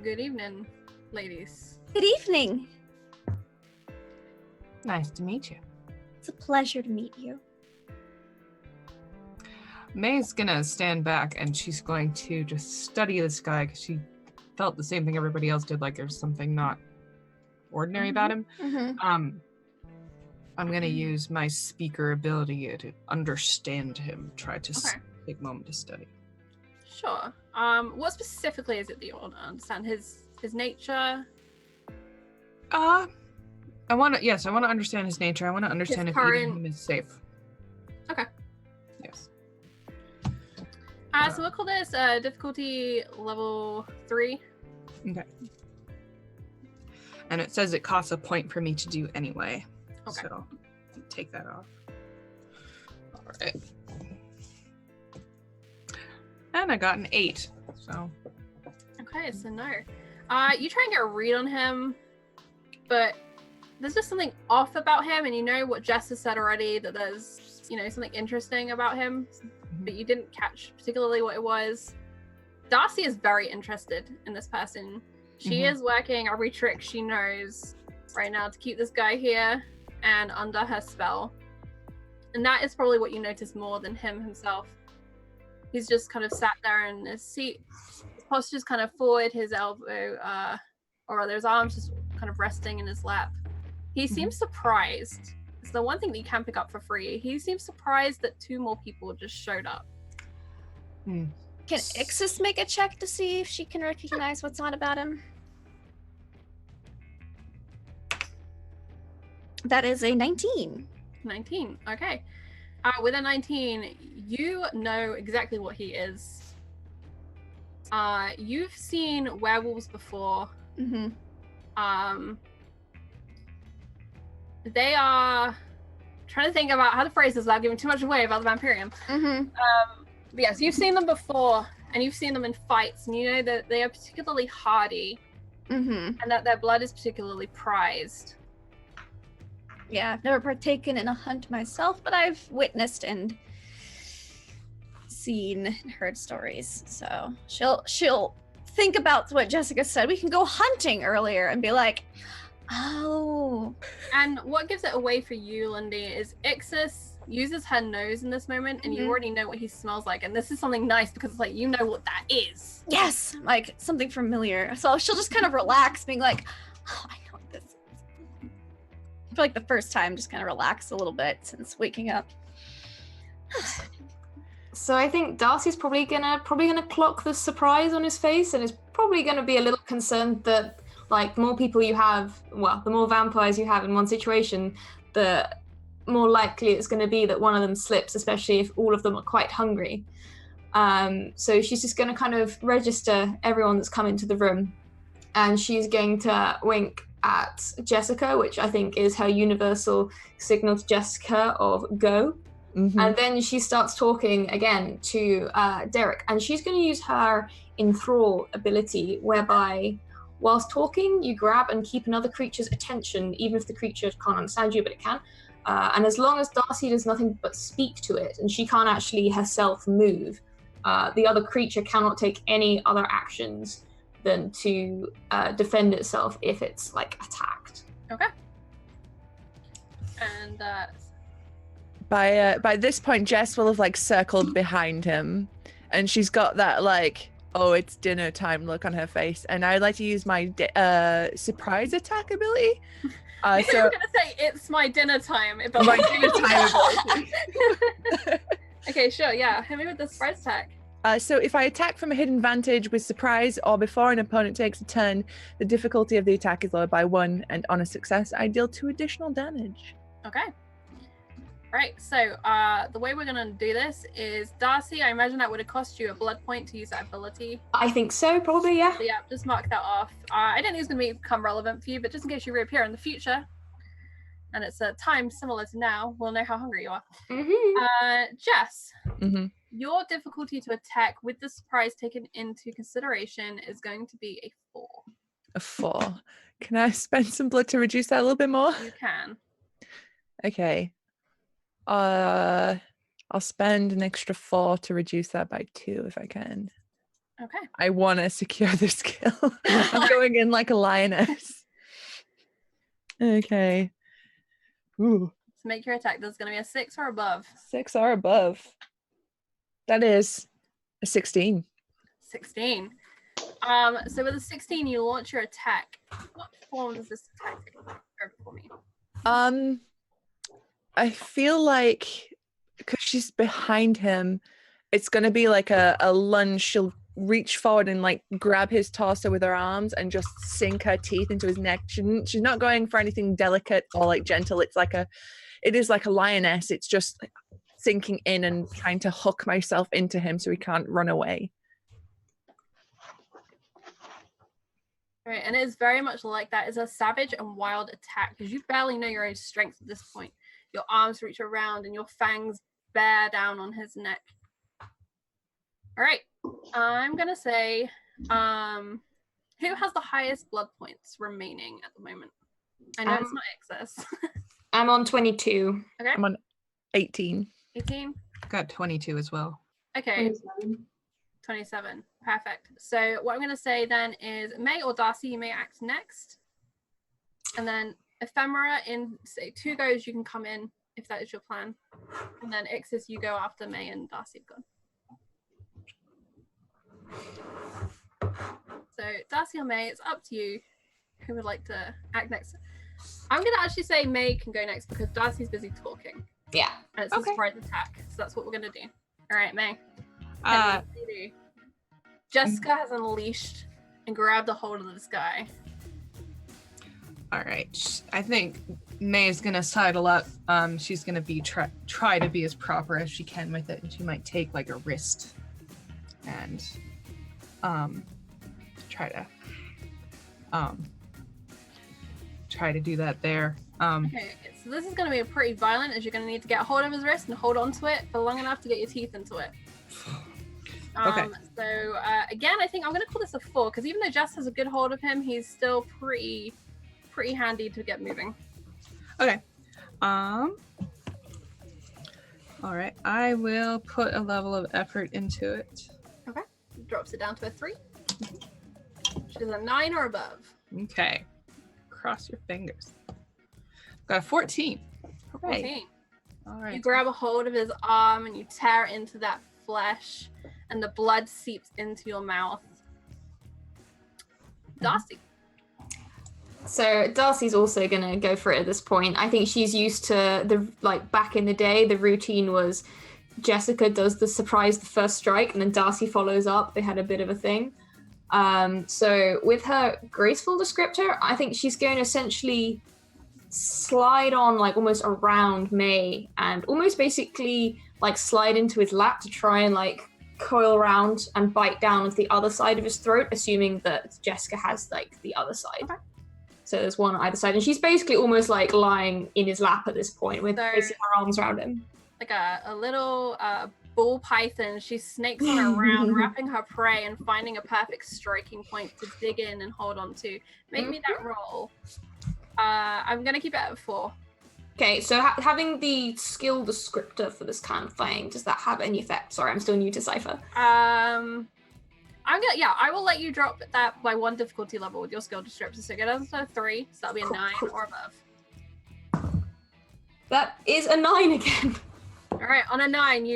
Good evening, ladies. Good evening. Nice to meet you. It's a pleasure to meet you. May's gonna stand back and she's going to just study this guy because she felt the same thing everybody else did, like there's something not ordinary about him. Mm-hmm. I'm gonna use my speaker ability to understand him, try to Okay. take a moment to study. Sure. What specifically is it that you want to understand? His nature? I want to understand his nature. I want to understand if eating him is safe. Okay. Yes. So we'll call this difficulty level 3. Okay. And it says it costs a point for me to do anyway. Okay. So take that off. All right. And I got an 8. So. Okay, so no. You try and get a read on him, but there's just something off about him, and you know what Jess has said already, that there's, something interesting about him, but you didn't catch particularly what it was. Darcy is very interested in this person. She is working every trick she knows right now to keep this guy here and under her spell. And that is probably what you notice more than him himself. He's just kind of sat there in his seat. His posture's kind of forward, his elbow, or rather his arms just kind of resting in his lap. He seems surprised. It's the one thing that you can pick up for free. He seems surprised that 2 more people just showed up. Can Exes make a check to see if she can recognize what's on about him? That is a 19. 19, okay. With a 19, you know exactly what he is. You've seen werewolves before. They are trying to think about how to phrase this without giving too much away about the Vampirium. But yes, you've seen them before, and you've seen them in fights, and you know that they are particularly hardy, and that their blood is particularly prized. Yeah, I've never partaken in a hunt myself, but I've witnessed and seen and heard stories. So she'll think about what Jessica said. We can go hunting earlier and be like, oh. And what gives it away for you, Lindy, is Exes uses her nose in this moment, and you already know what he smells like. And this is something nice because it's like, you know what that is. Yes, like something familiar. So she'll just kind of relax, being like, oh, I know what this is. For like the first time, just kind of relax a little bit since waking up. So I think Darcy's probably gonna clock the surprise on his face, and is probably gonna be a little concerned that, like, the more people you have, the more vampires you have in one situation, the more likely it's going to be that one of them slips, especially if all of them are quite hungry. So she's just going to kind of register everyone that's come into the room, and she's going to wink at Jessica, which I think is her universal signal to Jessica of go. And then she starts talking again to Derek, and she's going to use her enthrall ability, whereby whilst talking, you grab and keep another creature's attention, even if the creature can't understand you, but it can. And as long as Darcy does nothing but speak to it, and she can't actually herself move, the other creature cannot take any other actions than to defend itself if it's, like, attacked. Okay. And by this point, Jess will have, like, circled behind him, and she's got that, like, oh, it's dinner time look on her face, and I'd like to use my surprise attack ability. so we're gonna say it's my dinner time. My dinner time ability. Okay, sure, yeah. Hit me with the surprise attack. So if I attack from a hidden vantage with surprise, or before an opponent takes a turn, the difficulty of the attack is lowered by 1, and on a success, I deal 2 additional damage. Okay. Right, so the way we're gonna do this is, Darcy, I imagine that would have cost you a blood point to use that ability. I think so, probably, yeah. So yeah, just mark that off. I don't think it's gonna become relevant for you, but just in case you reappear in the future, and it's a time similar to now, we'll know how hungry you are. Jess, your difficulty to attack with the surprise taken into consideration is going to be a 4. A 4. Can I spend some blood to reduce that a little bit more? You can. Okay. I'll spend an extra 4 to reduce that by 2 if I can. Okay. I want to secure this kill. I'm going in like a lioness. Okay. Ooh, So make your attack. There's going to be a 6 or above. 6 or above. That is a 16. 16. So with a 16, you launch your attack. What form does this attack take? For me? I feel like because she's behind him, it's gonna be like a lunge. She'll reach forward and like grab his torso with her arms and just sink her teeth into his neck. She's not going for anything delicate or like gentle. It is like a lioness. It's just like sinking in and trying to hook myself into him so he can't run away. Right, and it is very much like that. It's a savage and wild attack because you barely know your own strength at this point. Your arms reach around and your fangs bear down on his neck. All right, I'm gonna say, who has the highest blood points remaining at the moment? I know it's not Exes. I'm on 22. Okay. I'm on 18. 18. Got 22 as well. Okay. 27. Perfect. So what I'm going to say then is May or Darcy, you may act next. And then Ephemera, in say 2 goes, you can come in if that is your plan. And then Exes, you go after May and Darcy have gone. So Darcy or May, it's up to you who would like to act next. I'm going to actually say May can go next because Darcy's busy talking. Yeah. And it's a surprise attack. So that's what we're going to do. All right, May. Jessica has unleashed and grabbed a hold of this guy. All right. I think May is gonna sidle up. She's gonna be try to be as proper as she can with it, and she might take like a wrist and try to do that there. Okay, so this is gonna be pretty violent, as you're gonna need to get a hold of his wrist and hold on to it for long enough to get your teeth into it. Okay. So again, I think I'm gonna call this a 4 because even though Jess has a good hold of him, he's still pretty handy to get moving. Okay. All right. I will put a level of effort into it. Okay. Drops it down to a 3. Which is a 9 or above. Okay. Cross your fingers. Got a 14. Hooray. 14. All right. You grab a hold of his arm and you tear into that flesh, and the blood seeps into your mouth. Darcy. So Darcy's also gonna go for it at this point. I think she's used to back in the day, the routine was Jessica does the first strike, and then Darcy follows up. They had a bit of a thing. So with her graceful descriptor, I think she's going to essentially slide on like almost around May and almost basically like slide into his lap to try and like coil around and bite down with the other side of his throat, assuming that Jessica has like the other side. Okay. So there's one on either side, and she's basically almost like lying in his lap at this point with basically her arms around him. Like a little bull python, she snakes on around, wrapping her prey and finding a perfect striking point to dig in and hold on to. Make me that roll. I'm going to keep it at 4. Okay, so having the skill descriptor for this kind of thing, does that have any effect? Sorry, I'm still new to Cypher. I will let you drop that by 1 difficulty level with your skill descriptor. So get us to 3, so that'll be a 9 or above. That is a 9 again. All right, on a 9,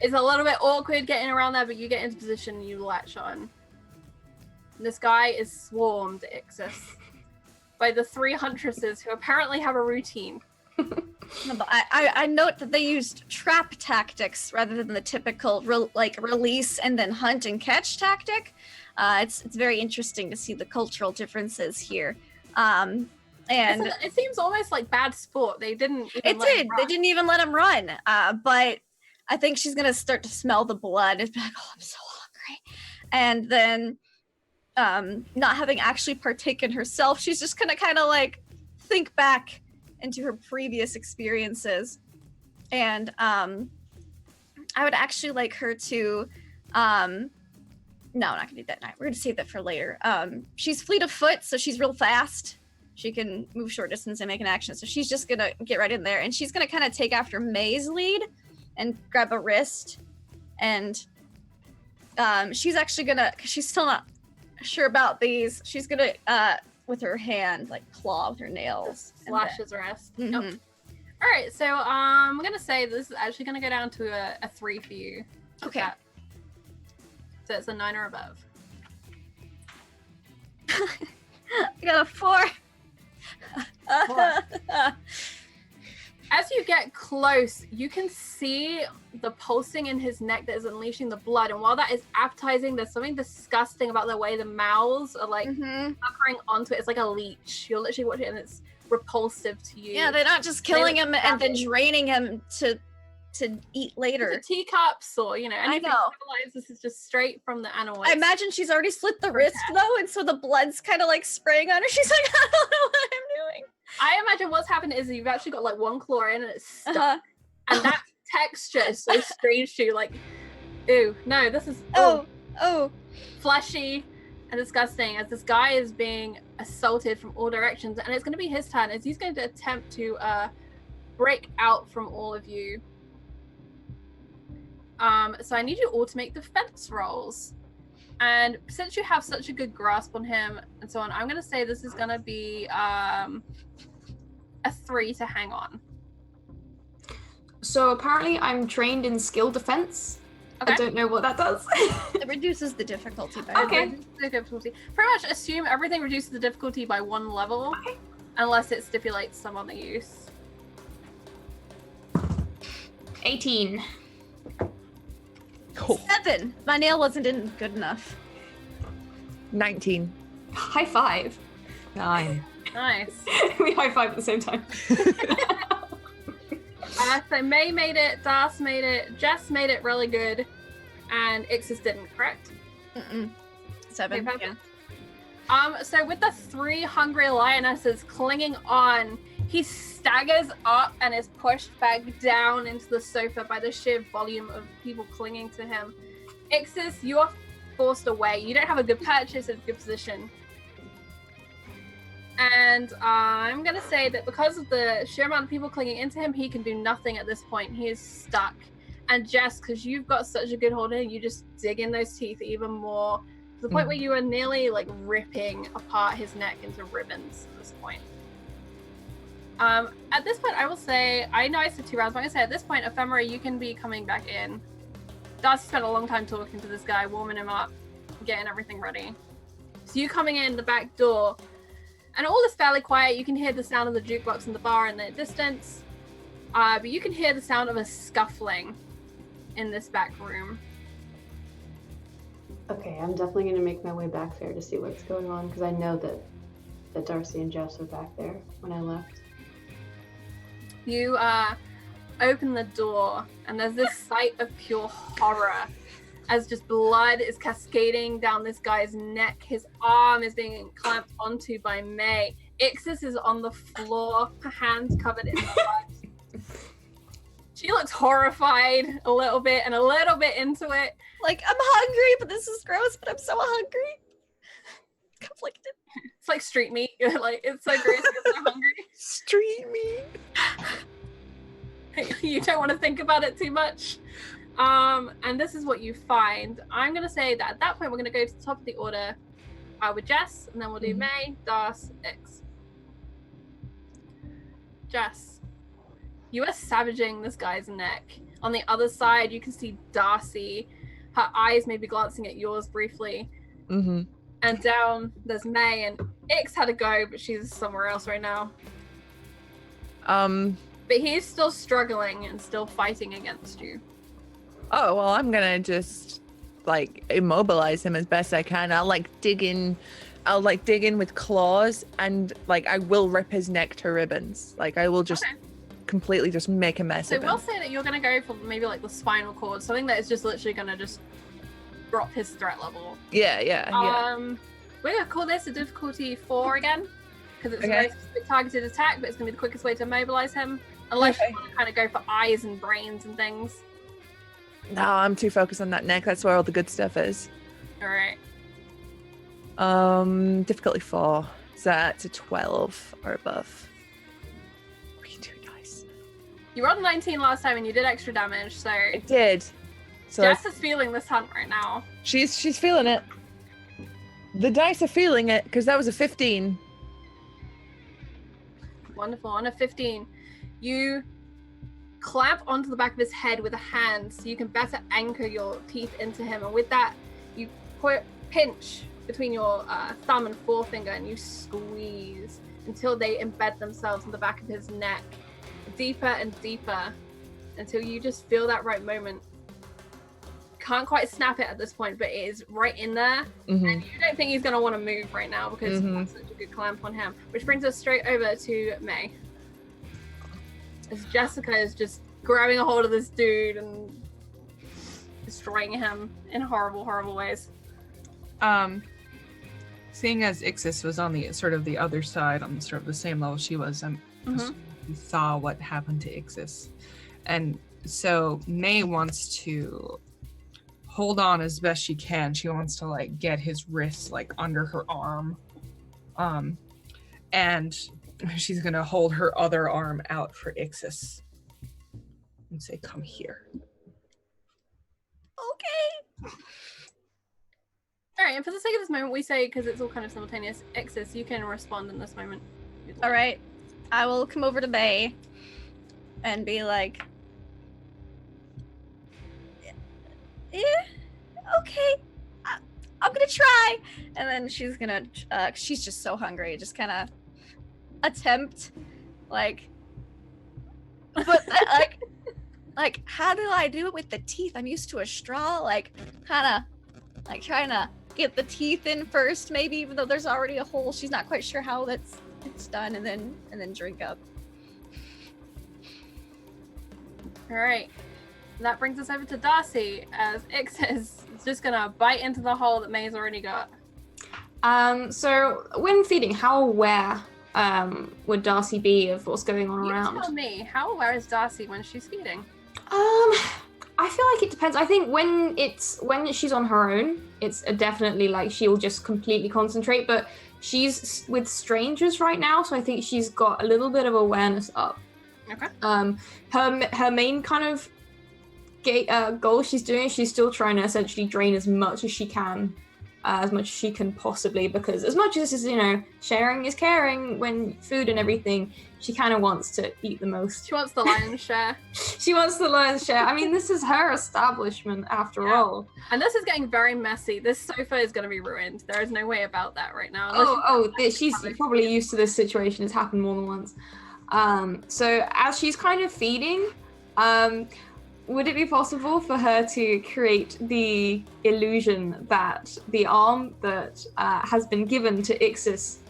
it's a little bit awkward getting around there, but you get into position and you latch on. And this guy is swarmed, Exes, by the 3 huntresses who apparently have a routine. No, but I note that they used trap tactics rather than the typical release and then hunt and catch tactic. It's very interesting to see the cultural differences here. And it seems almost like bad sport. They didn't. They didn't even let him run. But I think she's gonna start to smell the blood. It's like, oh, I'm so hungry. And then, not having actually partaken herself, she's just gonna kind of like think back into her previous experiences, and I would actually like her to no, I'm not gonna do that now. We're gonna save that for later. She's fleet of foot, so she's real fast. She can move short distance and make an action, so she's just gonna get right in there, and she's gonna kind of take after May's lead and grab a wrist and she's actually gonna, cause she's still not sure about these. She's gonna, with her hand, like claw with her nails. Slash his wrist. Mhm. Nope. All right, so I'm gonna say this is actually gonna go down to a 3 for you. Okay. So it's a 9 or above. I got a 4. As you get close, you can see the pulsing in his neck that is unleashing the blood. And while that is appetizing, there's something disgusting about the way the mouths are like puckering onto it. It's like a leech. You're literally watching it and it's repulsive to you. Yeah, they're not just killing him and then draining him to eat later. The teacups or, you know, anything know. civilized, this is just straight from the animal. I imagine she's already slit the wrist though, and so the blood's kind of like spraying on her. She's like, I don't know what I'm doing. I imagine what's happened is you've actually got like one claw in and it's stuck. Uh-huh. And that texture is so strange to you. Like, ew, no, this is Oh. fleshy and disgusting as this guy is being assaulted from all directions. And it's going to be his turn as he's going to attempt to break out from all of you. So I need you all to make defense rolls. And since you have such a good grasp on him and so on, I'm going to say this is going to be a 3 to hang on. So apparently I'm trained in skill defense. Okay. I don't know what that does. It reduces the difficulty by Okay. one. The difficulty. Pretty much assume everything reduces the difficulty by 1 level, unless it stipulates some other use. 18. Cool. 7. My nail wasn't in good enough. 19. High five. 9. Nice. We high five at the same time. So May made it, Das made it, Jess made it really good, and Exes didn't, correct? 7. Okay, Yeah. perfect. So with the 3 hungry lionesses clinging on, he staggers up and is pushed back down into the sofa by the sheer volume of people clinging to him. Exes, you are forced away. You don't have a good purchase, a good position. And I'm going to say that because of the sheer amount of people clinging into him, he can do nothing at this point. He is stuck. And Jess, because you've got such a good hold in, you just dig in those teeth even more to the point where you are nearly like ripping apart his neck into ribbons at this point. At this point, I will say, I know I said 2 rounds, but I'm going to say at this point, Ephemera, you can be coming back in. Darcy spent a long time talking to this guy, warming him up, getting everything ready. So you coming in the back door, and all is fairly quiet. You can hear the sound of the jukebox in the bar in the distance, but you can hear the sound of a scuffling in this back room. Okay, I'm definitely going to make my way back there to see what's going on because I know that Darcy and Jess were back there when I left. You open the door, and there's this sight of pure horror as just blood is cascading down this guy's neck. His arm is being clamped onto by May. Exes is on the floor, her hands covered in blood. She looks horrified a little bit and a little bit into it. Like, I'm hungry, but this is gross, but I'm so hungry. Conflicted. It's like street meat. You're like, it's so gross, you're so hungry. Street meat. You don't want to think about it too much. And this is what you find. I'm going to say that at that point, we're going to go to the top of the order with Jess, and then we'll do May, Das, X. Jess, you are savaging this guy's neck. On the other side, you can see Darcy. Her eyes may be glancing at yours briefly. Mm-hmm. And down, there's May, and X had to go, but she's somewhere else right now. But he's still struggling and still fighting against you. Oh, well, I'm gonna just like immobilize him as best I can. I'll dig in with claws and like I will rip his neck to ribbons. Like I will just completely just make a mess So of him. we'll say that you're gonna go for maybe like the spinal cord, something that is just literally gonna just drop his threat level. Yeah. We're gonna call this a difficulty 4 again, because it's a Okay. very specific targeted attack, but it's gonna be the quickest way to immobilize him. Unless you want to kind of go for eyes and brains and things. No, I'm too focused on that neck. That's where all the good stuff is. All right. Difficulty 4. So that's a 12 or above. We can do nice. You rolled a 19 last time and you did extra damage, so I did. So Jess is feeling this hunt right now. she's feeling it. The dice are feeling it because that was a 15. Wonderful. On a 15, you clamp onto the back of his head with a hand so you can better anchor your teeth into him. And with that, you pinch between your thumb and forefinger and you squeeze until they embed themselves in the back of his neck, deeper and deeper, until you just feel that right moment. Can't quite snap it at this point, but it is right in there. Mm-hmm. And you don't think he's going to want to move right now because you have such a good clamp on him. Which brings us straight over to May. As Jessica is just grabbing a hold of this dude and destroying him in horrible, horrible ways. Seeing as Exes was on the sort of the other side, on sort of the same level she was, he saw what happened to Exes. And so May wants to hold on as best she can. She wants to like get his wrist like under her arm. And she's gonna hold her other arm out for Exes and say, come here. Okay. All right, and for the sake of this moment, we say, because it's all kind of simultaneous, Exes, you can respond in this moment. All right. I will come over to Bay and be like, yeah, okay, I'm gonna try. And then she's gonna, she's just so hungry, just kind of attempt, like, but like, how do I do it with the teeth? I'm used to a straw, like, kind of, like, trying to get the teeth in first, maybe, even though there's already a hole. She's not quite sure how it's done, and then drink up. All right. That brings us over to Darcy, as Exes is just gonna bite into the hole that May's already got. So when feeding, how aware would Darcy be of what's going on around? You tell me, how aware is Darcy when she's feeding? I feel like it depends. I think when she's on her own, it's definitely like she'll just completely concentrate, but she's with strangers right now, so I think she's got a little bit of awareness up. Okay. Her main kind of goal she's doing, she's still trying to essentially drain as much as she can, as much as she can possibly, because as much as this is, sharing is caring when food and everything, she kind of wants to eat the most. She wants the lion's share. She wants the lion's share. I mean, this is her establishment after all. And this is getting very messy. This sofa is going to be ruined. There is no way about that right now. She's probably used to this situation. It's happened more than once. So as she's kind of feeding, would it be possible for her to create the illusion that the arm that has been given to Exes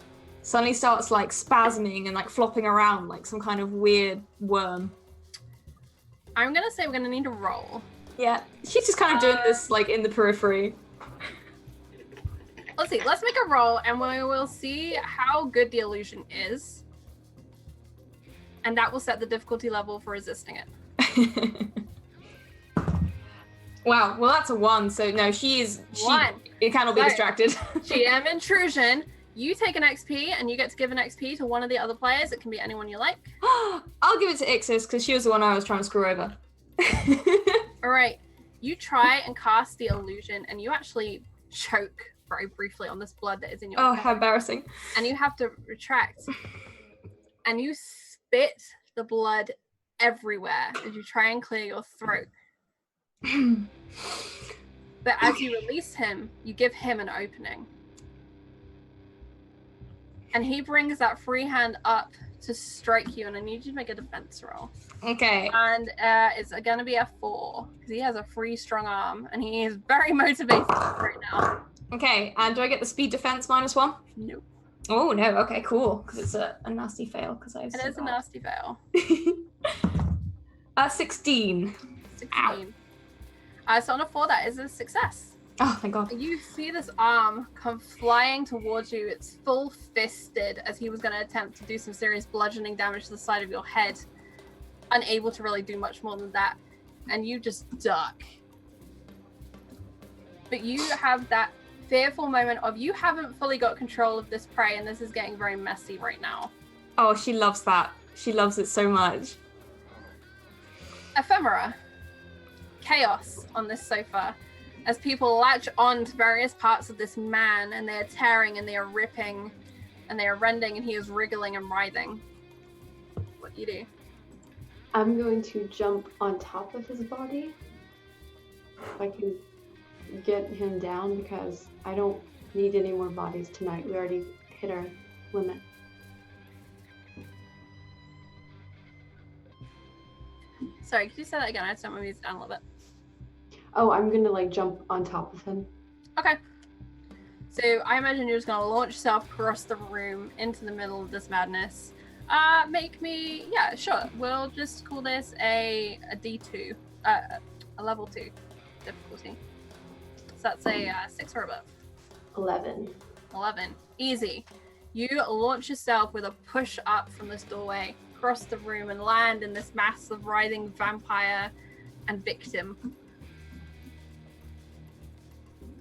suddenly starts like spasming and like flopping around like some kind of weird worm? I'm going to say we're going to need a roll. Yeah, she's just kind of doing this like in the periphery. Let's see. Let's make a roll and we will see how good the illusion is. And that will set the difficulty level for resisting it. Wow, well that's a 1, so no, she cannot be distracted. GM intrusion. You take an XP and you get to give an XP to one of the other players. It can be anyone you like. I'll give it to Exes because she was the one I was trying to screw over. All right. You try and cast the illusion and you actually choke very briefly on this blood that is in your Oh, head. how embarrassing. And you have to retract. And you spit the blood everywhere as you try and clear your throat. But as you release him, you give him an opening. And he brings that free hand up to strike you, and I need you to make a defense roll. Okay. And it's going to be a 4, because he has a free strong arm, and he is very motivated right now. Okay, and do I get the speed defense -1? Nope. Oh, no, okay, cool, because it's a nasty fail, because I It is a nasty fail. 16. 16. So on a 4, that is a success. Oh, thank God. You see this arm come flying towards you. It's full-fisted as he was going to attempt to do some serious bludgeoning damage to the side of your head. Unable to really do much more than that. And you just duck. But you have that fearful moment of you haven't fully got control of this prey, and this is getting very messy right now. Oh, she loves that. She loves it so much. Ephemera. chaos on this sofa as people latch on to various parts of this man, and they are tearing and they are ripping and they are rending, and he is wriggling and writhing. What do you do? I'm going to jump on top of his body. If I can get him down, because I don't need any more bodies tonight. We already hit our limit. Sorry, could you say that again? I just don't want to use it down a little bit. Oh, I'm gonna like jump on top of him. Okay. So I imagine you're just gonna launch yourself across the room into the middle of this madness. Make me, yeah, sure. We'll just call this a D2, a level 2 difficulty. So that's a 6 or above. 11. 11. Easy. You launch yourself with a push up from this doorway, across the room, and land in this mass of writhing vampire and victim.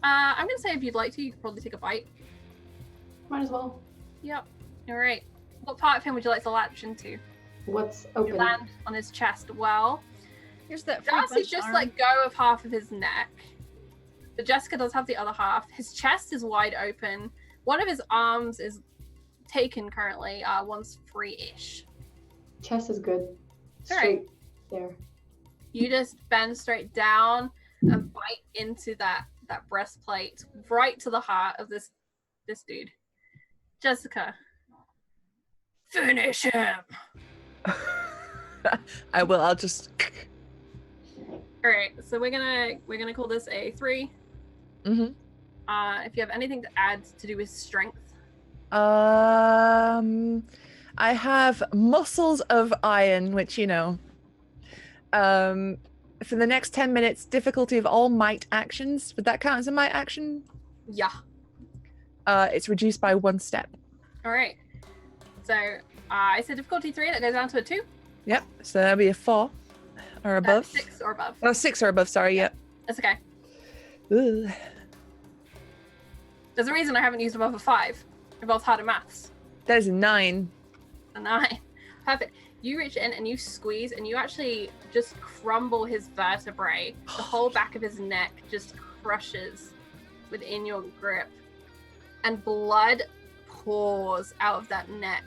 I'm gonna say if you'd like to, you could probably take a bite. Might as well. Yep. All right. What part of him would you like to latch into? What's You open? land on his chest. Well, Here's that free Darcy bunched just arm. let go of half of his neck, but Jessica does have the other half. His chest is wide open. One of his arms is taken currently. One's free-ish. Chest is good. All right. Straight there. You just bend straight down and bite into that breastplate, right to the heart of this dude. Jessica, finish him. I will. I'll just. All right, so we're gonna call this a 3. Mm-hmm. If you have anything to add to do with strength, I have muscles of iron, which for the next 10 minutes, difficulty of all might actions. Would that count as a might action? yeah. It's reduced by 1 step. All right. So I said difficulty 3. That goes down to a 2. Yep. So that'll be a 4 or above. 6 or above. Oh, 6 or above. Sorry. Yep. That's okay. Ugh. There's a reason I haven't used above a 5. We're both hard at maths. That is a 9. A 9. Perfect. You reach in and you squeeze, and you actually just crumble his vertebrae. The whole back of his neck just crushes within your grip, and blood pours out of that neck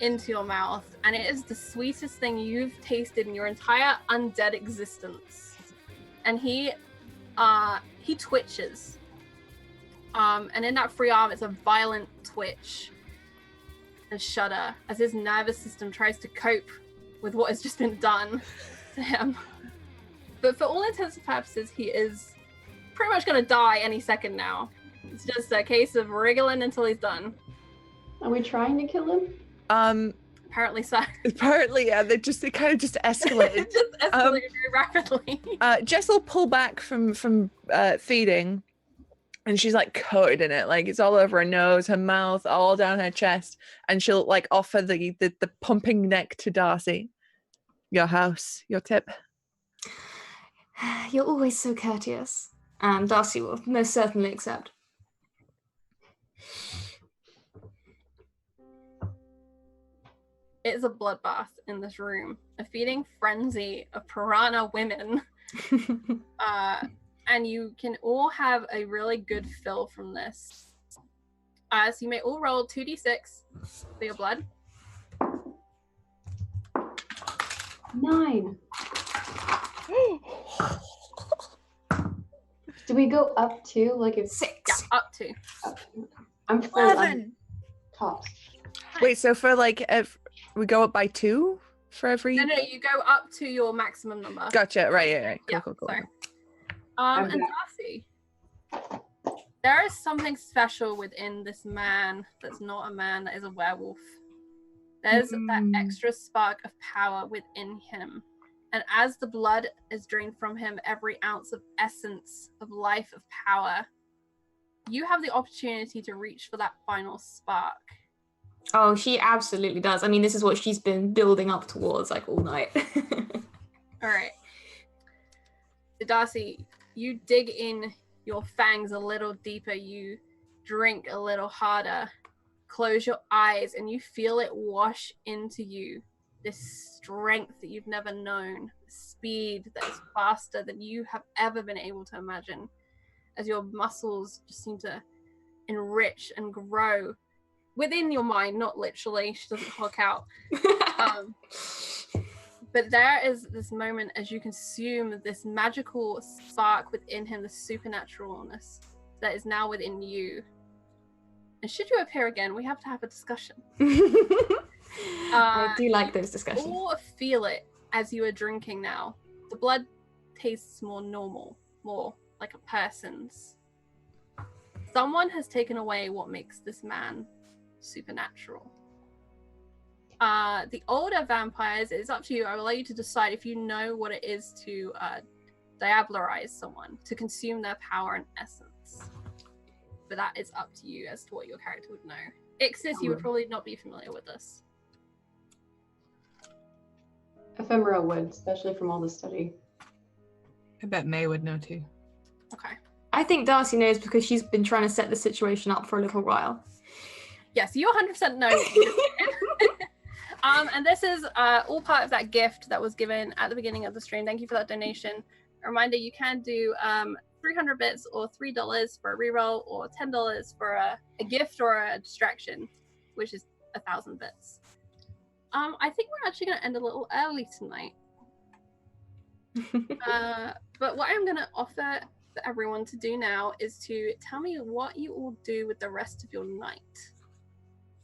into your mouth, and it is the sweetest thing you've tasted in your entire undead existence. And he twitches, and in that free arm, it's a violent twitch and shudder as his nervous system tries to cope with what has just been done to him. But for all intents and purposes, he is pretty much going to die any second now. It's just a case of wriggling until he's done. Are we trying to kill him? Apparently so. Apparently, yeah. It kind of just escalated. It just escalated very rapidly. Jess will pull back from feeding, and she's like coated in it, like it's all over her nose, her mouth, all down her chest, and she'll like offer the pumping neck to Darcy. Your house, your tip. You're always so courteous. And Darcy will most certainly accept. It is a bloodbath in this room, a feeding frenzy of piranha women. And you can all have a really good fill from this. So you may all roll 2d6 for your blood. 9. Do we go up to like if 6. Yeah, up to. I'm full on 11. tops? Wait, so for like if we go up by 2 for every. No, you go up to your maximum number. Gotcha. Right. Yeah, Cool. sorry. I'm And back. Darcy, there is something special within this man that's not a man, that is a werewolf. There's that extra spark of power within him. And as the blood is drained from him, every ounce of essence of life, of power, you have the opportunity to reach for that final spark. Oh, she absolutely does. I mean, this is what she's been building up towards like all night. All right. So Darcy, you dig in your fangs a little deeper, you drink a little harder, close your eyes, and you feel it wash into you this strength that you've never known, speed that is faster than you have ever been able to imagine, as your muscles just seem to enrich and grow within your mind, not literally. She doesn't hulk out. But there is this moment as you consume this magical spark within him, the supernaturalness that is now within you. And should you appear again, we have to have a discussion. I do like those discussions. Or feel it as you are drinking now. The blood tastes more normal, more like a person's. Someone has taken away what makes this man supernatural. The older vampires, it's up to you. I will allow you to decide if you know what it is to diabolarize someone, to consume their power and essence. But that is up to you as to what your character would know. Exes, you would probably not be familiar with this. Ephemera would, especially from all the study. I bet May would know too. Okay. I think Darcy knows because she's been trying to set the situation up for a little while. Yes, you 100% know. And this is all part of that gift that was given at the beginning of the stream. Thank you for that donation. A reminder, you can do 300 bits or $3 for a reroll or $10 for a gift or a distraction, which is 1,000 bits. I think we're actually going to end a little early tonight. But what I'm going to offer for everyone to do now is to tell me what you all do with the rest of your night.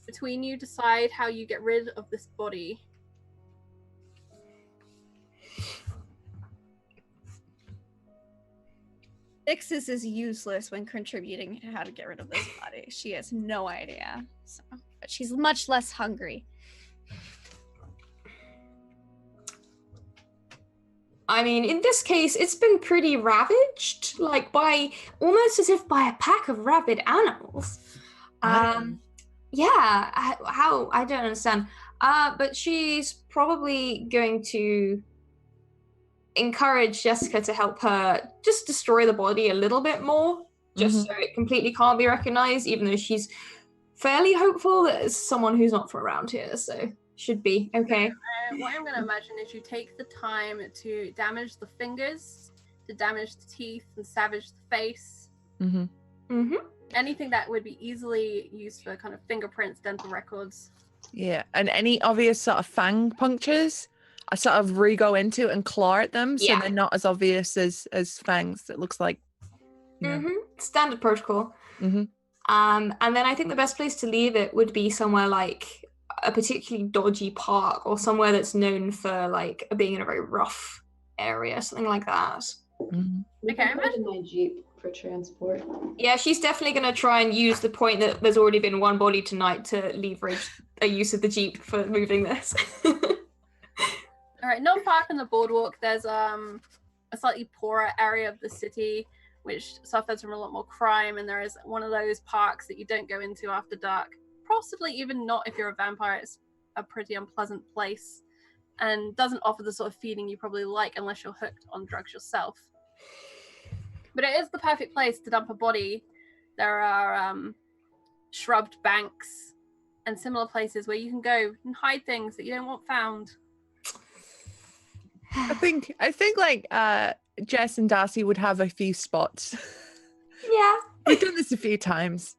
Between you, decide how you get rid of this body. Exes is useless when contributing to how to get rid of this body. She has no idea. So, but she's much less hungry. I mean, in this case, it's been pretty ravaged, like by almost as if by a pack of rabid animals. Yeah, how I don't understand. But she's probably going to encourage Jessica to help her just destroy the body a little bit more, just so it completely can't be recognized, even though she's fairly hopeful that it's someone who's not from around here, so should be okay. What I'm going to imagine is you take the time to damage the fingers, to damage the teeth, and savage the face. Anything that would be easily used for kind of fingerprints, dental records. Yeah, and any obvious sort of fang punctures, I sort of re-go into and claw at them, so they're not as obvious as fangs. It looks like, you know. Standard protocol. And then I think the best place to leave it would be somewhere like a particularly dodgy park or somewhere that's known for like being in a very rough area, something like that. Okay, I imagine my Jeep for transport. Yeah, she's definitely going to try and use the point that there's already been one body tonight to leverage a use of the Jeep for moving this. All right, not far from the Boardwalk, there's a slightly poorer area of the city which suffers from a lot more crime, and there is one of those parks that you don't go into after dark. Possibly even not if you're a vampire. It's a pretty unpleasant place and doesn't offer the sort of feeling you probably like unless you're hooked on drugs yourself. But it is the perfect place to dump a body. There are shrubbed banks and similar places where you can go and hide things that you don't want found. I think like Jess and Darcy would have a few spots. Yeah. We've done this a few times.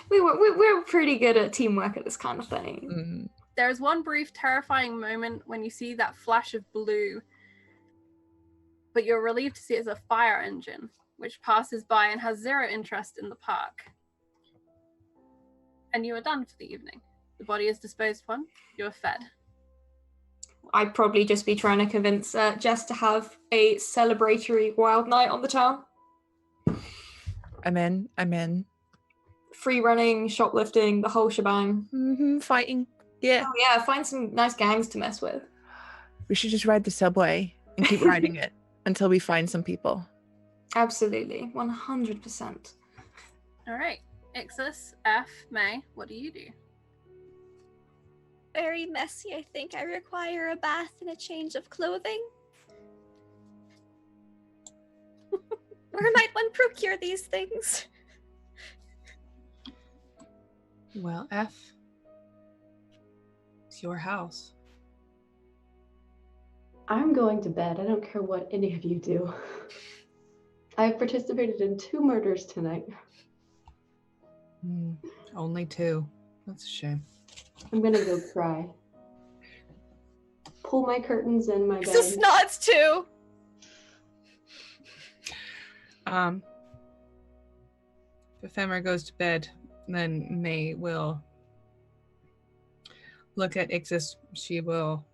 We're pretty good at teamwork at this kind of thing. There is one brief terrifying moment when you see that flash of blue, but you're relieved to see it's a fire engine, which passes by and has zero interest in the park. And you are done for the evening. The body is disposed of. You are fed. I'd probably just be trying to convince Jess to have a celebratory wild night on the town. I'm in. Free running, shoplifting, the whole shebang. Fighting. Yeah. Oh yeah, find some nice gangs to mess with. We should just ride the subway and keep riding it until we find some people. Absolutely, 100%. All right, Exes, F, May, what do you do? Very messy, I think. I require a bath and a change of clothing. Where might one procure these things? Well, F, it's your house. I'm going to bed. I don't care what any of you do. I've participated in 2 murders tonight. Only 2. That's a shame. I'm gonna go cry. Pull my curtains in my Exes bed. nods too. If Ephemera goes to bed, then May will look at Exes. She will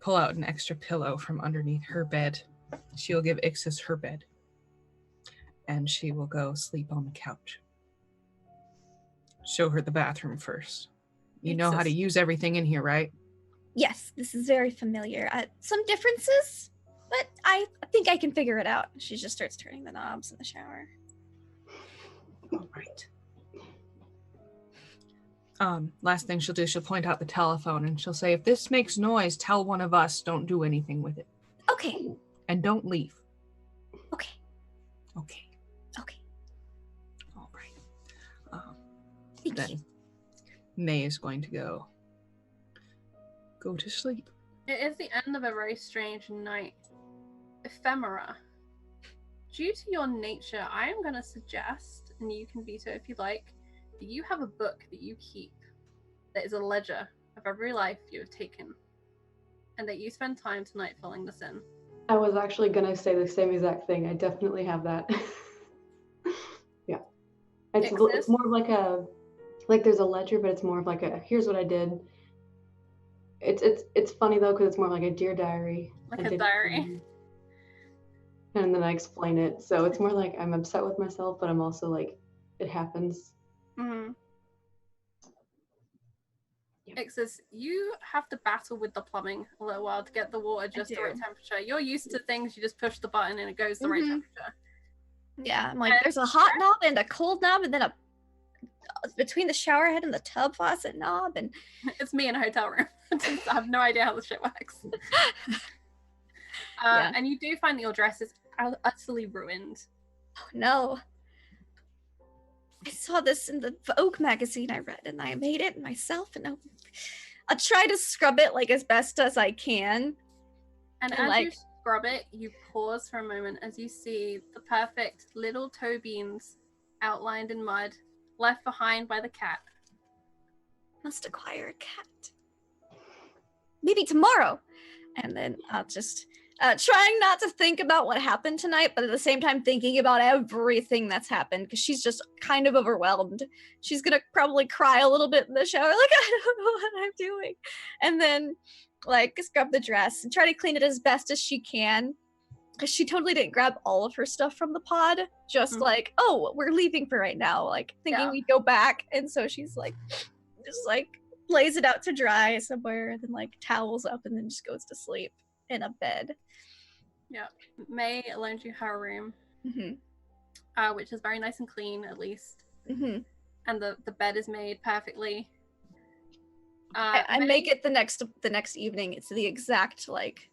pull out an extra pillow from underneath her bed. She'll give Exes her bed. And she will go sleep on the couch. Show her the bathroom first. You know how to Exes. use everything in here, right? Yes, this is very familiar. Some differences, but I think I can figure it out. She just starts turning the knobs in the shower. All right. Last thing she'll do, she'll point out the telephone and she'll say, if this makes noise, tell one of us. Don't do anything with it. Okay. And don't leave. Okay. Okay. Okay. All right. Thank Then you. May is going to go to sleep. It is the end of a very strange night. Ephemera. Due to your nature, I am going to suggest, and you can veto if you like, that you have a book that you keep that is a ledger of every life you have taken, and that you spend time tonight filling this in. I was actually gonna say the same exact thing. I definitely have that. Yeah. It's more of like there's a ledger, but it's more of like a here's what I did. It's funny though because it's more like a dear diary. Like a diary. And then I explain it. So it's more like I'm upset with myself, but I'm also like, it happens. Mm-hmm. Yeah. Exes, you have to battle with the plumbing a little while to get the water just the right temperature. You're used to things, you just push the button and it goes the right temperature. Yeah, I'm like, there's a hot knob and a cold knob, and then a between the shower head and the tub faucet knob, and it's me in a hotel room. I have no idea how this shit works. Yeah. And you do find that your dress is utterly ruined. Oh no. I saw this in the Vogue magazine I read, and I made it myself, and I'll try to scrub it like as best as I can. And as you scrub it, you pause for a moment as you see the perfect little toe beans outlined in mud, left behind by the cat. Must acquire a cat. Maybe tomorrow. And then I'll just trying not to think about what happened tonight, but at the same time thinking about everything that's happened, because she's just kind of overwhelmed. She's gonna probably cry a little bit in the shower, like, I don't know what I'm doing. And then like scrub the dress and try to clean it as best as she can, because she totally didn't grab all of her stuff from the pod, just like, oh, we're leaving for right now, like thinking we'd go back. And so she's like just like lays it out to dry somewhere, and then like towels up, and then just goes to sleep in a bed. Yeah, May loaned you her room, which is very nice and clean, at least. And the bed is made perfectly. I make it the next evening. It's the exact like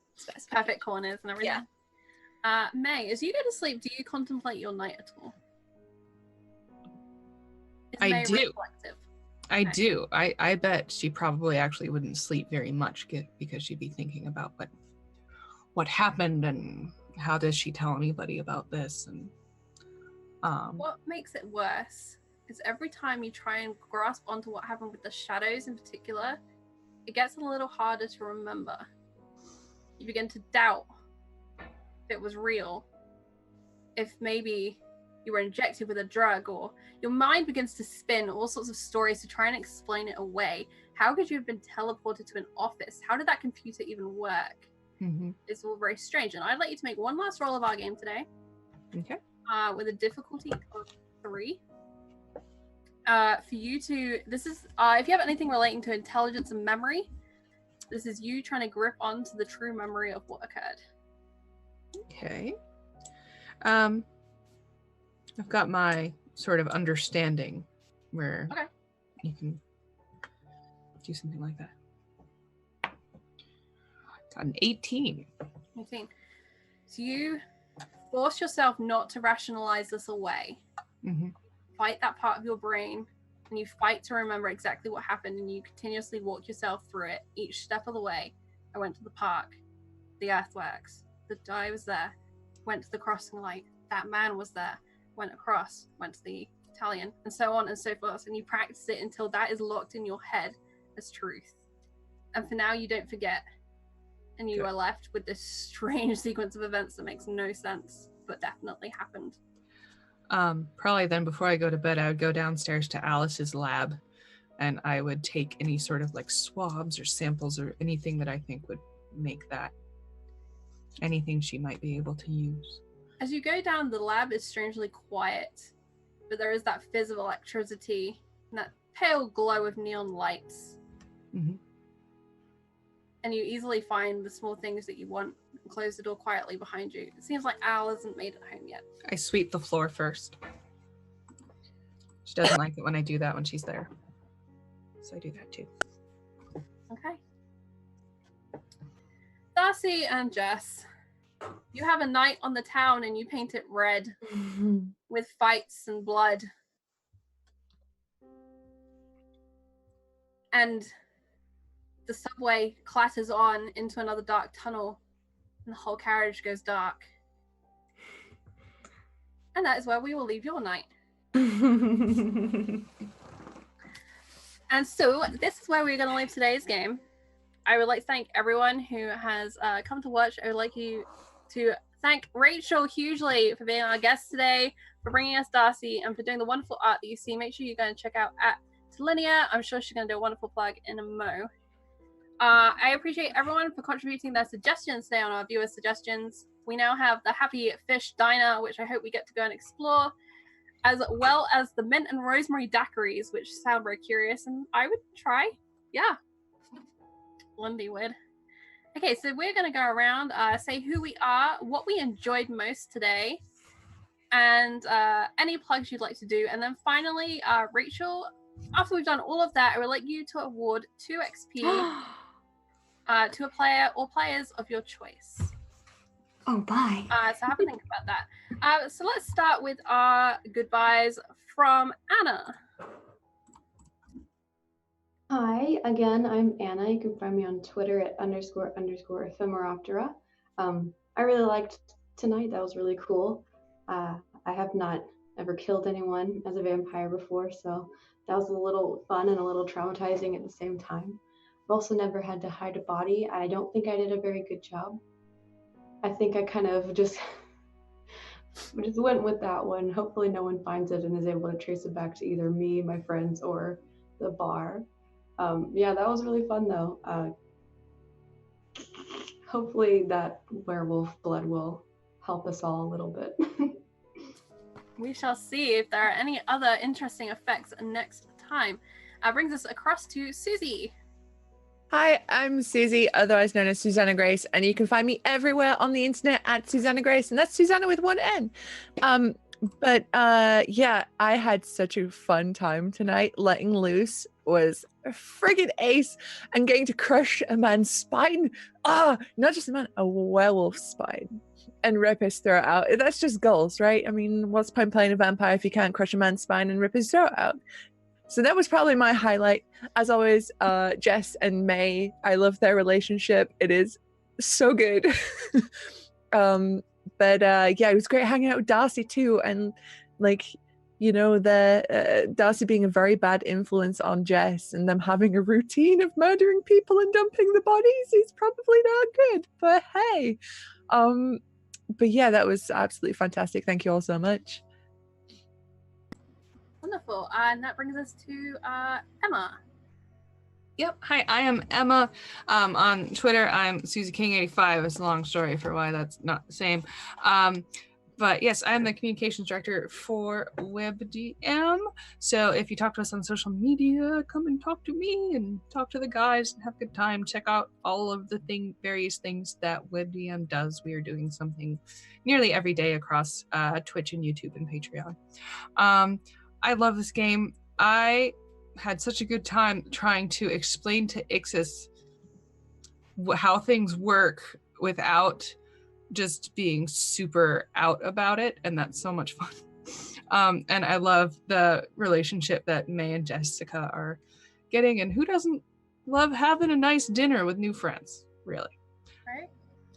perfect corners and everything. Yeah. May, as you go to sleep, do you contemplate your night at all? I do. I do. I bet she probably actually wouldn't sleep very much because she'd be thinking about what happened and how does she tell anybody about this. And what makes it worse is every time you try and grasp onto what happened with the shadows in particular, it gets a little harder to remember. You begin to doubt if it was real, if maybe you were injected with a drug, or your mind begins to spin all sorts of stories to try and explain it away. How could you have been teleported to an office? How did that computer even work? It's all very strange. And I'd like you to make one last roll of our game today. Okay. With a difficulty of 3. For you to, this is, if you have anything relating to intelligence and memory, this is you trying to grip onto the true memory of what occurred. Okay. I've got my sort of understanding where you can do something like that. Got an 18. 18. So you force yourself not to rationalize this away. Fight that part of your brain, and you fight to remember exactly what happened, and you continuously walk yourself through it each step of the way. I went to the park. the earthworks. The die was there, went to the crossing light. That man was there, went across, went to the Italian, and so on and so forth. And you practice it until that is locked in your head as truth. And for now, you don't forget. And you are left with this strange sequence of events that makes no sense, but definitely happened. Probably then before I go to bed, I would go downstairs to Alice's lab and I would take any sort of like swabs or samples or anything that I think would make that anything she might be able to use. As you go down, the lab is strangely quiet, but there is that fizz of electricity and that pale glow of neon lights. Mm-hmm. And you easily find the small things that you want and close the door quietly behind you. It seems like Al hasn't made it home yet. I sweep the floor first. She doesn't like it when I do that when she's there. So I do that too. Okay. Darcy and Jess, you have a night on the town and you paint it red with fights and blood. And the subway clatters on into another dark tunnel and the whole carriage goes dark. And that is where we will leave your night. And so this is where we're going to leave today's game. I would like to thank everyone who has come to watch. I would like you to thank Rachel hugely for being our guest today, for bringing us Darcy, and for doing the wonderful art that you see. Make sure you go and check out at Talinia. I'm sure she's going to do a wonderful plug in a mo. I appreciate everyone for contributing their suggestions today on our viewer suggestions. We now have the Happy Fish Diner, which I hope we get to go and explore, as well as the mint and rosemary daiquiris, which sound very curious, and I would try. Yeah. Wouldn't be weird. Okay, so we're going to go around, say who we are, what we enjoyed most today, and any plugs you'd like to do. And then finally, Rachel, after we've done all of that, I would like you to award 2 XP to a player or players of your choice. Oh, bye. So have a think about that. So let's start with our goodbyes from Anna. Hi, again, I'm Anna. You can find me on Twitter at __ephemeroptera. I really liked tonight. That was really cool. I have not ever killed anyone as a vampire before, so that was a little fun and a little traumatizing at the same time. I've also never had to hide a body. I don't think I did a very good job. I think I kind of just went with that one. Hopefully no one finds it and is able to trace it back to either me, my friends, or the bar. Yeah, that was really fun though. Hopefully that werewolf blood will help us all a little bit. We shall see if there are any other interesting effects next time. Brings us across to Susie. Hi, I'm Susie, otherwise known as Susanna Grace, and you can find me everywhere on the internet at Susanna Grace, and that's Susanna with one N. Yeah, I had such a fun time tonight. Letting loose was a friggin' ace, and getting to crush a man's spine. Not just a man, a werewolf's spine, and rip his throat out. That's just goals, right? I mean, what's the point playing a vampire if you can't crush a man's spine and rip his throat out? So that was probably my highlight. As always, Jess and May, I love their relationship. It is so good. Yeah, it was great hanging out with Darcy too. And like, you know, the Darcy being a very bad influence on Jess and them having a routine of murdering people and dumping the bodies is probably not good. But hey, but yeah, that was absolutely fantastic. Thank you all so much. Wonderful. And that brings us to Emma. Yep. Hi, I am Emma. On Twitter, I'm Susie King 85. It's a long story for why that's not the same. But yes, I'm the communications director for WebDM. So if you talk to us on social media, come and talk to me and talk to the guys and have a good time. Check out all of the various things that WebDM does. We are doing something nearly every day across Twitch and YouTube and Patreon. I love this game. I had such a good time trying to explain to Exes how things work without just being super out about it, and that's so much fun. And I love the relationship that May and Jessica are getting, and who doesn't love having a nice dinner with new friends, really?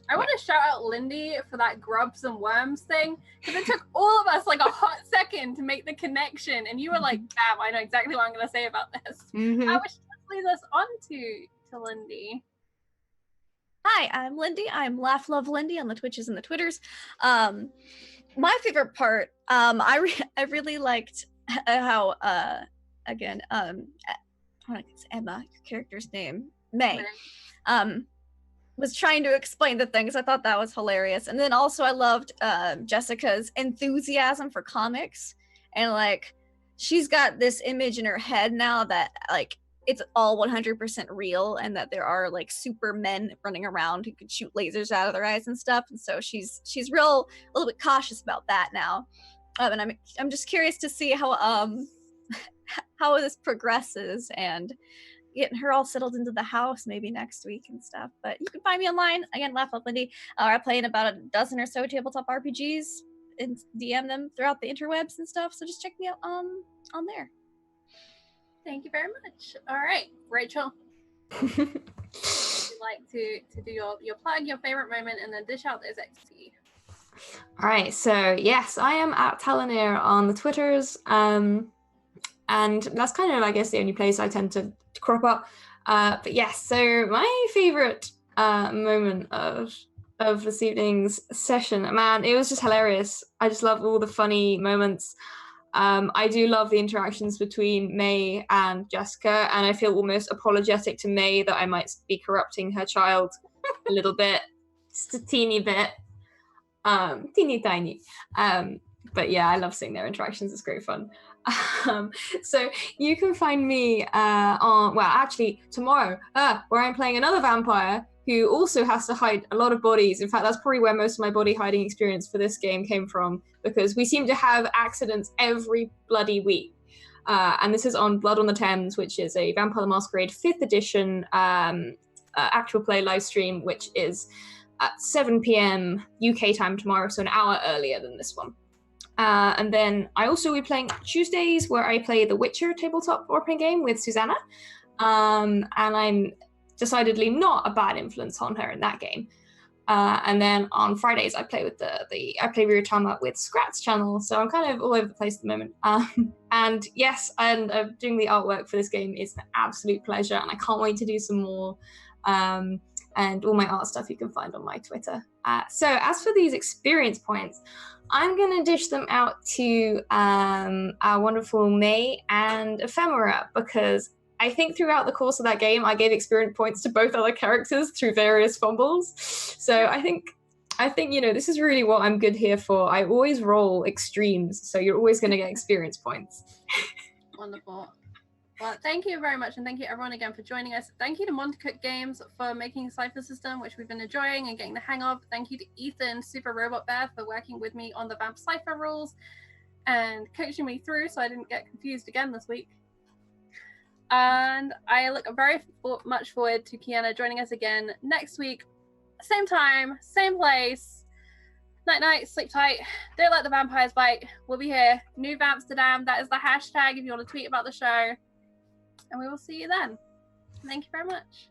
I want to shout out Lindy for that grubs and worms thing, because it took all of us like a hot second to make the connection, and you were like, "Damn, I know exactly what I'm going to say about this." Mhm. I wish to lead us on to Lindy. Hi, I'm Lindy. I'm Laugh Love Lindy on the Twitches and the Twitters. My favorite part, I really liked how again, I want to Emma, your character's name, May, was trying to explain the things. I thought that was hilarious. And then also I loved Jessica's enthusiasm for comics, and like she's got this image in her head now that like it's all 100% real, and that there are like super men running around who could shoot lasers out of their eyes and stuff. And so she's a little bit cautious about that now. And I'm just curious to see how how this progresses, and getting her all settled into the house maybe next week and stuff. But you can find me online again, Laugh Up Lindy. I play in about a dozen or so tabletop RPGs and DM them throughout the interwebs and stuff. So just check me out on there. Thank you very much. All right, Rachel. Would you like to do your plug, your favorite moment, and then dish out those XP? All right, so yes, I am at Talonir on the Twitters, and that's kind of, I guess, the only place I tend to crop up. But yes, so my favorite moment of this evening's session, man, it was just hilarious. I just love all the funny moments. I do love the interactions between May and Jessica, and I feel almost apologetic to May that I might be corrupting her child a little bit, just a teeny bit, teeny tiny. But yeah, I love seeing their interactions. It's great fun. So you can find me actually tomorrow, where I'm playing another vampire who also has to hide a lot of bodies. In fact, that's probably where most of my body hiding experience for this game came from, because we seem to have accidents every bloody week. And this is on Blood on the Thames, which is a Vampire the Masquerade 5th edition actual play live stream, which is at 7 p.m. UK time tomorrow, so an hour earlier than this one. And then I also will be playing Tuesdays, where I play the Witcher tabletop role-playing game with Susanna. And I'm decidedly not a bad influence on her in that game. And then on Fridays, I play with I play Ryutama with Scrat's channel, so I'm kind of all over the place at the moment. And yes, and doing the artwork for this game is an absolute pleasure, and I can't wait to do some more. And all my art stuff you can find on my Twitter. So as for these experience points, I'm going to dish them out to our wonderful May and Ephemera, because I think throughout the course of that game, I gave experience points to both other characters through various fumbles. So I think, this is really what I'm good here for. I always roll extremes, so you're always going to get experience points. Wonderful. Well, thank you very much, and thank you everyone again for joining us. Thank you to Montecook Games for making a Cypher system, which we've been enjoying and getting the hang of. Thank you to Ethan, Super Robot Bear, for working with me on the Vamp Cypher rules and coaching me through so I didn't get confused again this week. And I look very much forward to Kiana joining us again next week. Same time, same place. Night night, sleep tight. Don't let the vampires bite. We'll be here. New Vampsterdam. That is the hashtag if you want to tweet about the show. And we will see you then. Thank you very much.